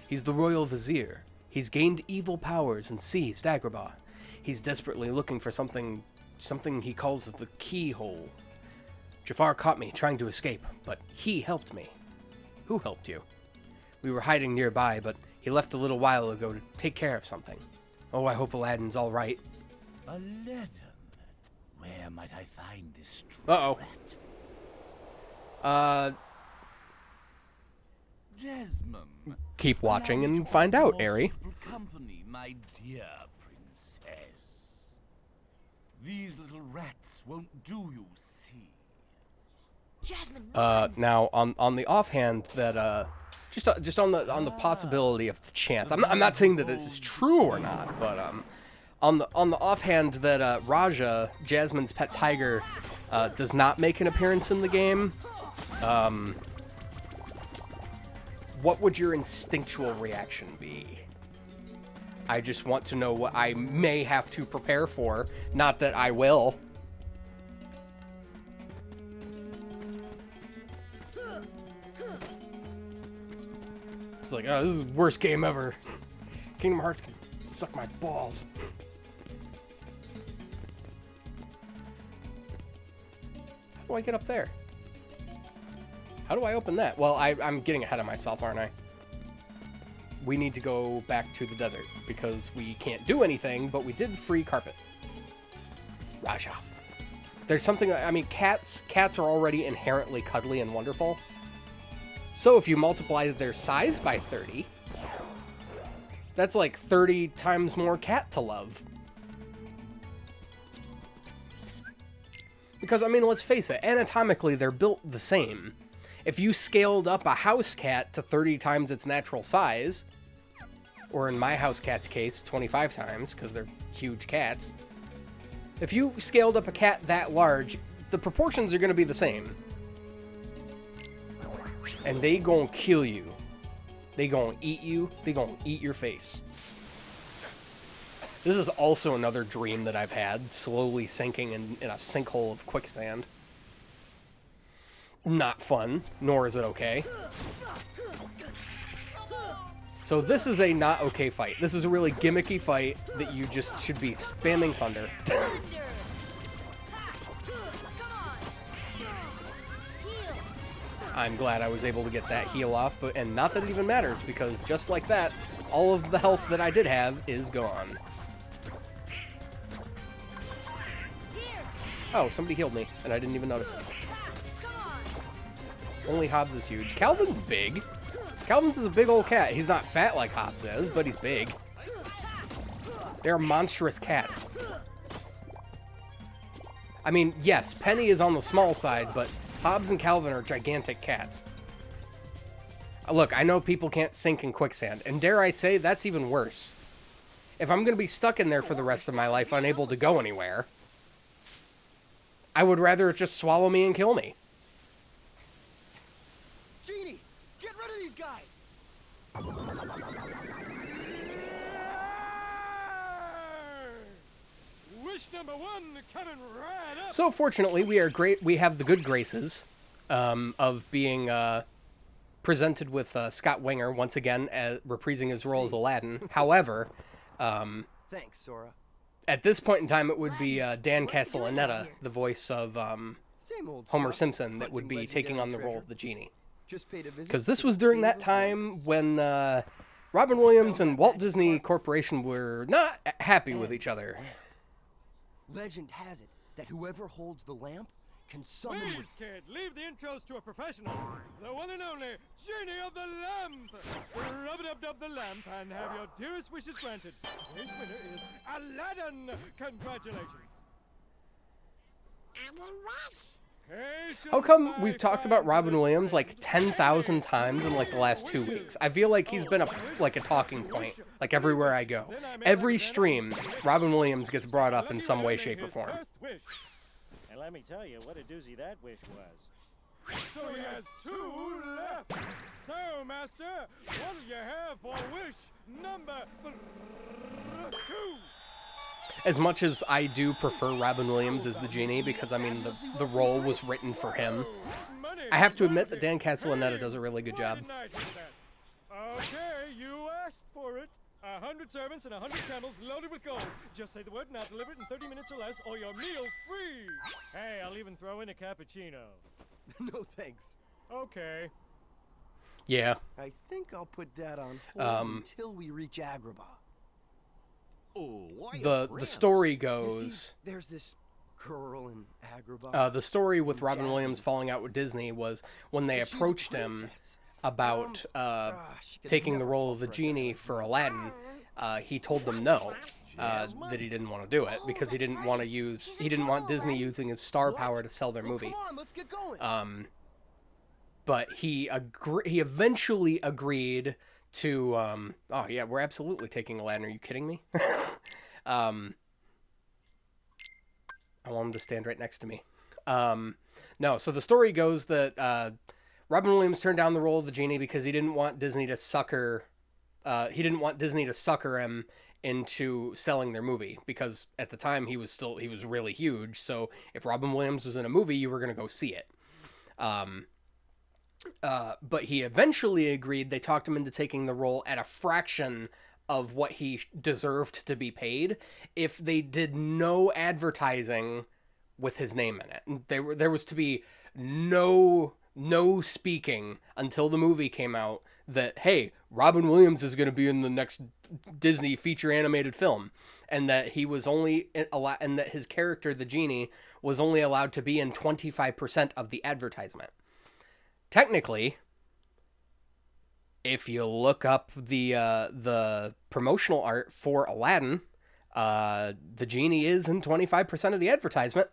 He's the royal vizier. He's gained evil powers and seized Agrabah. He's desperately looking for something he calls the keyhole. Jafar caught me trying to escape, but he helped me. Who helped you? We were hiding nearby, but he left a little while ago to take care of something. Oh, I hope Aladdin's all right. Aladdin? Where might I find this Uh-oh. rat? Jasmine. Keep watching and find out, Airy. Company, my dear princess. These little rats won't do, you see. Jasmine. Now on the offhand that just on the possibility of the chance. I'm not saying that this is true or not, but on the offhand that Raja, Jasmine's pet tiger, does not make an appearance in the game. What would your instinctual reaction be? I just want to know what I may have to prepare for. Not that I will. It's like, oh, this is the worst game ever. Kingdom Hearts can suck my balls. How do I get up there? How do I open that? Well, I'm getting ahead of myself, aren't I? We need to go back to the desert because we can't do anything, but we did free Carpet. Raja. There's something, I mean, cats are already inherently cuddly and wonderful. So if you multiply their size by 30, That's like 30 times more cat to love. Because, I mean, let's face it, anatomically, they're built the same. If you scaled up a house cat to 30 times its natural size, or in my house cat's case, 25 times, because they're huge cats. If you scaled up a cat that large, the proportions are going to be the same. And they gonna kill you. They gonna eat you. They gonna eat your face. This is also another dream that I've had, slowly sinking in a sinkhole of quicksand. Not fun, nor is it okay. So this is a not okay fight. This is a really gimmicky fight that you just should be spamming thunder. I'm glad I was able to get that heal off, and not that it even matters, because just like that, all of the health that I did have is gone. Oh, somebody healed me, and I didn't even notice. Only Hobbs is huge. Calvin's big. Calvin's is a big old cat. He's not fat like Hobbs is, but he's big. They're monstrous cats. I mean, yes, Penny is on the small side, but Hobbs and Calvin are gigantic cats. Look, I know people can't sink in quicksand, and dare I say, that's even worse. If I'm going to be stuck in there for the rest of my life, unable to go anywhere, I would rather it just swallow me and kill me. Genie, get rid of these guys! Wish number one coming right up. So fortunately, we are great. We have the good graces of being presented with Scott Winger once again, reprising his role as Aladdin. However, Thanks, Sora. at this point in time, it would be Dan Castellaneta, the voice of Same old Homer stuff. Simpson, that would be Hunting taking on the legendary role of the genie. Just paid a visit Because this to was the during that Cave of time Wonders. when Robin Williams and Walt Disney Corporation were not happy with each other. Legend has it that whoever holds the lamp can summon Please, kid, leave the intros to a professional. The one and only Genie of the Lamp. Rub-a-dub-dub the lamp and have your dearest wishes granted. Today's winner is Aladdin. Congratulations. I'm in rush. How come we've talked about Robin Williams like 10,000 times in like the last 2 weeks? I feel like he's been a talking point, like everywhere I go. Every stream, Robin Williams gets brought up in some way, shape, or form. And let me tell you what a doozy that wish was. So he has 2 left. So, Master, what'll you have for wish number 2? As much as I do prefer Robin Williams as the genie, because I mean the role was written for him, I have to admit that Dan Castellaneta does a really good job. Okay, you asked for it. 100 servants and 100 camels loaded with gold. Just say the word and I'll deliver it in 30 minutes or less, or your meal's free. Hey, I'll even throw in a cappuccino. No thanks. Okay. Yeah. I think I'll put that on hold until we reach Agrabah. The story You goes. see, there's this girl in Agrabah. The story with Robin Williams falling out with Disney was when they approached him about taking the role of the genie for Aladdin. He told them no, that he didn't want to do it because he didn't want Disney using his star power to sell their movie. Come on, let's get going. But he eventually agreed to. Oh yeah, we're absolutely taking Aladdin. Are you kidding me? I want him to stand right next to me. No, so the story goes that Robin Williams turned down the role of the genie because he didn't want Disney to sucker. He didn't want Disney to sucker him into selling their movie because at the time he was really huge. So if Robin Williams was in a movie, you were gonna go see it. But he eventually agreed. They talked him into taking the role at a fraction of what he deserved to be paid if they did no advertising with his name in it. And there was to be no speaking until the movie came out that, hey, Robin Williams is going to be in the next Disney feature animated film, and that he was only and that his character, the genie, was only allowed to be in 25% of the advertisement. Technically, if you look up the promotional art for Aladdin, the genie is in 25% of the advertisement.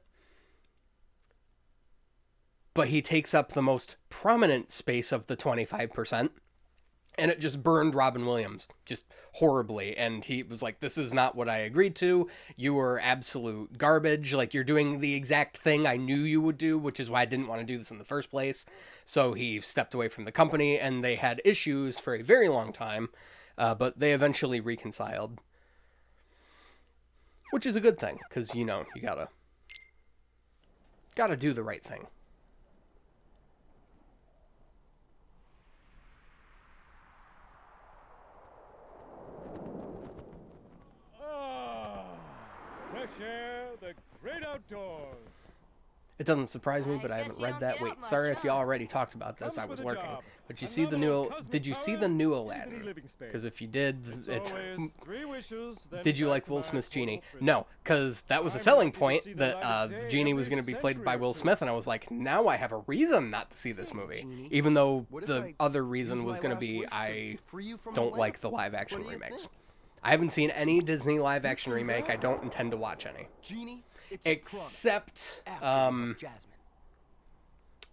But he takes up the most prominent space of the 25%. And it just burned Robin Williams just horribly. And he was like, this is not what I agreed to. You were absolute garbage. Like, you're doing the exact thing I knew you would do, which is why I didn't want to do this in the first place. So he stepped away from the company, and they had issues for a very long time. But they eventually reconciled. Which is a good thing, because, you know, you gotta do the right thing. Fresh air, the great outdoors. It doesn't surprise me, but I haven't read that. Wait, sorry if you already talked about this. I was lurking. But you see the new... Did you see the new Aladdin? Because if you did, it's... Did you like Will Smith's genie? No, because that was a selling point that Genie was going to be played by Will Smith, and I was like, now I have a reason not to see this movie. Even though the other reason was going to be I don't like the live-action remakes. I haven't seen any Disney live-action remake. I don't intend to watch any. Except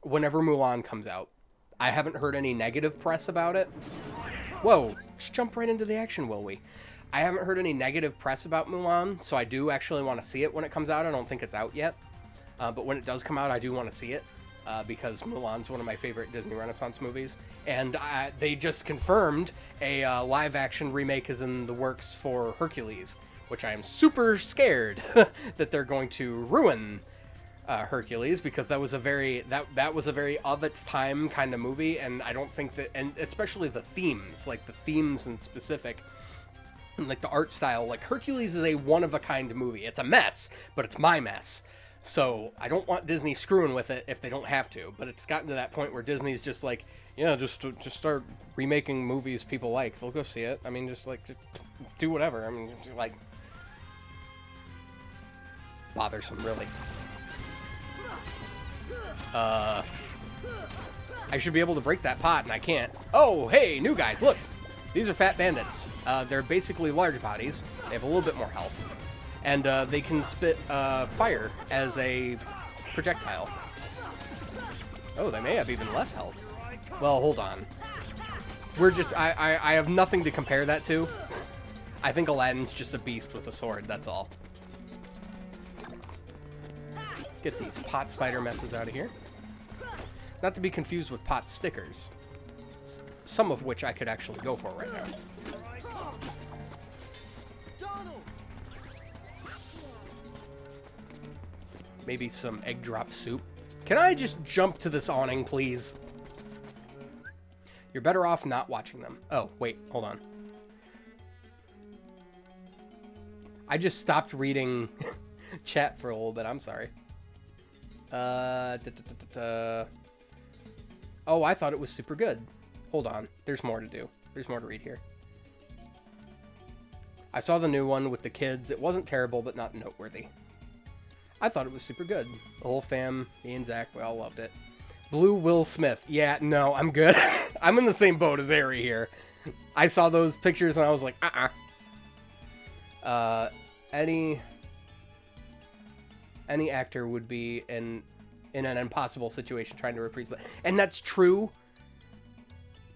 whenever Mulan comes out. I haven't heard any negative press about it. Whoa, just jump right into the action, will we? I haven't heard any negative press about Mulan, so I do actually want to see it when it comes out. I don't think it's out yet. But when it does come out, I do want to see it. Because Mulan's one of my favorite Disney Renaissance movies. And they just confirmed a live-action remake is in the works for Hercules, which I am super scared that they're going to ruin Hercules, because that was a very that was a very of its time kind of movie, and I don't think that, and especially the themes in specific, and like the art style, like Hercules is a one-of-a-kind movie. It's a mess, but it's my mess. So I don't want Disney screwing with it if they don't have to. But it's gotten to that point where Disney's just like, yeah, just start remaking movies people like. They'll go see it. I mean, just do whatever. I mean, just like, bothersome, really. I should be able to break that pot, and I can't. Oh, hey, new guys, look. These are fat bandits. They're basically large bodies. They have a little bit more health. And they can spit fire as a projectile. Oh, they may have even less health. Well, hold on. We're just... I have nothing to compare that to. I think Aladdin's just a beast with a sword, that's all. Get these pot spider messes out of here. Not to be confused with pot stickers. Some of which I could actually go for right now. Maybe some egg drop soup. Can I just jump to this awning, please? You're better off not watching them. Oh, wait, hold on. I just stopped reading chat for a little bit. I'm sorry. Oh, I thought it was super good. Hold on. There's more to do. There's more to read here. I saw the new one with the kids. It wasn't terrible, but not noteworthy. I thought it was super good. The whole fam, me and Zach, we all loved it. Blue Will Smith. Yeah, no, I'm good. I'm in the same boat as Ari here. I saw those pictures and I was like, any actor would be in an impossible situation trying to reprise that. And that's true.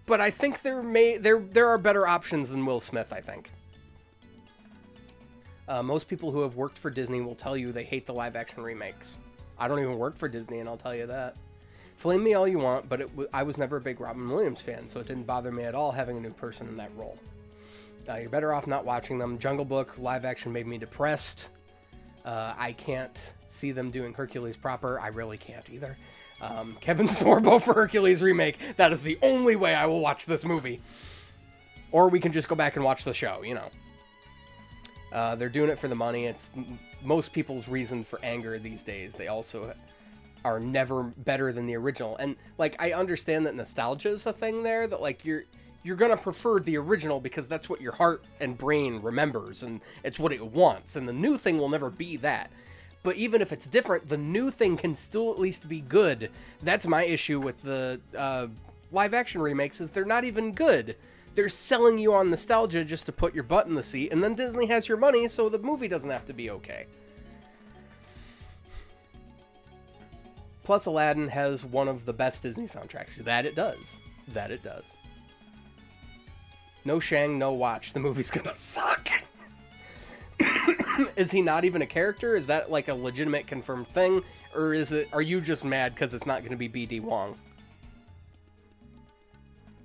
But I think there are better options than Will Smith, I think. Most people who have worked for Disney will tell you they hate the live-action remakes. I don't even work for Disney, and I'll tell you that. Flame me all you want, but I was never a big Robin Williams fan, so it didn't bother me at all having a new person in that role. You're better off not watching them. Jungle Book live-action made me depressed. I can't see them doing Hercules proper. I really can't either. Kevin Sorbo for Hercules remake. That is the only way I will watch this movie. Or we can just go back and watch the show, you know. They're doing it for the money. It's most people's reason for anger these days. They also are never better than the original. And, like, I understand that nostalgia is a thing there, that, like, you're gonna prefer the original because that's what your heart and brain remembers, and it's what it wants. And the new thing will never be that. But even if it's different, the new thing can still at least be good. That's my issue with the live-action remakes is they're not even good. They're selling you on nostalgia just to put your butt in the seat, and then Disney has your money, so the movie doesn't have to be okay. Plus, Aladdin has one of the best Disney soundtracks. That it does. That it does. No Shang, no watch. The movie's gonna suck. Is he not even a character? Is that like a legitimate confirmed thing? Or are you just mad because it's not going to be B.D. Wong?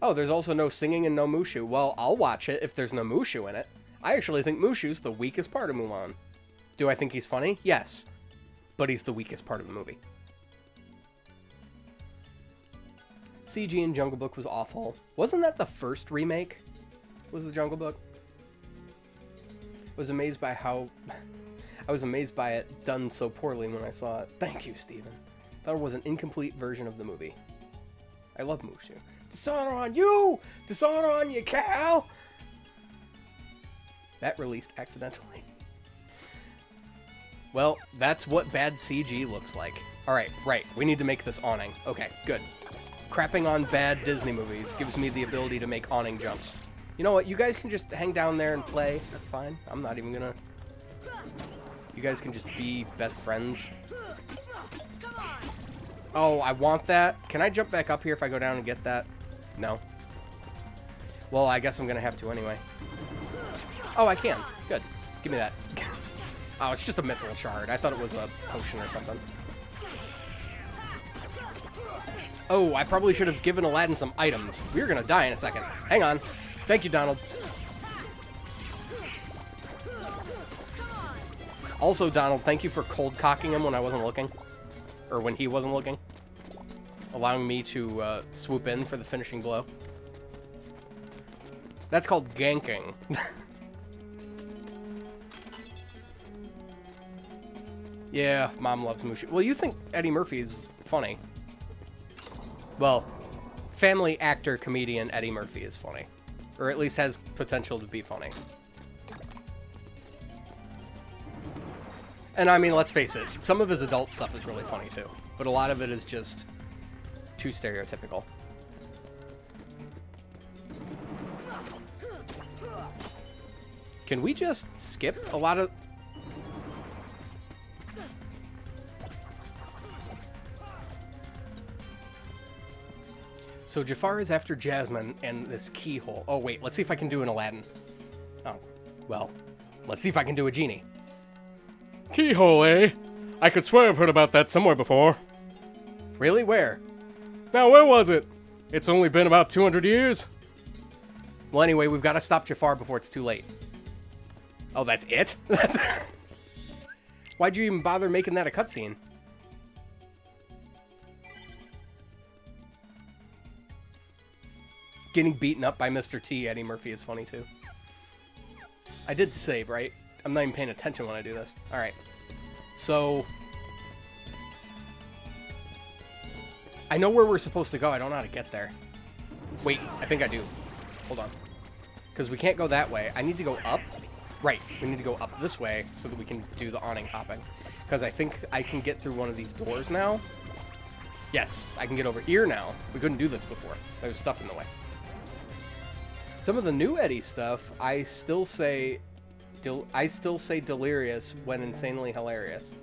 Oh, there's also no singing and no Mushu. Well, I'll watch it if there's no Mushu in it. I actually think Mushu's the weakest part of Mulan. Do I think he's funny? Yes. But he's the weakest part of the movie. CG in Jungle Book was awful. Wasn't that the first remake? Was the Jungle Book? I was amazed by it done so poorly when I saw it. Thank you, Steven. Thought it was an incomplete version of the movie. I love Mushu. Dishonor on you! Dishonor on you, cow! That released accidentally. Well, that's what bad CG looks like. Alright, right. We need to make this awning. Okay, good. Crapping on bad Disney movies gives me the ability to make awning jumps. You know what? You guys can just hang down there and play. That's fine. I'm not even gonna... You guys can just be best friends. Oh, I want that. Can I jump back up here if I go down and get that? No. Well, I guess I'm gonna have to anyway. Oh, I can. Good. Give me that. Oh, it's just a mithril shard. I thought it was a potion or something. Oh, I probably should have given Aladdin some items. We're gonna die in a second. Hang on. Thank you, Donald. Also, Donald, thank you for cold cocking him when I wasn't looking. Or when he wasn't looking. Allowing me to swoop in for the finishing blow. That's called ganking. Yeah, Mom loves Mushu. Well, you think Eddie Murphy is funny. Well, family actor, comedian Eddie Murphy is funny. Or at least has potential to be funny. And I mean, let's face it, some of his adult stuff is really funny too. But a lot of it is just too stereotypical. Can we just skip a lot of... So Jafar is after Jasmine and this keyhole. Oh, wait. Let's see if I can do an Aladdin. Oh, well. Let's see if I can do a genie. Keyhole, eh? I could swear I've heard about that somewhere before. Really? Where? Now, where was it? It's only been about 200 years. Well, anyway, we've got to stop Jafar before it's too late. Oh, that's it? Why'd you even bother making that a cutscene? Getting beaten up by Mr. T, Eddie Murphy is funny too. I did save, right? I'm not even paying attention when I do this. Alright. So... I know where we're supposed to go. I don't know how to get there. Wait, I think I do. Hold on. Because we can't go that way. I need to go up. Right, we need to go up this way so that we can do the awning hopping. Because I think I can get through one of these doors now. Yes, I can get over here now. We couldn't do this before. There was stuff in the way. Some of the new Eddie stuff, I still say delirious when insanely hilarious.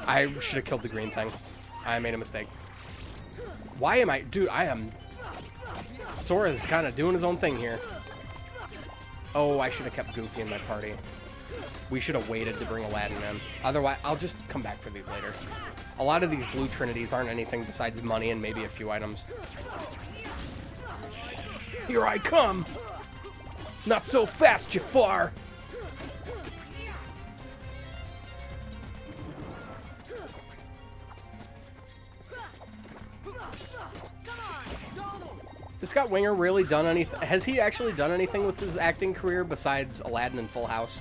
I should have killed the green thing. I made a mistake. Why am I... Dude, I am... Sora is kind of doing his own thing here. Oh, I should have kept Goofy in my party. We should have waited to bring Aladdin in. Otherwise, I'll just come back for these later. A lot of these blue trinities aren't anything besides money and maybe a few items. Here I come! Not so fast, Jafar! Has Scott Winger really done anything? Has he actually done anything with his acting career besides Aladdin and Full House?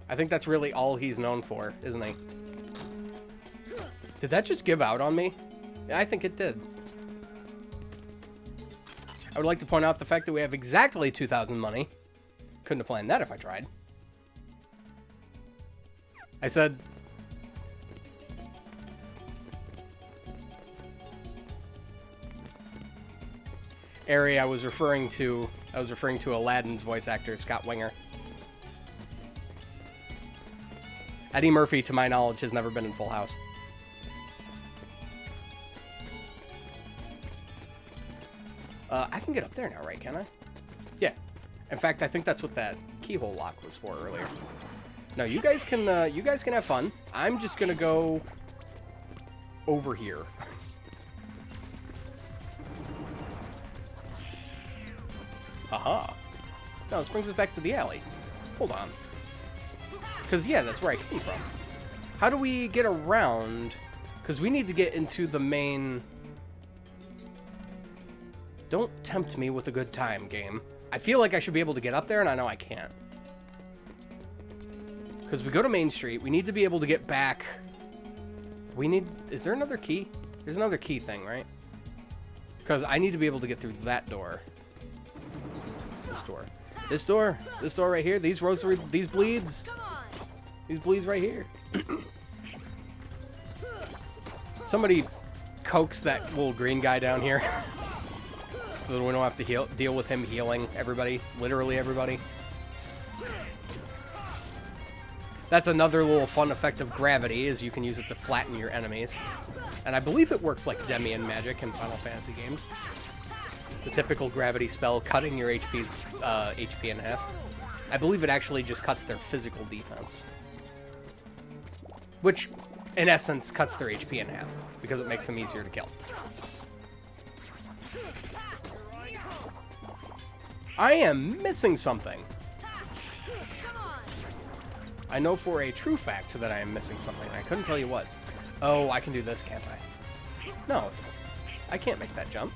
I think that's really all he's known for, isn't he? Did that just give out on me? Yeah, I think it did. would like to point out the fact that we have exactly 2,000 money. Couldn't have planned that if I tried. I said... Ari, I was referring to Aladdin's voice actor, Scott Winger. Eddie Murphy, to my knowledge, has never been in Full House. I can get up there now, right? Can I? Yeah. In fact, I think that's what that keyhole lock was for earlier. No, you guys can have fun. I'm just gonna go over here. Aha. No, this brings us back to the alley. Hold on. Because, yeah, that's where I came from. How do we get around? Because we need to get into the main... Don't tempt me with a good time, game. I feel like I should be able to get up there, and I know I can't. Because we go to Main Street. We need to be able to get back. We need... Is there another key? There's another key thing, right? Because I need to be able to get through that door. This door. This door. This door right here. These rosary... These bleeds. These bleeds right here. Somebody coax that little green guy down here. So that we don't have to deal with him healing everybody. Literally everybody. That's another little fun effect of gravity, is you can use it to flatten your enemies. And I believe it works like Demian magic in Final Fantasy games. The typical gravity spell cutting your HP in half. I believe it actually just cuts their physical defense. Which, in essence, cuts their HP in half, because it makes them easier to kill. I am missing something. I know for a true fact that I am missing something. I couldn't tell you what. Oh, I can do this, can't I? No, I can't make that jump.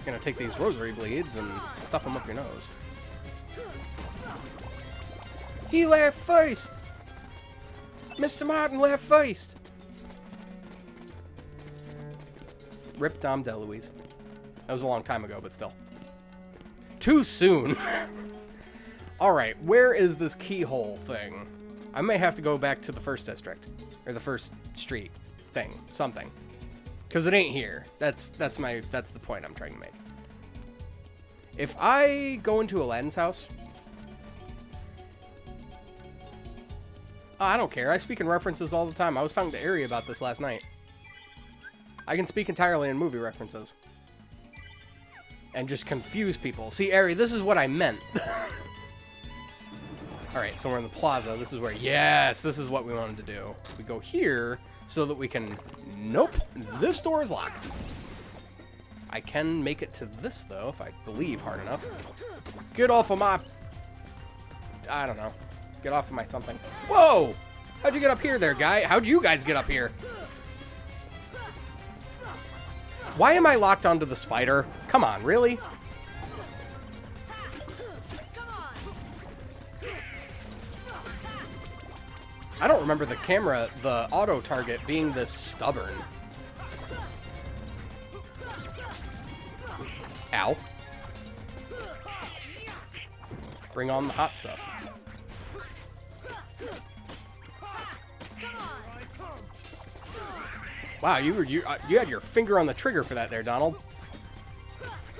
Gonna take these rosary bleeds and stuff them up your nose. He left first! Mr. Martin left first! Rip Dom DeLuise. That was a long time ago, but still. Too soon! Alright, where is this keyhole thing? I may have to go back to the first district. Or the first street thing. Something. Because it ain't here. That's the point I'm trying to make. If I go into Aladdin's house... I don't care. I speak in references all the time. I was talking to Ari about this last night. I can speak entirely in movie references. And just confuse people. See, Ari, this is what I meant. Alright, so we're in the plaza. This is where... Yes! This is what we wanted to do. We go here so that we can... Nope! This door is locked. I can make it to this, though, if I believe hard enough. Get off of my... I don't know. Get off of my something. Whoa! How'd you get up here there, guy? How'd you guys get up here? Why am I locked onto the spider? Come on, really? I don't remember the camera, the auto target, being this stubborn. Ow. Bring on the hot stuff. Wow, you had your finger on the trigger for that there, Donald.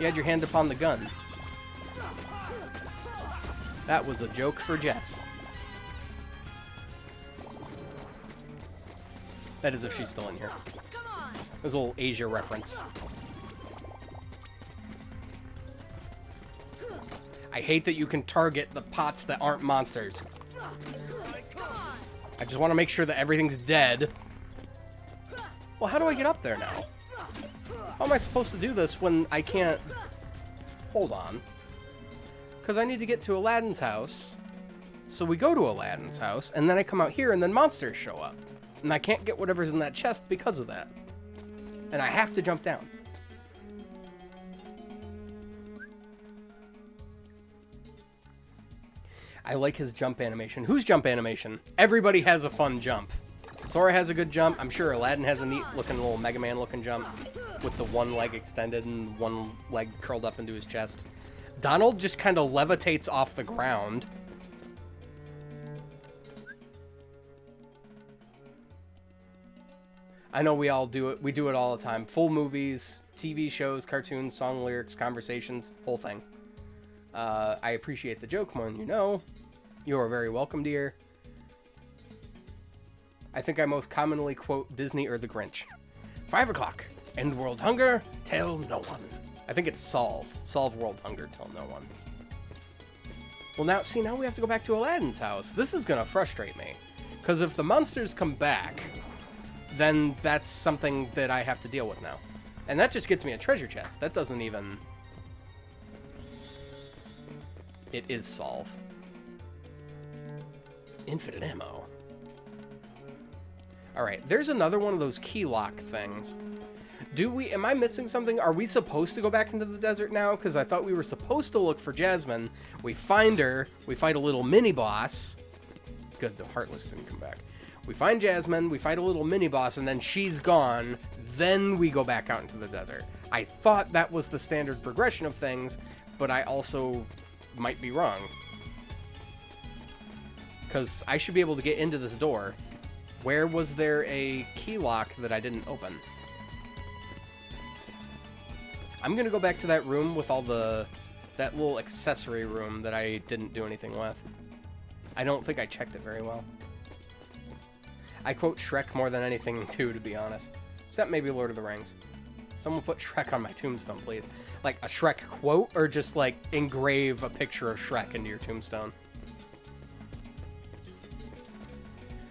You had your hand upon the gun. That was a joke for Jess. That is if she's still in here. There's a little Asia reference. I hate that you can target the pots that aren't monsters. I just want to make sure that everything's dead. Well, how do I get up there now? How am I supposed to do this when I can't... Hold on. Because I need to get to Aladdin's house. So we go to Aladdin's house, and then I come out here, and then monsters show up. And I can't get whatever's in that chest because of that. And I have to jump down. I like his jump animation. Whose jump animation? Everybody has a fun jump. Sora has a good jump. I'm sure Aladdin has a neat looking little Mega Man looking jump with the one leg extended and one leg curled up into his chest. Donald just kind of levitates off the ground. I know we all do it. We do it all the time. Full movies, TV shows, cartoons, song lyrics, conversations, whole thing. I appreciate the joke more than you know. You are very welcome, dear. I think I most commonly quote Disney or The Grinch. 5 o'clock. End world hunger. Tell no one. I think it's solve. Solve world hunger. Tell no one. Well, now we have to go back to Aladdin's house. This is going to frustrate me. Because if the monsters come back, then that's something that I have to deal with now. And that just gets me a treasure chest. That doesn't even... It is solve. Infinite ammo. Alright, there's another one of those key lock things. Am I missing something? Are we supposed to go back into the desert now? Because I thought we were supposed to look for Jasmine. We find her. We fight a little mini-boss. Good, the Heartless didn't come back. We find Jasmine. We fight a little mini-boss, and then she's gone. Then we go back out into the desert. I thought that was the standard progression of things, but I also might be wrong. Because I should be able to get into this door. Where was there a key lock that I didn't open? I'm going to go back to that room with all that little accessory room that I didn't do anything with. I don't think I checked it very well. I quote Shrek more than anything, too, to be honest. Except maybe Lord of the Rings. Someone put Shrek on my tombstone, please. Like a Shrek quote, or just like engrave a picture of Shrek into your tombstone.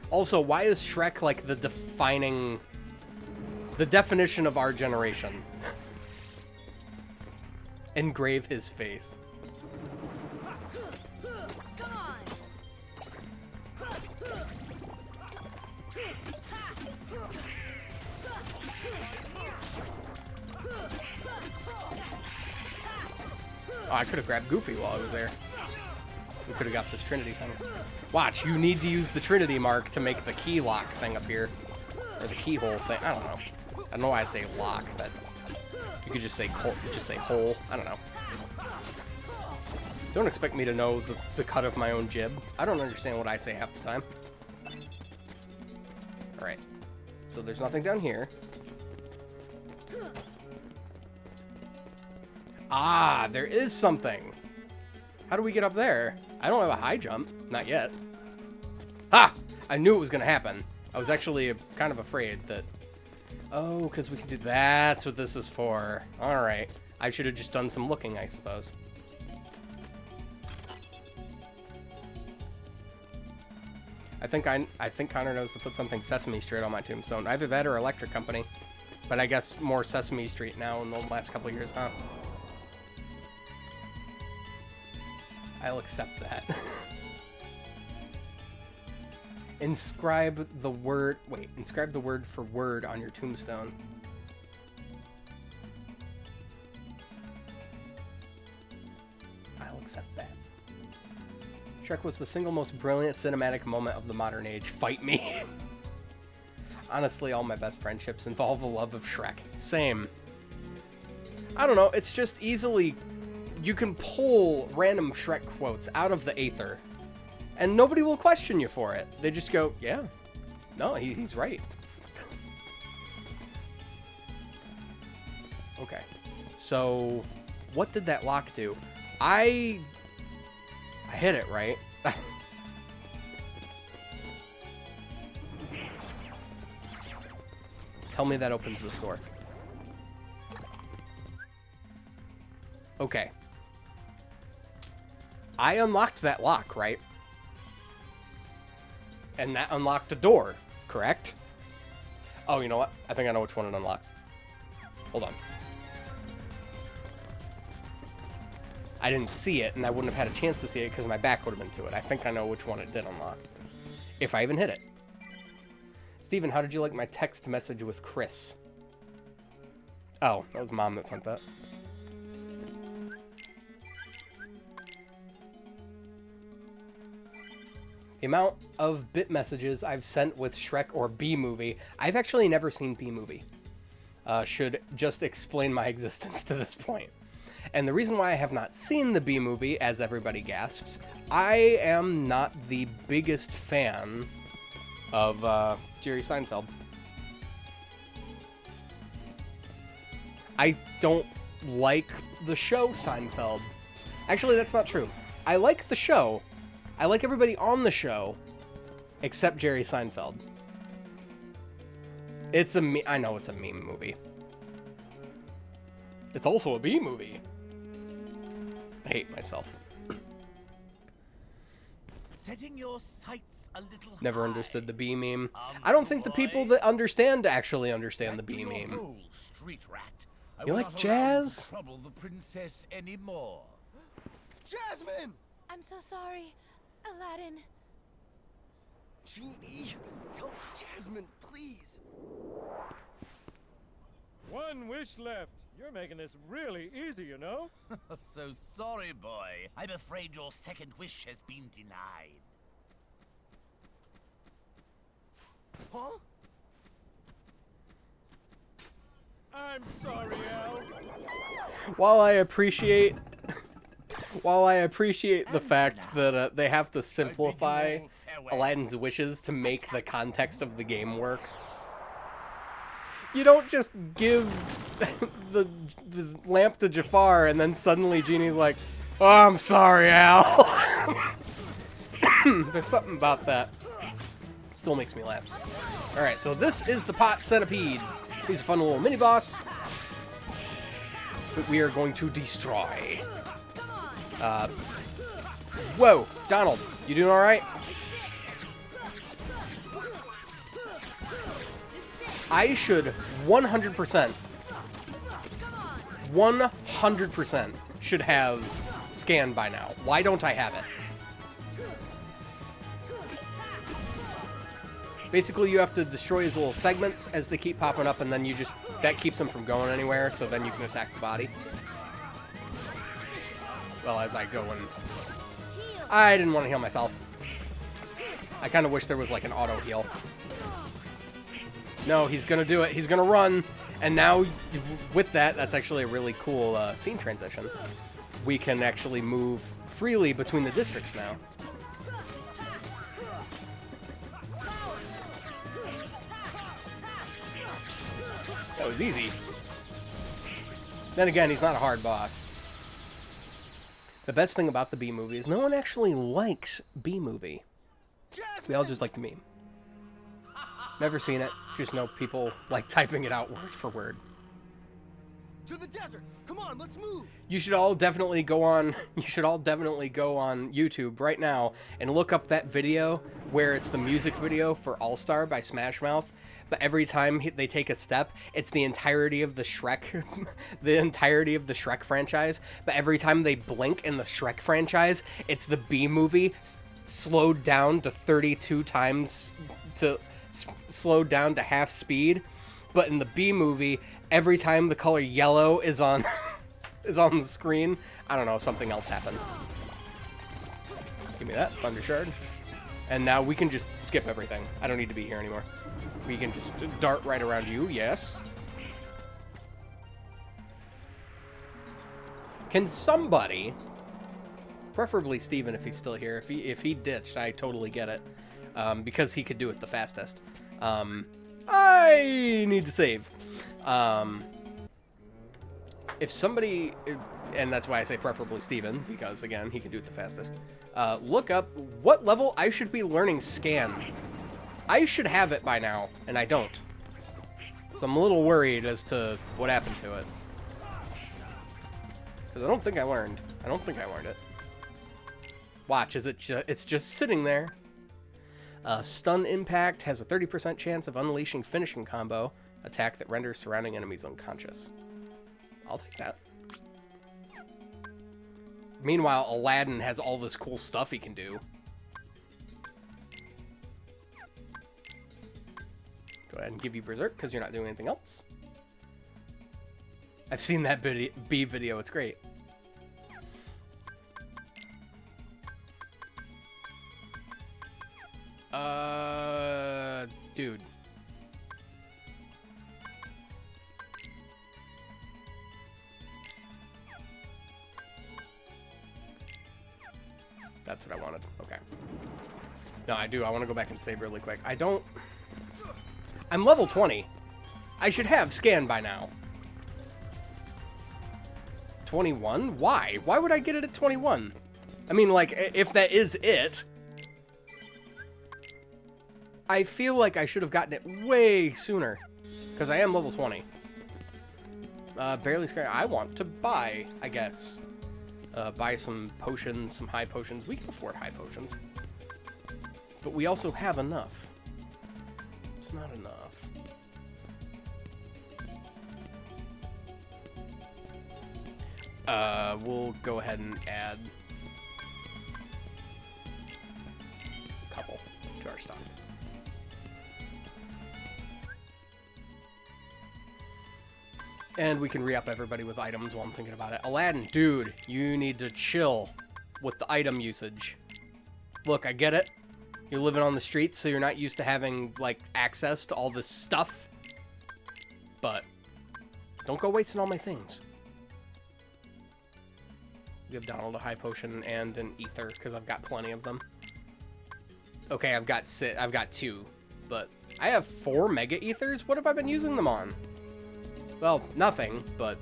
Also, why is Shrek like the definition of our generation? Engrave his face. Come on. Oh, I could have grabbed Goofy while I was there. We could have got this Trinity thing. Watch, you need to use the Trinity mark to make the key lock thing appear. Or the keyhole thing. I don't know. I don't know why I say lock, but you could just say hole. I don't know. Don't expect me to know the cut of my own jib. I don't understand what I say half the time. Alright. So there's nothing down here. Ah, there is something. How do we get up there? I don't have a high jump. Not yet. Ha! I knew it was going to happen. I was actually kind of afraid that... Oh, because we can do... That's what this is for. Alright. I should have just done some looking, I suppose. I think Connor knows to put something Sesame Street on my tombstone. Either that or Electric Company. But I guess more Sesame Street now in the last couple of years, huh? I'll accept that. Inscribe the word... Wait, inscribe the word for word on your tombstone. I'll accept that. Shrek was the single most brilliant cinematic moment of the modern age. Fight me. Honestly, all my best friendships involve a love of Shrek. Same. I don't know, it's just easily... You can pull random Shrek quotes out of the aether, and nobody will question you for it. They just go, yeah, no, he's right. Okay, so what did that lock do? I hit it, right? Tell me that opens this door. Okay. I unlocked that lock, right? And that unlocked a door, correct? Oh, you know what? I think I know which one it unlocks. Hold on. I didn't see it, and I wouldn't have had a chance to see it because my back would have been to it. I think I know which one it did unlock. If I even hit it. Steven, how did you like my text message with Chris? Oh, that was Mom that sent that. The amount of bit messages I've sent with Shrek or B-movie. I've actually never seen B-movie. Should just explain my existence to this point. And the reason why I have not seen the B-movie, as everybody gasps, I am not the biggest fan of Jerry Seinfeld. I don't like the show Seinfeld. Actually, that's not true. I like the show. I like everybody on the show, except Jerry Seinfeld. It's a I know it's a meme movie. It's also a B movie. I hate myself. Setting your sights a little Never high. understood the B meme. I don't think the people that understand actually understand the Back to B your meme. hole, street rat. I You will like not allow you to jazz? trouble the princess anymore. Jasmine! I'm so sorry, Aladdin. Genie, help Jasmine, please. One wish left. You're making this really easy, you know? So sorry, boy. I'm afraid your second wish has been denied. Huh? I'm sorry, Al. While I appreciate the fact that they have to simplify Aladdin's wishes to make the context of the game work, you don't just give the lamp to Jafar and then suddenly Genie's like, "Oh, I'm sorry, Al." There's something about that. Still makes me laugh. All right, so this is the pot centipede. He's a fun little mini boss that we are going to destroy. Whoa, Donald, you doing all right? I should 100% should have scanned by now. Why don't I have it? Basically, you have to destroy his little segments as they keep popping up, and then that keeps them from going anywhere, so then you can attack the body. Well, as I go and... I didn't want to heal myself. I kind of wish there was like an auto heal. No, he's going to do it. He's going to run. And now, with that, that's actually a really cool scene transition. We can actually move freely between the districts now. That was easy. Then again, he's not a hard boss. The best thing about the B-movie is no one actually likes B-movie. We all just like the meme. Never seen it. Just know people like typing it out word for word. To the desert! Come on, let's move! You should all definitely go on YouTube right now and look up that video where it's the music video for All-Star by Smash Mouth. But every time they take a step, it's the entirety of the Shrek franchise. But every time they blink in the Shrek franchise, it's the B-movie slowed down to 32 times, slowed down to half speed. But in the B-movie, every time the color yellow is on the screen, I don't know, something else happens. Give me that Thunder Shard. And now we can just skip everything. I don't need to be here anymore. We can just dart right around you, yes. Can somebody, preferably Steven if he's still here, if he ditched, I totally get it. Because he could do it the fastest. I need to save. If somebody, and that's why I say preferably Steven, because again, he can do it the fastest. Look up what level I should be learning Scan. I should have it by now, and I don't. So I'm a little worried as to what happened to it. Because I don't think I learned. I don't think I learned it. Watch, it's just sitting there. Stun Impact has a 30% chance of unleashing finishing combo attack that renders surrounding enemies unconscious. I'll take that. Meanwhile, Aladdin has all this cool stuff he can do. Go ahead and give you Berserk because you're not doing anything else. I've seen that B video. It's great. Dude. That's what I wanted. Okay. No, I do. I want to go back and save really quick. I don't... I'm level 20. I should have scan by now. 21? Why? Why would I get it at 21? I mean, like, if that is it... I feel like I should have gotten it way sooner. Because I am level 20. Barely scared. I want to buy, I guess. Buy some potions, some high potions. We can afford high potions. But we also have enough. It's not enough. We'll go ahead and add a couple to our stock. And we can re-up everybody with items while I'm thinking about it. Aladdin, dude, you need to chill with the item usage. Look, I get it. You're living on the streets, so you're not used to having, like, access to all this stuff. But don't go wasting all my things. Give Donald a high potion and an ether, because I've got plenty of them. Okay, I've got 2, but I have 4 mega ethers? What have I been using them on? Well, nothing, but...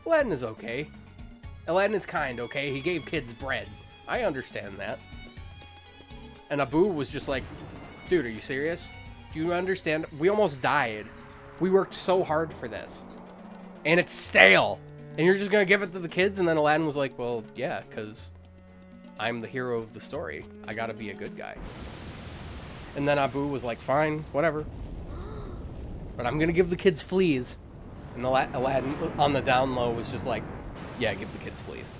Aladdin is okay. Aladdin is kind, okay? He gave kids bread. I understand that. And Abu was just like, dude, are you serious? Do you understand? We almost died. We worked so hard for this. And it's stale. And you're just going to give it to the kids? And then Aladdin was like, well, yeah, because I'm the hero of the story. I got to be a good guy. And then Abu was like, fine, whatever. But I'm going to give the kids fleas. And Aladdin, on the down low, was just like, yeah, give the kids fleas.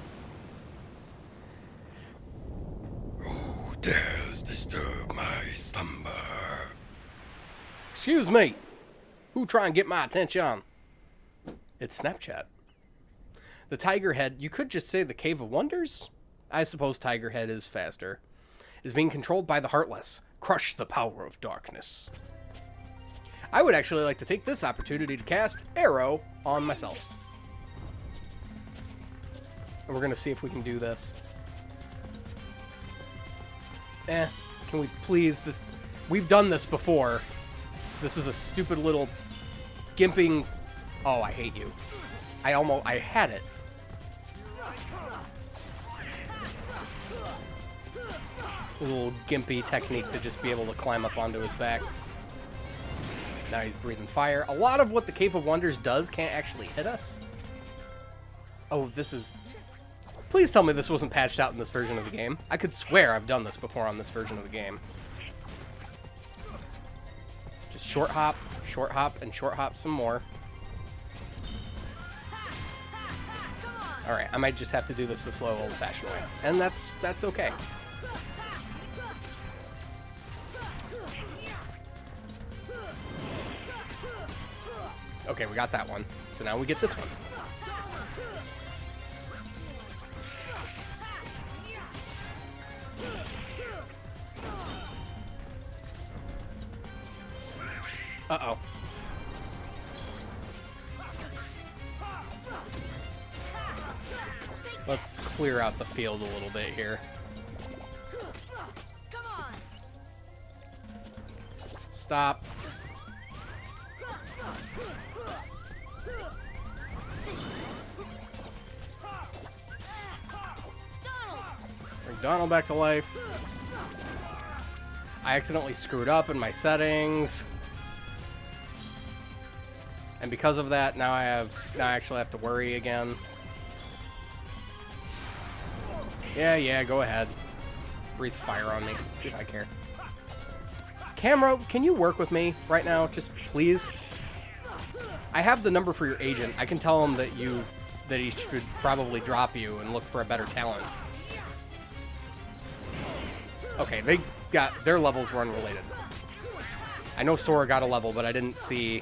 Who dares disturb my slumber? Excuse me. Who try and get my attention? It's Snapchat. The Tiger Head, you could just say the Cave of Wonders? I suppose Tiger Head is faster. Is being controlled by the Heartless. Crush the power of darkness. I would actually like to take this opportunity to cast Arrow on myself. And we're going to see if we can do this. Can we please? We've done this before. This is a stupid little gimping... Oh, I hate you. I had it. A little gimpy technique to just be able to climb up onto his back. Now he's breathing fire. A lot of what the Cave of Wonders does can't actually hit us. Oh, this is... Please tell me this wasn't patched out in this version of the game. I could swear I've done this before on this version of the game. Just short hop, and short hop some more. Alright, I might just have to do this the slow, old-fashioned way. And that's okay. Okay, we got that one. So now we get this one. Uh-oh. Let's clear out the field a little bit here. Stop. Bring Donald back to life. I accidentally screwed up in my settings. And because of that, now I actually have to worry again. Yeah, go ahead. Breathe fire on me. See if I care. Camera, can you work with me right now? Just please. I have the number for your agent. I can tell him that he should probably drop you and look for a better talent. Okay, their levels were unrelated. I know Sora got a level, but I didn't see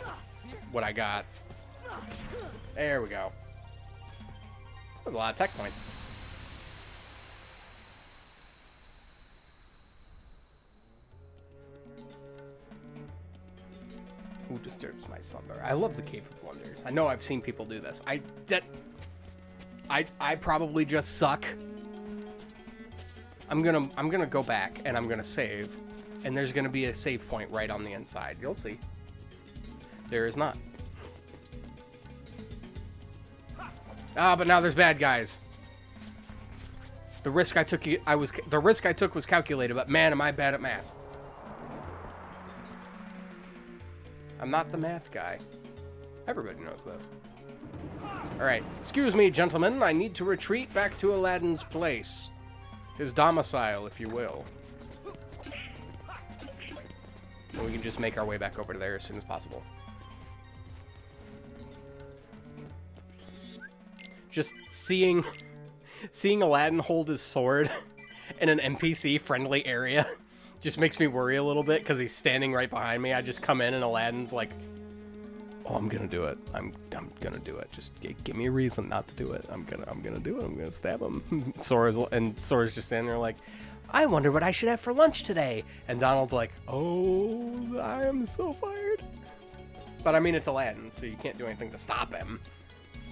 what I got. There we go. That was a lot of tech points. Who disturbs my slumber? I love the Cave of Wonders. I know I've seen people do this. I probably just suck. I'm gonna go back and I'm gonna save, and there's gonna be a save point right on the inside. You'll see. There is not. Ah, but now there's bad guys. The risk I took was calculated, but man, am I bad at math. I'm not the math guy. Everybody knows this. Alright, excuse me, gentlemen. I need to retreat back to Aladdin's place. His domicile, if you will. And we can just make our way back over to there as soon as possible. Just seeing Aladdin hold his sword in an NPC-friendly area just makes me worry a little bit, because he's standing right behind me. I just come in and Aladdin's like, oh, I'm gonna do it. I'm gonna do it. Just give me a reason not to do it. I'm gonna do it. I'm gonna stab him. Sora's just standing there like, I wonder what I should have for lunch today. And Donald's like, oh, I am so fired. But I mean, it's Aladdin, so you can't do anything to stop him.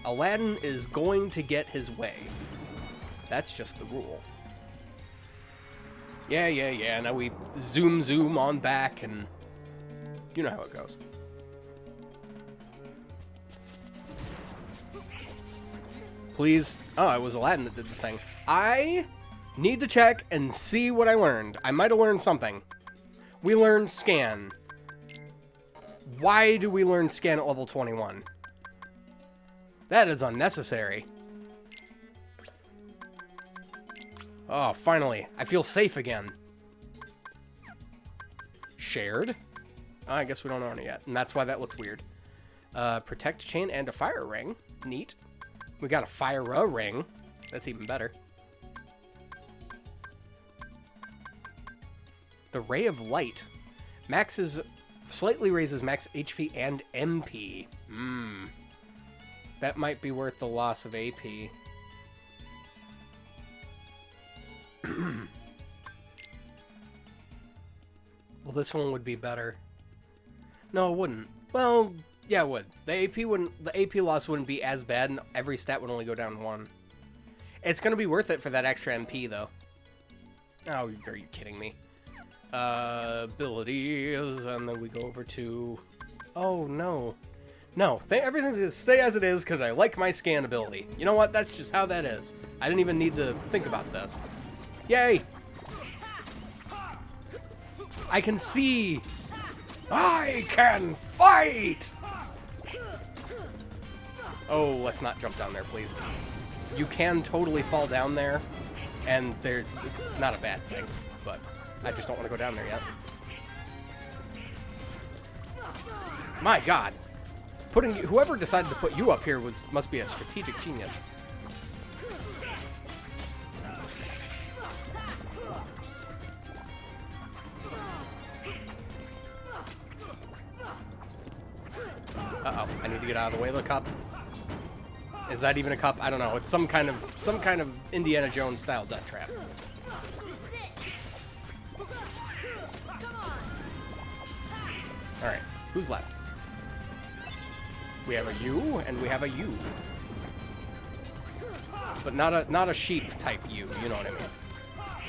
Aladdin is going to get his way. That's just the rule. Yeah. Now we zoom on back, and you know how it goes. Please. Oh, it was Aladdin that did the thing. I need to check and see what I learned. I might have learned something. We learned scan. Why do we learn scan at level 21? That is unnecessary. Oh, finally. I feel safe again. Shared? Oh, I guess we don't own it yet. And that's why that looked weird. Protect chain and a fire ring. Neat. We got a fire ring. That's even better. The Ray of Light. Slightly raises max HP and MP. That might be worth the loss of AP. Well, this one would be better. No, it wouldn't. Well, yeah, it would. The AP loss wouldn't be as bad, and every stat would only go down 1. It's gonna be worth it for that extra MP, though. Oh, are you kidding me? Abilities, and then we go over to... Oh, no. No, everything's gonna stay as it is, because I like my scan ability. You know what? That's just how that is. I didn't even need to think about this. Yay! I can see! I can fight! Oh, let's not jump down there, please. You can totally fall down there, and it's not a bad thing, but I just don't want to go down there yet. My God! Whoever decided to put you up here must be a strategic genius. Uh-oh, I need to get out of the way of the cup. Is that even a cup? I don't know. It's some kind of Indiana Jones style death trap. All right, who's left? We have a you and we have a you, but not a sheep type you. You know what I mean?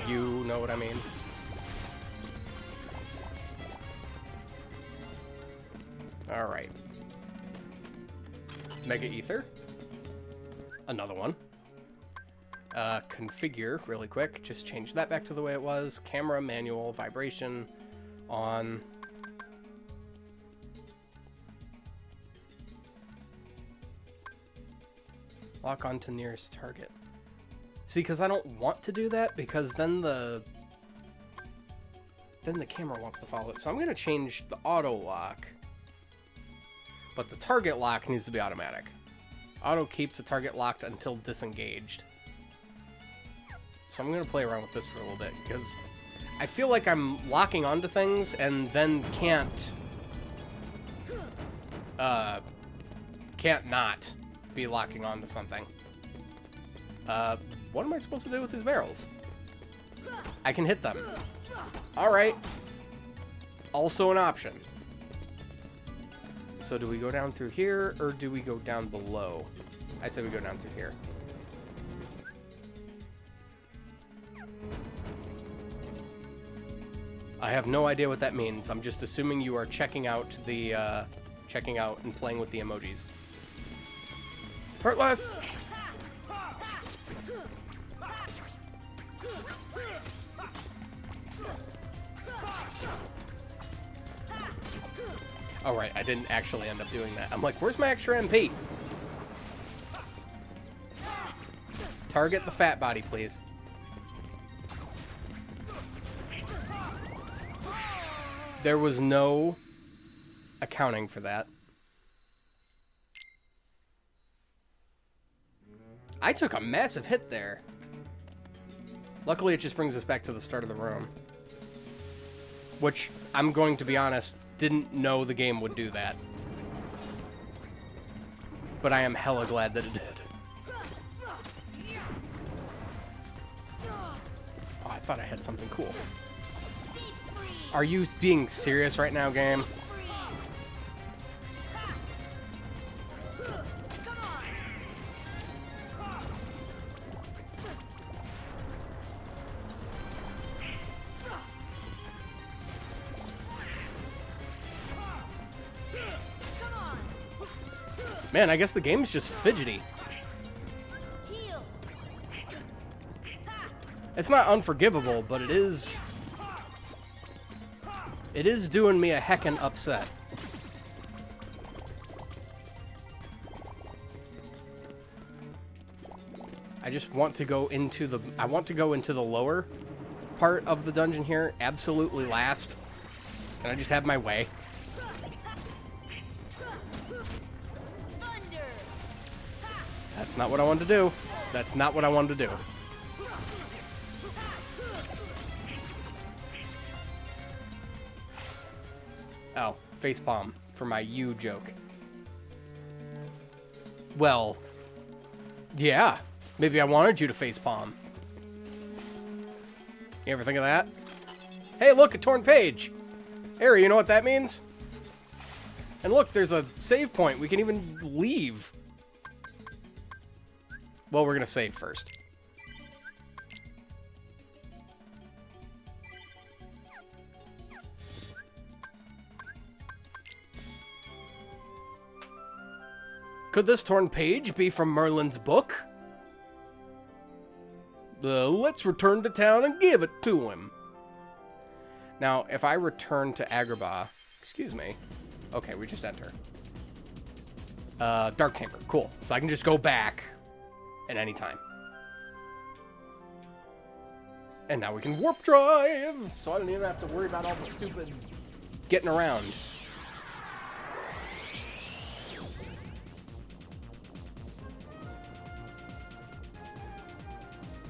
You know what I mean? All right. Mega Ether. Another one. Configure really quick. Just change that back to the way it was. Camera, manual, vibration, on. Lock on to nearest target. See, because I don't want to do that, because then the camera wants to follow it. So I'm going to change the auto lock. But the target lock needs to be automatic. Auto keeps the target locked until disengaged. So I'm going to play around with this for a little bit, because I feel like I'm locking onto things and then can't not be locking onto something. What am I supposed to do with these barrels? I can hit them. Alright. Also an option. So do we go down through here, or do we go down below? I say we go down through here. I have no idea what that means. I'm just assuming you are checking out the, checking out and playing with the emojis. Hurtless! Oh, right, I didn't actually end up doing that. I'm like, where's my extra MP? Target the fat body, please. There was no accounting for that. I took a massive hit there. Luckily, it just brings us back to the start of the room. Which, I'm going to be honest, didn't know the game would do that. But I am hella glad that it did. Oh, I thought I had something cool. Are you being serious right now, game? Man, I guess the game's just fidgety. It's not unforgivable, but it is doing me a heckin' upset. I just want to go into the lower part of the dungeon here, absolutely last. And I just have my way. That's not what I wanted to do. That's not what I wanted to do. Oh, facepalm for my you joke. Well, yeah. Maybe I wanted you to facepalm. You ever think of that? Hey, look, a torn page. Harry, you know what that means? And look, there's a save point. We can even leave. Well, we're going to save first. Could this torn page be from Merlin's book? Let's return to town and give it to him. Now, if I return to Agrabah... Excuse me. Okay, we just enter. Dark Chamber. Cool. So I can just go back at any time. And now we can warp drive! So I don't even have to worry about all the stupid getting around.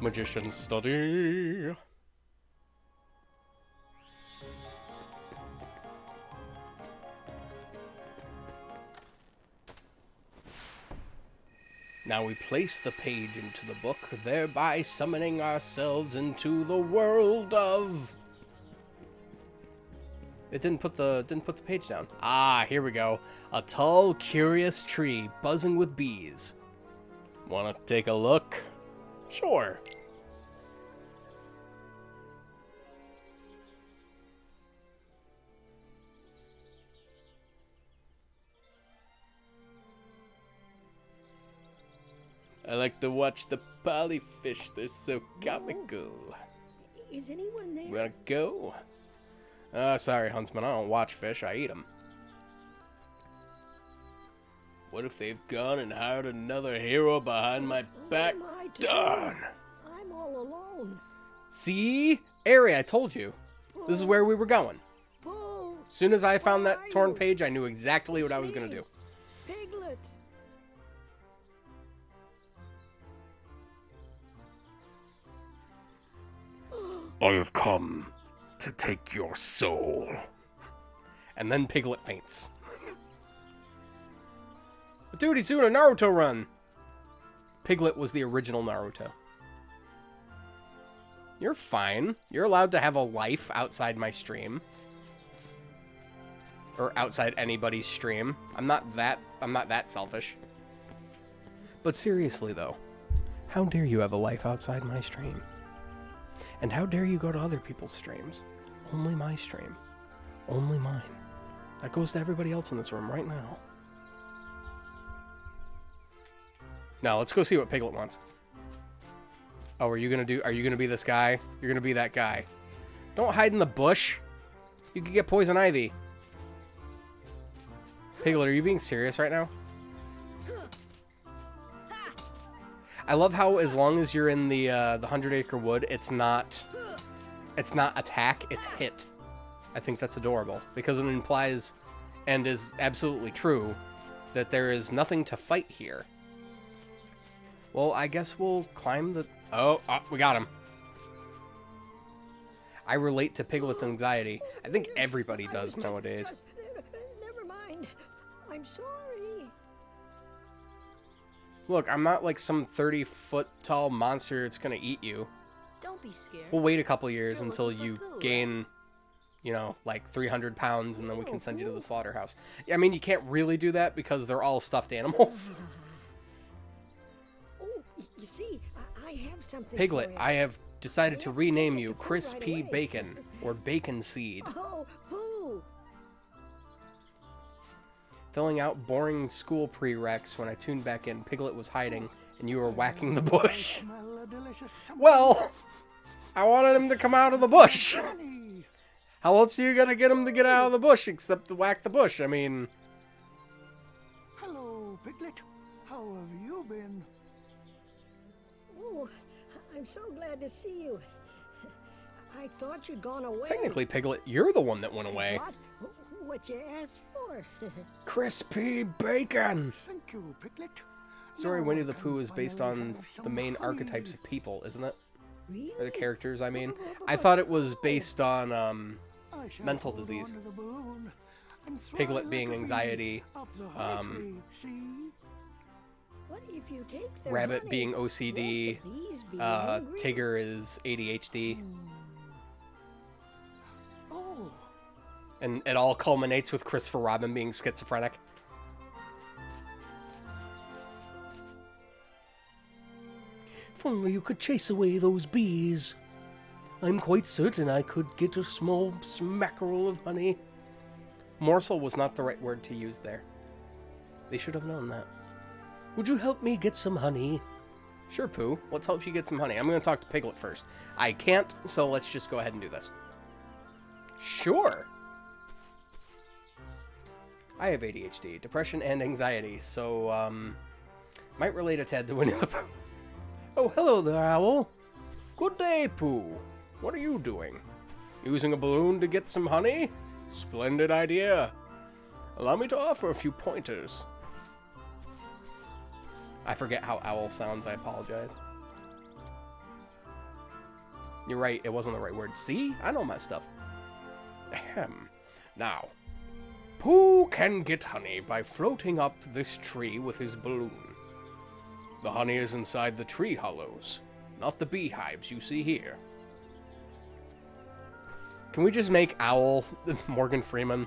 Magician study. Now we place the page into the book, thereby summoning ourselves into the world of... It didn't put the page down. Ah, here we go. A tall, curious tree buzzing with bees. Wanna take a look? Sure. I like to watch the polyfish. They're so comical. Is anyone there? Wanna go? Sorry, Huntsman. I don't watch fish. I eat them. What if they've gone and hired another hero behind my back? Darn! I'm all alone. See? Ari, I told you. This is where we were going. As soon as I found that torn page, I knew exactly what I was going to do. Piglet. I have come to take your soul. And then Piglet faints. Dude, he's doing a Naruto run. Piglet was the original Naruto. You're fine. You're allowed to have a life outside my stream. Or outside anybody's stream. I'm not that selfish. But seriously though, how dare you have a life outside my stream? And how dare you go to other people's streams? Only my stream. Only mine. That goes to everybody else in this room right now. Now, let's go see what Piglet wants. Oh, are you gonna be this guy? You're gonna be that guy. Don't hide in the bush. You could get poison ivy. Piglet, are you being serious right now? I love how as long as you're in the 100-acre wood, it's not attack, it's hit. I think that's adorable because it implies, and is absolutely true, that there is nothing to fight here. Well, I guess we'll climb the... Oh, we got him. I relate to Piglet's anxiety. I think everybody does nowadays. Never mind. I'm sorry. Look, I'm not like some 30-foot tall monster that's gonna eat you. Don't be scared. We'll wait a couple years until you gain, you know, like 300 pounds, and then we can send you to the slaughterhouse. I mean, you can't really do that because they're all stuffed animals. Oh, you see, I have something. Piglet, for you. I have decided to rename you Crispy Bacon, or Bacon Seed. Oh, Pooh! Filling out boring school prereqs. When I tuned back in, Piglet was hiding, and you were whacking the bush. Well, I wanted him to come out of the bush. How else are you gonna get him to get out of the bush except to whack the bush? I mean... Hello, Piglet. How have you been? Oh, I'm so glad to see you. I thought you'd gone away. Technically, Piglet, you're the one that went away. What you asked for? Crispy Bacon! Thank you, Piglet. Story Winnie the Pooh is based on the main archetypes of people, isn't it? Really? Or the characters, I mean. I thought it was based on mental disease. Piglet being anxiety, What if you take their Rabbit honey? being OCD, Won't the bees be hungry? Tigger is ADHD. Oh. And it all culminates with Christopher Robin being schizophrenic. If only you could chase away those bees. I'm quite certain I could get a small smackerel of honey. Morsel was not the right word to use there. They should have known that. Would you help me get some honey? Sure, Pooh. Let's help you get some honey. I'm going to talk to Piglet first. I can't, so let's just go ahead and do this. Sure. I have ADHD, depression, and anxiety, so, might relate a tad to Winnie the Pooh. Oh, hello there, Owl. Good day, Pooh. What are you doing? Using a balloon to get some honey? Splendid idea. Allow me to offer a few pointers. I forget how owl sounds, I apologize. You're right, it wasn't the right word. See? I know my stuff. Ahem. Now, Pooh can get honey by floating up this tree with his balloon. The honey is inside the tree hollows, not the beehives you see here. Can we just make Owl Morgan Freeman?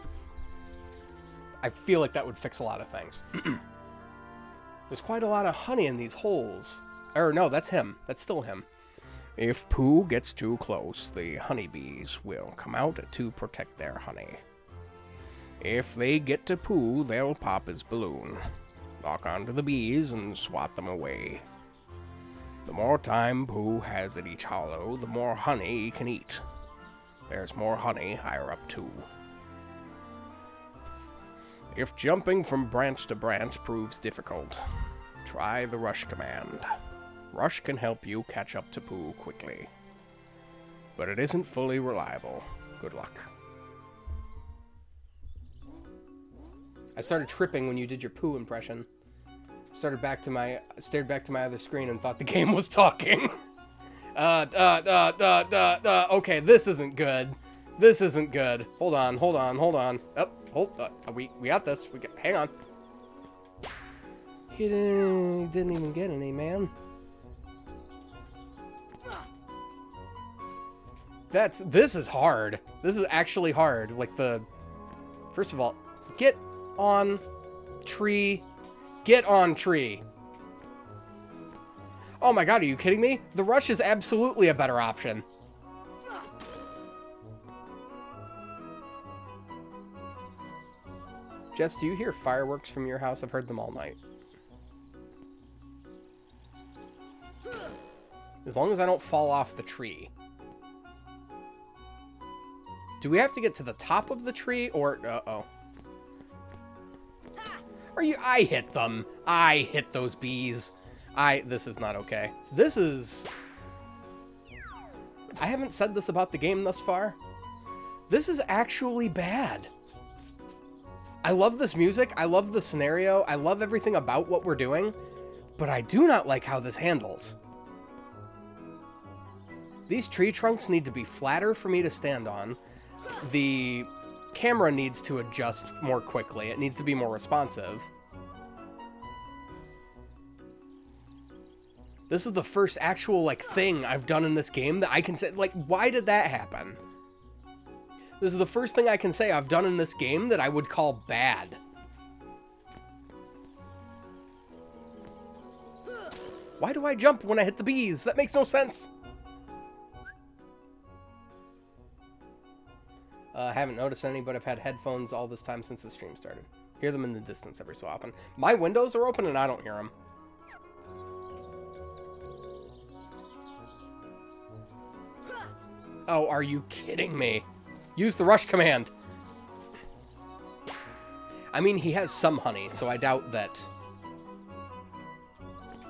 I feel like that would fix a lot of things. There's quite a lot of honey in these holes. Or no, that's him. That's still him. If Pooh gets too close, the honeybees will come out to protect their honey. If they get to Pooh, they'll pop his balloon, lock onto the bees, and swat them away. The more time Pooh has at each hollow, the more honey he can eat. There's more honey higher up, too. If jumping from branch to branch proves difficult, try the rush command. Rush can help you catch up to Pooh quickly. But it isn't fully reliable. Good luck. I started tripping when you did your Pooh impression. Stared back to my other screen and thought the game was talking. Okay, this isn't good. This isn't good. Hold on. We got this. Hang on. He didn't even get any, man. This is hard. This is actually hard. Like the First of all, get on tree. Get on tree. Oh my god, are you kidding me? The rush is absolutely a better option. Jess, do you hear fireworks from your house? I've heard them all night. As long as I don't fall off the tree. Do we have to get to the top of the tree or... Uh-oh. Are you... I hit them. I hit those bees. This is not okay. This is... I haven't said this about the game thus far. This is actually bad. I love this music. I love the scenario. I love everything about what we're doing. But I do not like how this handles. These tree trunks need to be flatter for me to stand on. The camera needs to adjust more quickly. It needs to be more responsive. This is the first actual, like, thing I've done in this game that I can say, like, why did that happen? This is the first thing I can say I've done in this game that I would call bad. Why do I jump when I hit the bees? That makes no sense. I haven't noticed any, but I've had headphones all this time since the stream started. Hear them in the distance every so often. My windows are open and I don't hear them. Oh, are you kidding me? Use the rush command. I mean, he has some honey, so I doubt that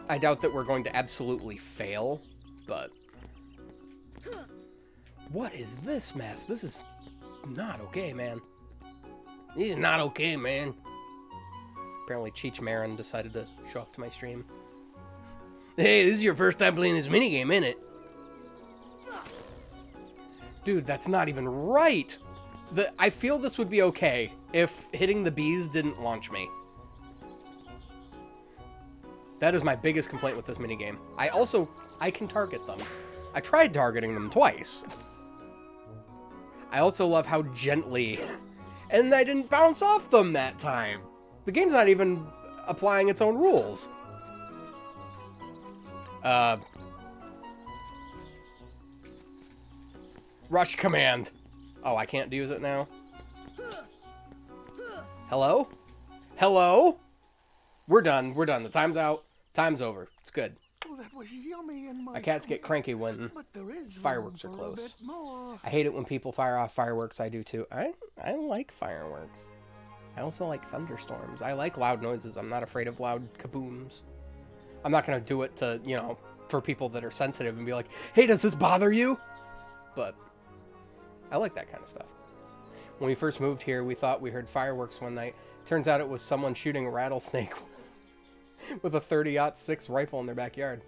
we're going to absolutely fail, but... What is this mess? This is not okay, man. This is not okay, man. Apparently Cheech Marin decided to show up to my stream. Hey, this is your first time playing this minigame, ain't it? Dude, that's not even right. I feel this would be okay if hitting the bees didn't launch me. That is my biggest complaint with this minigame. I can target them. I tried targeting them twice. I also love how gently... And I didn't bounce off them that time. The game's not even applying its own rules. Rush command. Oh, I can't use it now? Hello? Hello? We're done. We're done. The time's out. Time's over. It's good. Oh, that was yummy in my Cats get cranky when fireworks are close. I hate it when people fire off fireworks. I do too. I like fireworks. I also like thunderstorms. I like loud noises. I'm not afraid of loud kabooms. I'm not going to do it to, you know, for people that are sensitive and be like, hey, does this bother you? But I like that kind of stuff. When we first moved here, we thought we heard fireworks one night. Turns out it was someone shooting a rattlesnake with a 30-06 rifle in their backyard.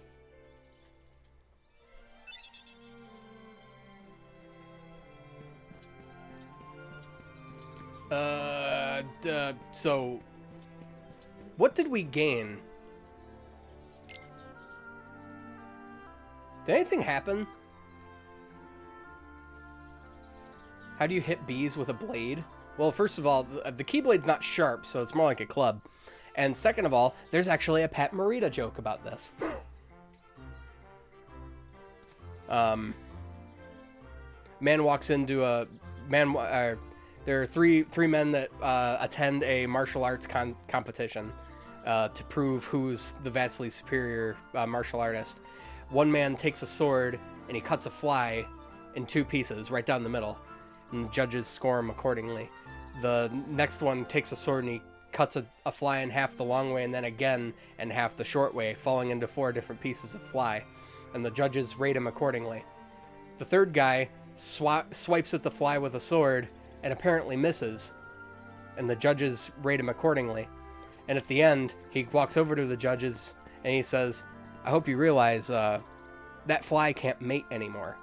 So what did we gain? Did anything happen? How do you hit bees with a blade? Well, first of all, the Keyblade's not sharp, so it's more like a club. And second of all, there's actually a Pat Morita joke about this. Man walks into a... there are three men that attend a martial arts competition to prove who's the vastly superior martial artist. One man takes a sword and he cuts a fly in two pieces right down the middle, and the judges score him accordingly. The next one takes a sword and he cuts a fly in half the long way and then again in half the short way, falling into 4 different pieces of fly, and the judges rate him accordingly. The third guy swipes at the fly with a sword and apparently misses, and the judges rate him accordingly. And at the end, he walks over to the judges and he says, I hope you realize that fly can't mate anymore.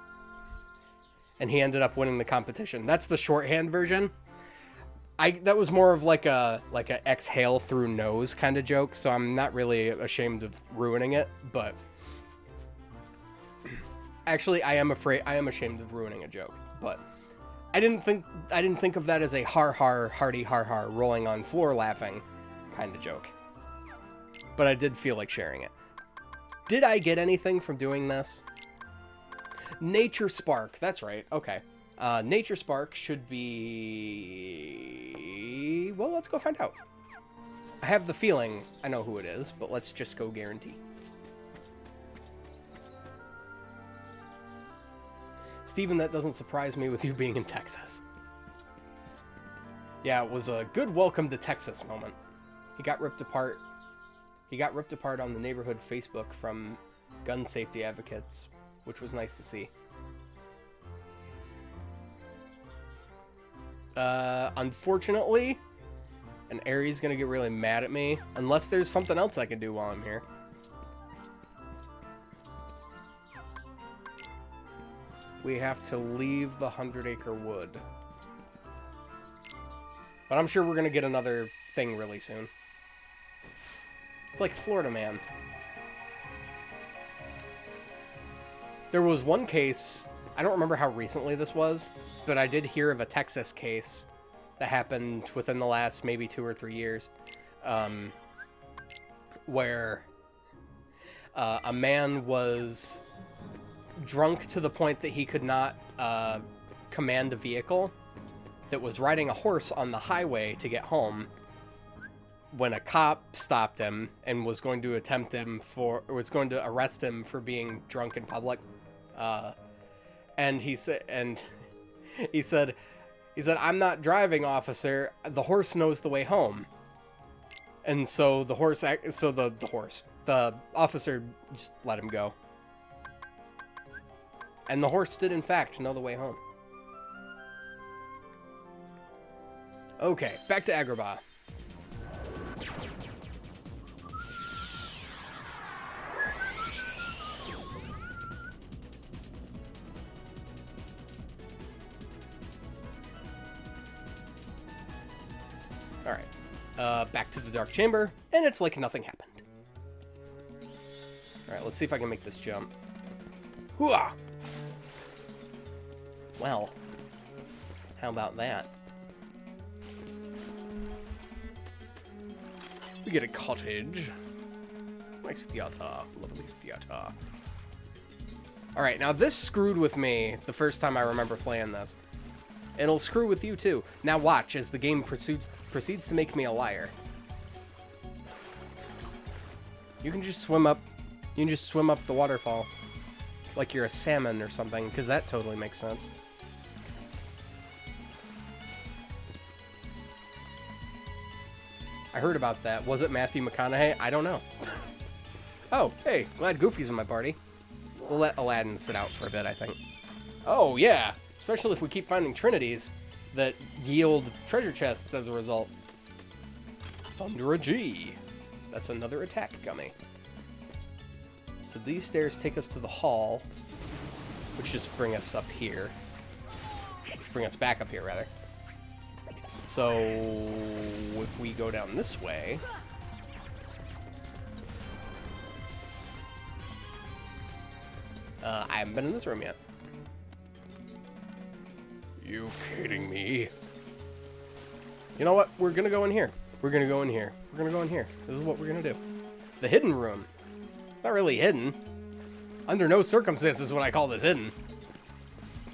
And he ended up winning the competition. That's the shorthand version. That was more of like a exhale through nose kind of joke, so I'm not really ashamed of ruining it, but actually I am ashamed of ruining a joke, but I didn't think of that as a har har hearty har har rolling on floor laughing kind of joke. But I did feel like sharing it. Did I get anything from doing this? Nature Spark. That's right. Okay. Nature Spark should be... Well, let's go find out. I have the feeling I know who it is, but let's just go guarantee. Steven, that doesn't surprise me with you being in Texas. Yeah, it was a good welcome to Texas moment. He got ripped apart. He got ripped apart on the neighborhood Facebook from gun safety advocates, which was nice to see. Unfortunately, and Aries gonna get really mad at me unless there's something else I can do while I'm here. We have to leave the 100-acre wood. But I'm sure we're gonna get another thing really soon. It's like Florida Man. There was one case, I don't remember how recently this was, but I did hear of a Texas case that happened within the last maybe 2 or 3 years, where a man was drunk to the point that he could not command a vehicle, that was riding a horse on the highway to get home, when a cop stopped him and was going to arrest him for being drunk in public. And he said, "I'm not driving, officer. The horse knows the way home." And so the officer just let him go. And the horse did, in fact, know the way home. Okay, back to Agrabah. Alright. Back to the Dark Chamber, and it's like nothing happened. Alright, let's see if I can make this jump. Hooah! Well, how about that? We get a cottage. Nice theater. Lovely theater. Alright, now this screwed with me the first time I remember playing this. It'll screw with you too. Now watch as the game proceeds to make me a liar. You can just swim up. You can just swim up the waterfall. Like you're a salmon or something, because that totally makes sense. I heard about that. Was it Matthew McConaughey? I don't know. Oh, hey, glad Goofy's in my party. We'll let Aladdin sit out for a bit, I think. Oh, yeah. Especially if we keep finding trinities that yield treasure chests as a result. Thunder a G. That's another attack gummy. So these stairs take us to the hall, which just bring us up here. Which bring us back up here, rather. So if we go down this way... I haven't been in this room yet. You kidding me? You know what? We're gonna go in here. We're gonna go in here. We're gonna go in here. This is what we're gonna do. The hidden room. It's not really hidden. Under no circumstances would I call this hidden.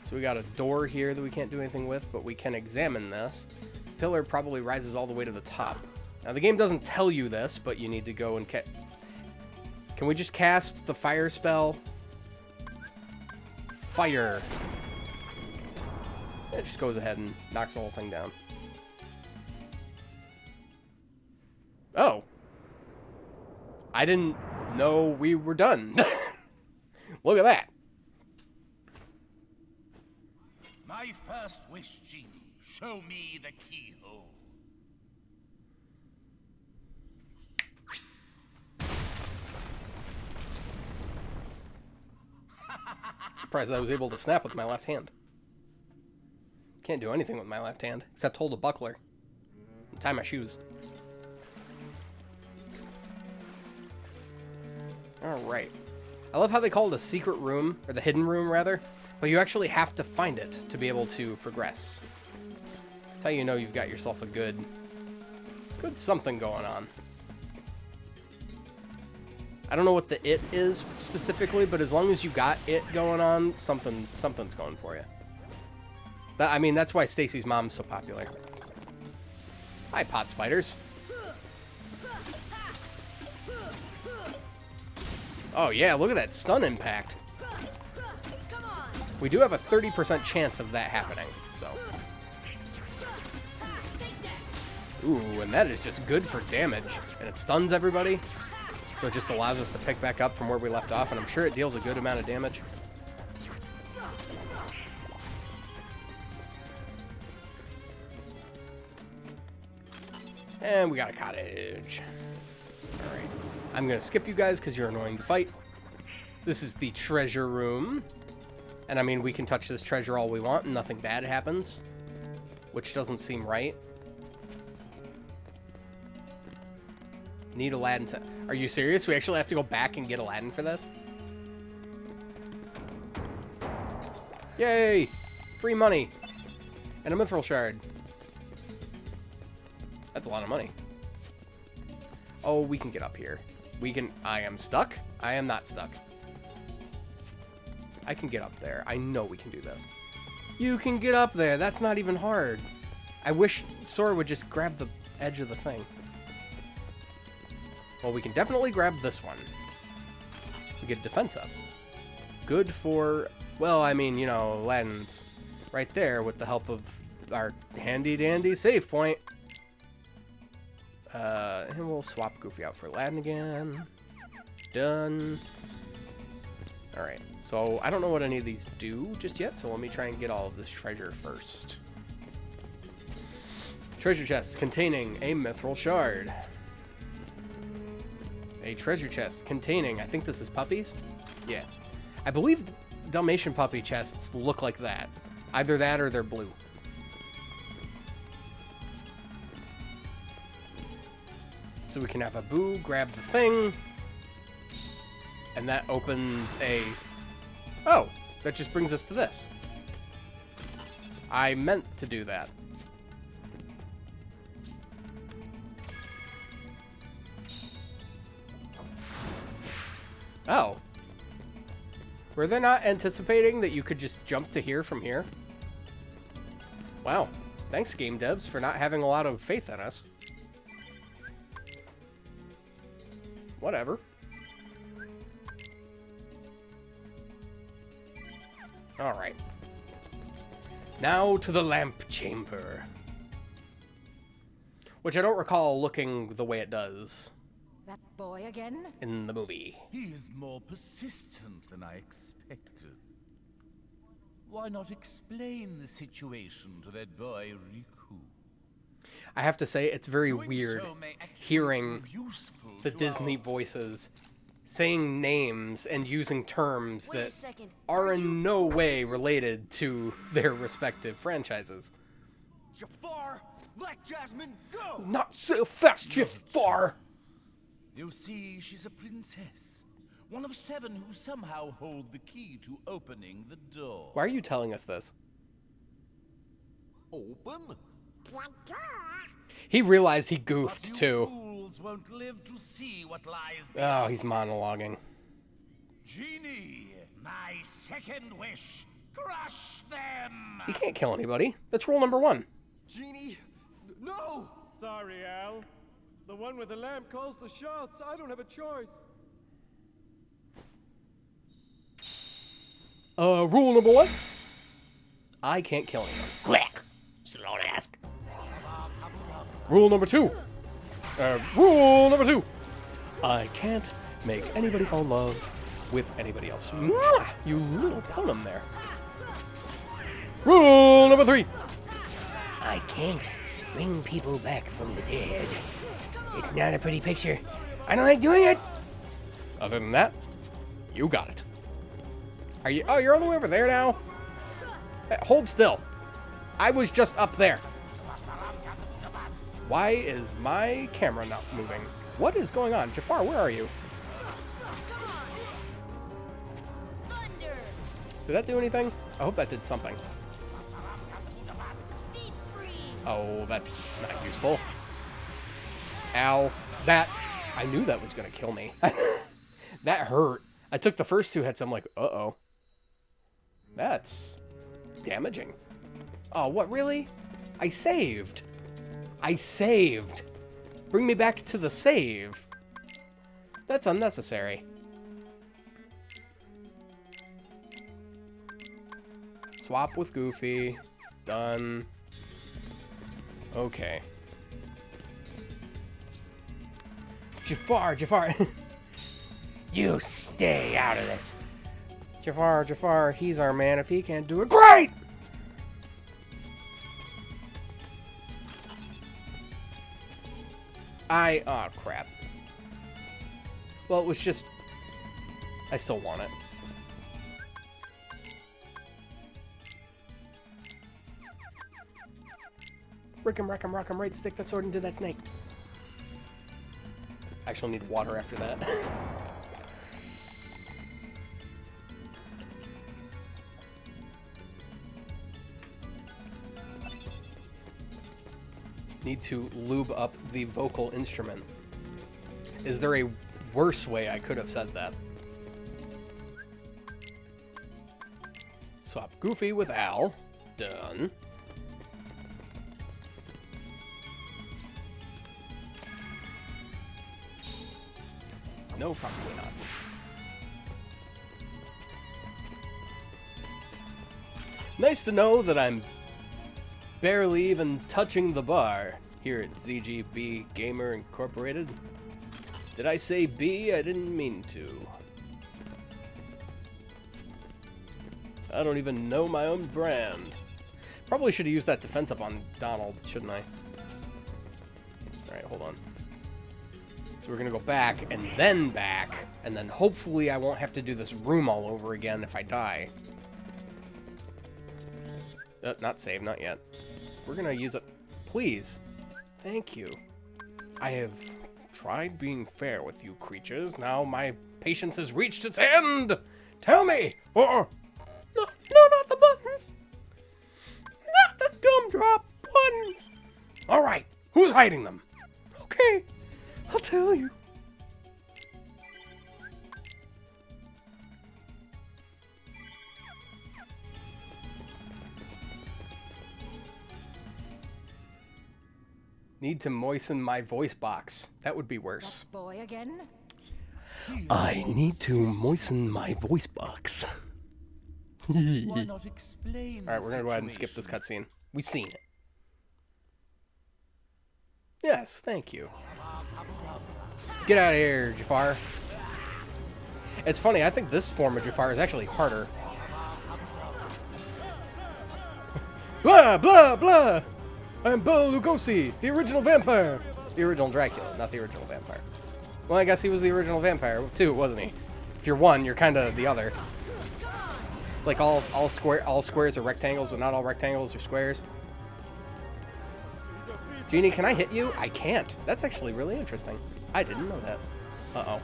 So we got a door here that we can't do anything with, but we can examine this. Pillar probably rises all the way to the top. Now the game doesn't tell you this, but you need to go and can we just cast the fire spell? Fire. It just goes ahead and knocks the whole thing down. Oh. I didn't know we were done. Look at that. My first wish, genie. Show me the keyhole. Surprised I was able to snap with my left hand. Can't do anything with my left hand, except hold a buckler and tie my shoes. Alright. I love how they call it a secret room, or the hidden room, rather. But you actually have to find it to be able to progress. That's how you know you've got yourself a good something going on. I don't know what the it is specifically, but as long as you got it going on, something's going for you. I mean, that's why Stacy's mom's so popular. Hi, pot spiders. Oh yeah, look at that stun impact. We do have a 30% chance of that happening, so. Ooh, and that is just good for damage. And it stuns everybody. So it just allows us to pick back up from where we left off, and I'm sure it deals a good amount of damage. And we got a cottage. Alright. I'm going to skip you guys because you're annoying to fight. This is the treasure room. And I mean, we can touch this treasure all we want and nothing bad happens. Which doesn't seem right. Need Aladdin. Are you serious? We actually have to go back and get Aladdin for this? Yay! Free money. And a mithril shard. That's a lot of money. Oh, we can get up here. We can... I am stuck? I am not stuck. I can get up there. I know we can do this. You can get up there. That's not even hard. I wish Sora would just grab the edge of the thing. Well, we can definitely grab this one. We get defense up. Good for... Well, I mean, you know, Aladdin's right there with the help of our handy-dandy save point. And we'll swap Goofy out for Aladdin again. Done. Alright, so I don't know what any of these do just yet, so let me try and get all of this treasure first. Treasure chest containing a mithril shard. A treasure chest containing, I think this is puppies? Yeah. I believe Dalmatian puppy chests look like that. Either that or they're blue. So we can have Abu grab the thing. And that opens a... Oh, that just brings us to this. I meant to do that. Oh. Were they not anticipating that you could just jump to here from here? Wow. Thanks, game devs, for not having a lot of faith in us. Whatever. Alright. Now to the lamp chamber. Which I don't recall looking the way it does. That boy again? In the movie. He is more persistent than I expected. Why not explain the situation to that boy, Riku? I have to say, it's very weird hearing the Disney voices saying names and using terms that are in no way related to their respective franchises. Jafar, let Jasmine go! Not so fast, Jafar! You see, she's a princess. One of 7 who somehow hold the key to opening the door. Why are you telling us this? Open? He realized he goofed, too. Fools won't live to see what lies Oh, he's monologuing. Genie, my second wish, crush them! He can't kill anybody. That's rule number 1. Genie, no! Sorry, Al. The one with the lamp calls the shots. I don't have a choice. Rule number 1. I can't kill anyone. Click. So don't ask. Rule number 2. Rule number 2. I can't make anybody fall in love with anybody else. Mwah! You little punum there. Rule number 3. I can't bring people back from the dead. It's not a pretty picture. I don't like doing it. Other than that, you got it. Are you? Oh, you're all the way over there now? Hey, hold still. I was just up there. Why is my camera not moving? What is going on? Jafar, where are you? Did that do anything? I hope that did something. Oh, that's not useful. Ow. That... I knew that was going to kill me. That hurt. I took the first 2 hits. I'm like, uh-oh. That's damaging. Oh, what, really? I saved. I saved. Bring me back to the save. That's unnecessary. Swap with Goofy. Done. Okay. Jafar. You stay out of this. Jafar, he's our man. If he can't do it, great! Oh, crap. Well, it was just... I still want it. Rick 'em, rock 'em, right, stick that sword into that snake. I actually need water after that. Need to lube up the vocal instrument. Is there a worse way I could have said that? Swap Goofy with Al. Done. No, probably not. Nice to know that I'm barely even touching the bar here at ZGB Gamer Incorporated. Did I say B? I didn't mean to. I don't even know my own brand. Probably should have used that defense up on Donald, shouldn't I? Alright, hold on. So we're going to go back, and then hopefully I won't have to do this room all over again if I die. Not save, not yet. We're going to use it. Please. Thank you. I have tried being fair with you creatures. Now my patience has reached its end. Tell me. Or... No, not the buttons. Not the gumdrop buttons. All right. Who's hiding them? Okay. I'll tell you. Need to moisten my voice box. That would be worse. That boy again? I need to moisten my voice box. Why not explain? All right, we're gonna go ahead and skip this cutscene. We've seen it. Yes, thank you. Get out of here, Jafar. It's funny, I think this form of Jafar is actually harder. Blah, blah, blah! I'm Bela Lugosi, the original vampire! The original Dracula, not the original vampire. Well, I guess he was the original vampire, too, wasn't he? If you're one, you're kind of the other. It's like all squares are rectangles, but not all rectangles are squares. Genie, can I hit you? I can't. That's actually really interesting. I didn't know that. Uh-oh.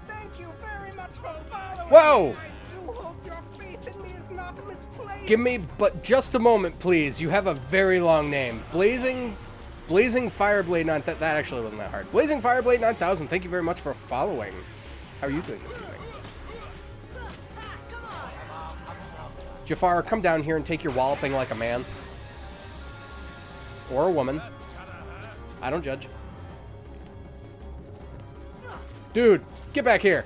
Thank you very much for following. Whoa! I do hope your faith in me is not misplaced. Give me but just a moment, please. You have a very long name. Blazing Fireblade 9000. That actually wasn't that hard. Blazing Fireblade 9000. Thank you very much for following. How are you doing this evening? Jafar, come down here and take your walloping like a man. Or a woman. I don't judge. Dude, get back here.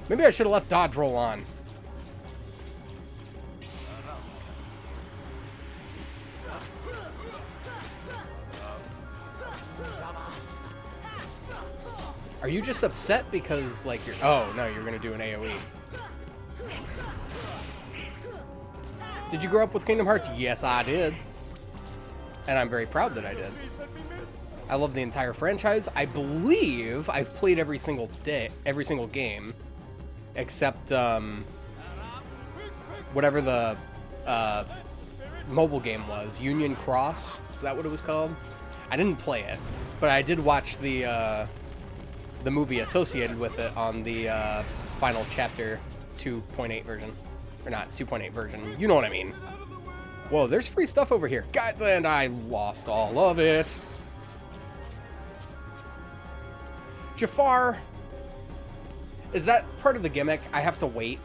Maybe I should have left dodge roll on. Are you just upset because, like, you're... Oh, no, you're going to do an AoE. Did you grow up with Kingdom Hearts? Yes, I did. And I'm very proud that I did. I love the entire franchise. I believe I've played every single game, except whatever the mobile game was. Union Cross, is that what it was called? I didn't play it, but I did watch the movie associated with it on the Final Chapter 2.8 version. Or not, 2.8 version. You know what I mean. Whoa, there's free stuff over here. Guys, and I lost all of it. Jafar. Is that part of the gimmick? I have to wait.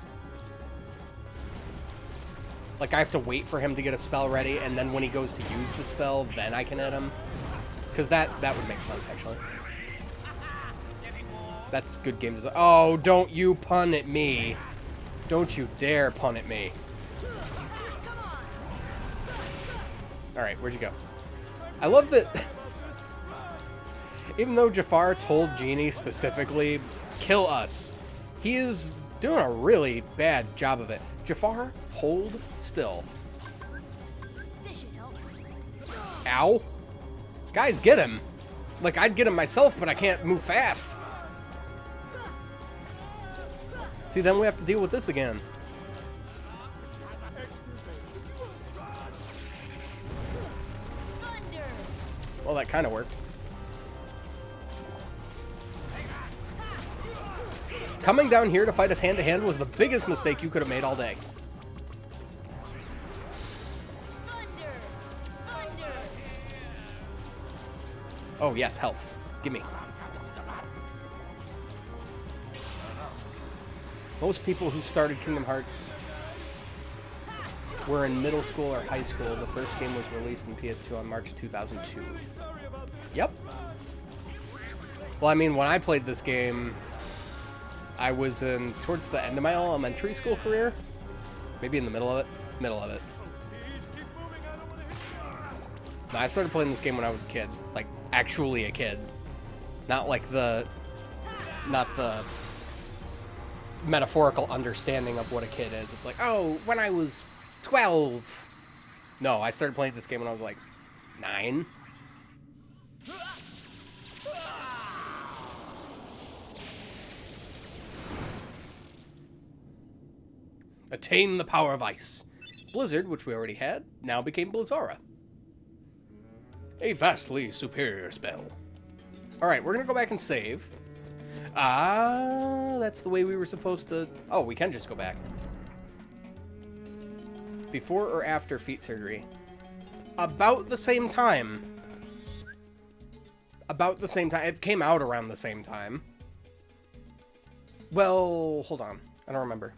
Like, I have to wait for him to get a spell ready, and then when he goes to use the spell, then I can hit him. Because that would make sense, actually. That's good game design. Oh, don't you pun at me. Don't you dare pun at me. Alright, where'd you go? I love that... Even though Jafar told Genie specifically, kill us, he is doing a really bad job of it. Jafar, hold still. This should help. Ow. Guys, get him. Like, I'd get him myself, but I can't move fast. See, then we have to deal with this again. Well, that kind of worked. Coming down here to fight us hand-to-hand was the biggest mistake you could have made all day. Oh, yes, health. Gimme. Most people who started Kingdom Hearts were in middle school or high school. The first game was released in PS2 on March 2002. Yep. Well, I mean, when I played this game, I was towards the end of my elementary school career. Maybe in the middle of it. Middle of it. No, I started playing this game when I was a kid. Like, actually a kid. Not like not the metaphorical understanding of what a kid is. It's like, oh, when I was 12. No, I started playing this game when I was like 9. Attain the power of ice. Blizzard, which we already had, now became Blizzara. A vastly superior spell. Alright, we're gonna go back and save. Ah, that's the way we were supposed to... Oh, we can just go back. Before or after feet surgery? About the same time. About the same time. It came out around the same time. Well, hold on. I don't remember.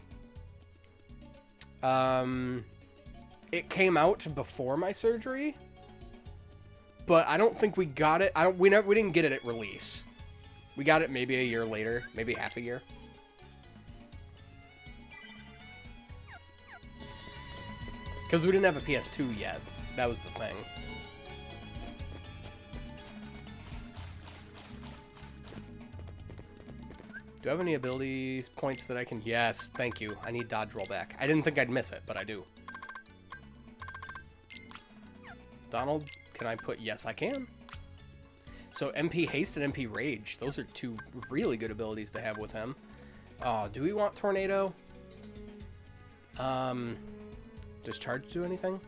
It came out before my surgery, but I don't think we got it. We didn't get it at release. We got it maybe a year later, maybe half a year. Because we didn't have a PS2 yet. That was the thing. Do I have any ability points that I can... Yes, thank you. I need dodge roll back. I didn't think I'd miss it, but I do. Donald, can I put... Yes, I can. So MP Haste and MP Rage. Those are two really good abilities to have with him. Oh, do we want Tornado? Does Charge do anything?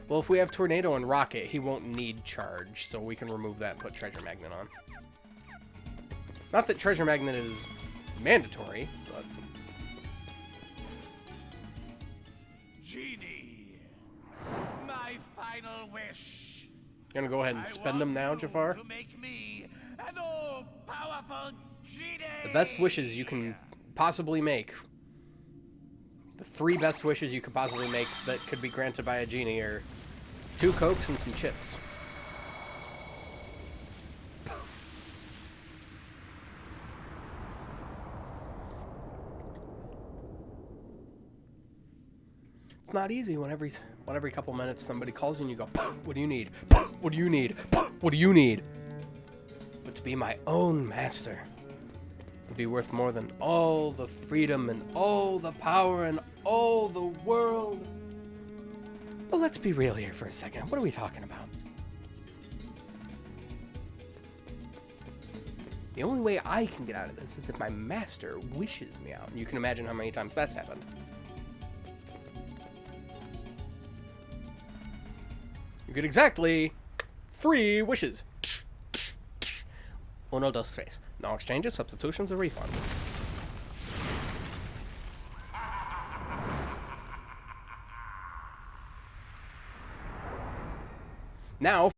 Well, if we have Tornado and Rocket, he won't need Charge. So we can remove that and put Treasure Magnet on. Not that Treasure Magnet is... mandatory, but... Genie, my final wish. Gonna go ahead and spend them now, Jafar? To make me an all-powerful genie. The best wishes you can possibly make. The 3 best wishes you could possibly make that could be granted by a genie are 2 Cokes and some chips. It's not easy when every couple minutes somebody calls you and you go, what do you need? What do you need? What do you need? But to be my own master would be worth more than all the freedom and all the power and all the world. But let's be real here for a second. What are we talking about? The only way I can get out of this is if my master wishes me out. And you can imagine how many times that's happened. You get exactly 3 wishes. 1, 2, 3. No exchanges, substitutions, or refunds. Now,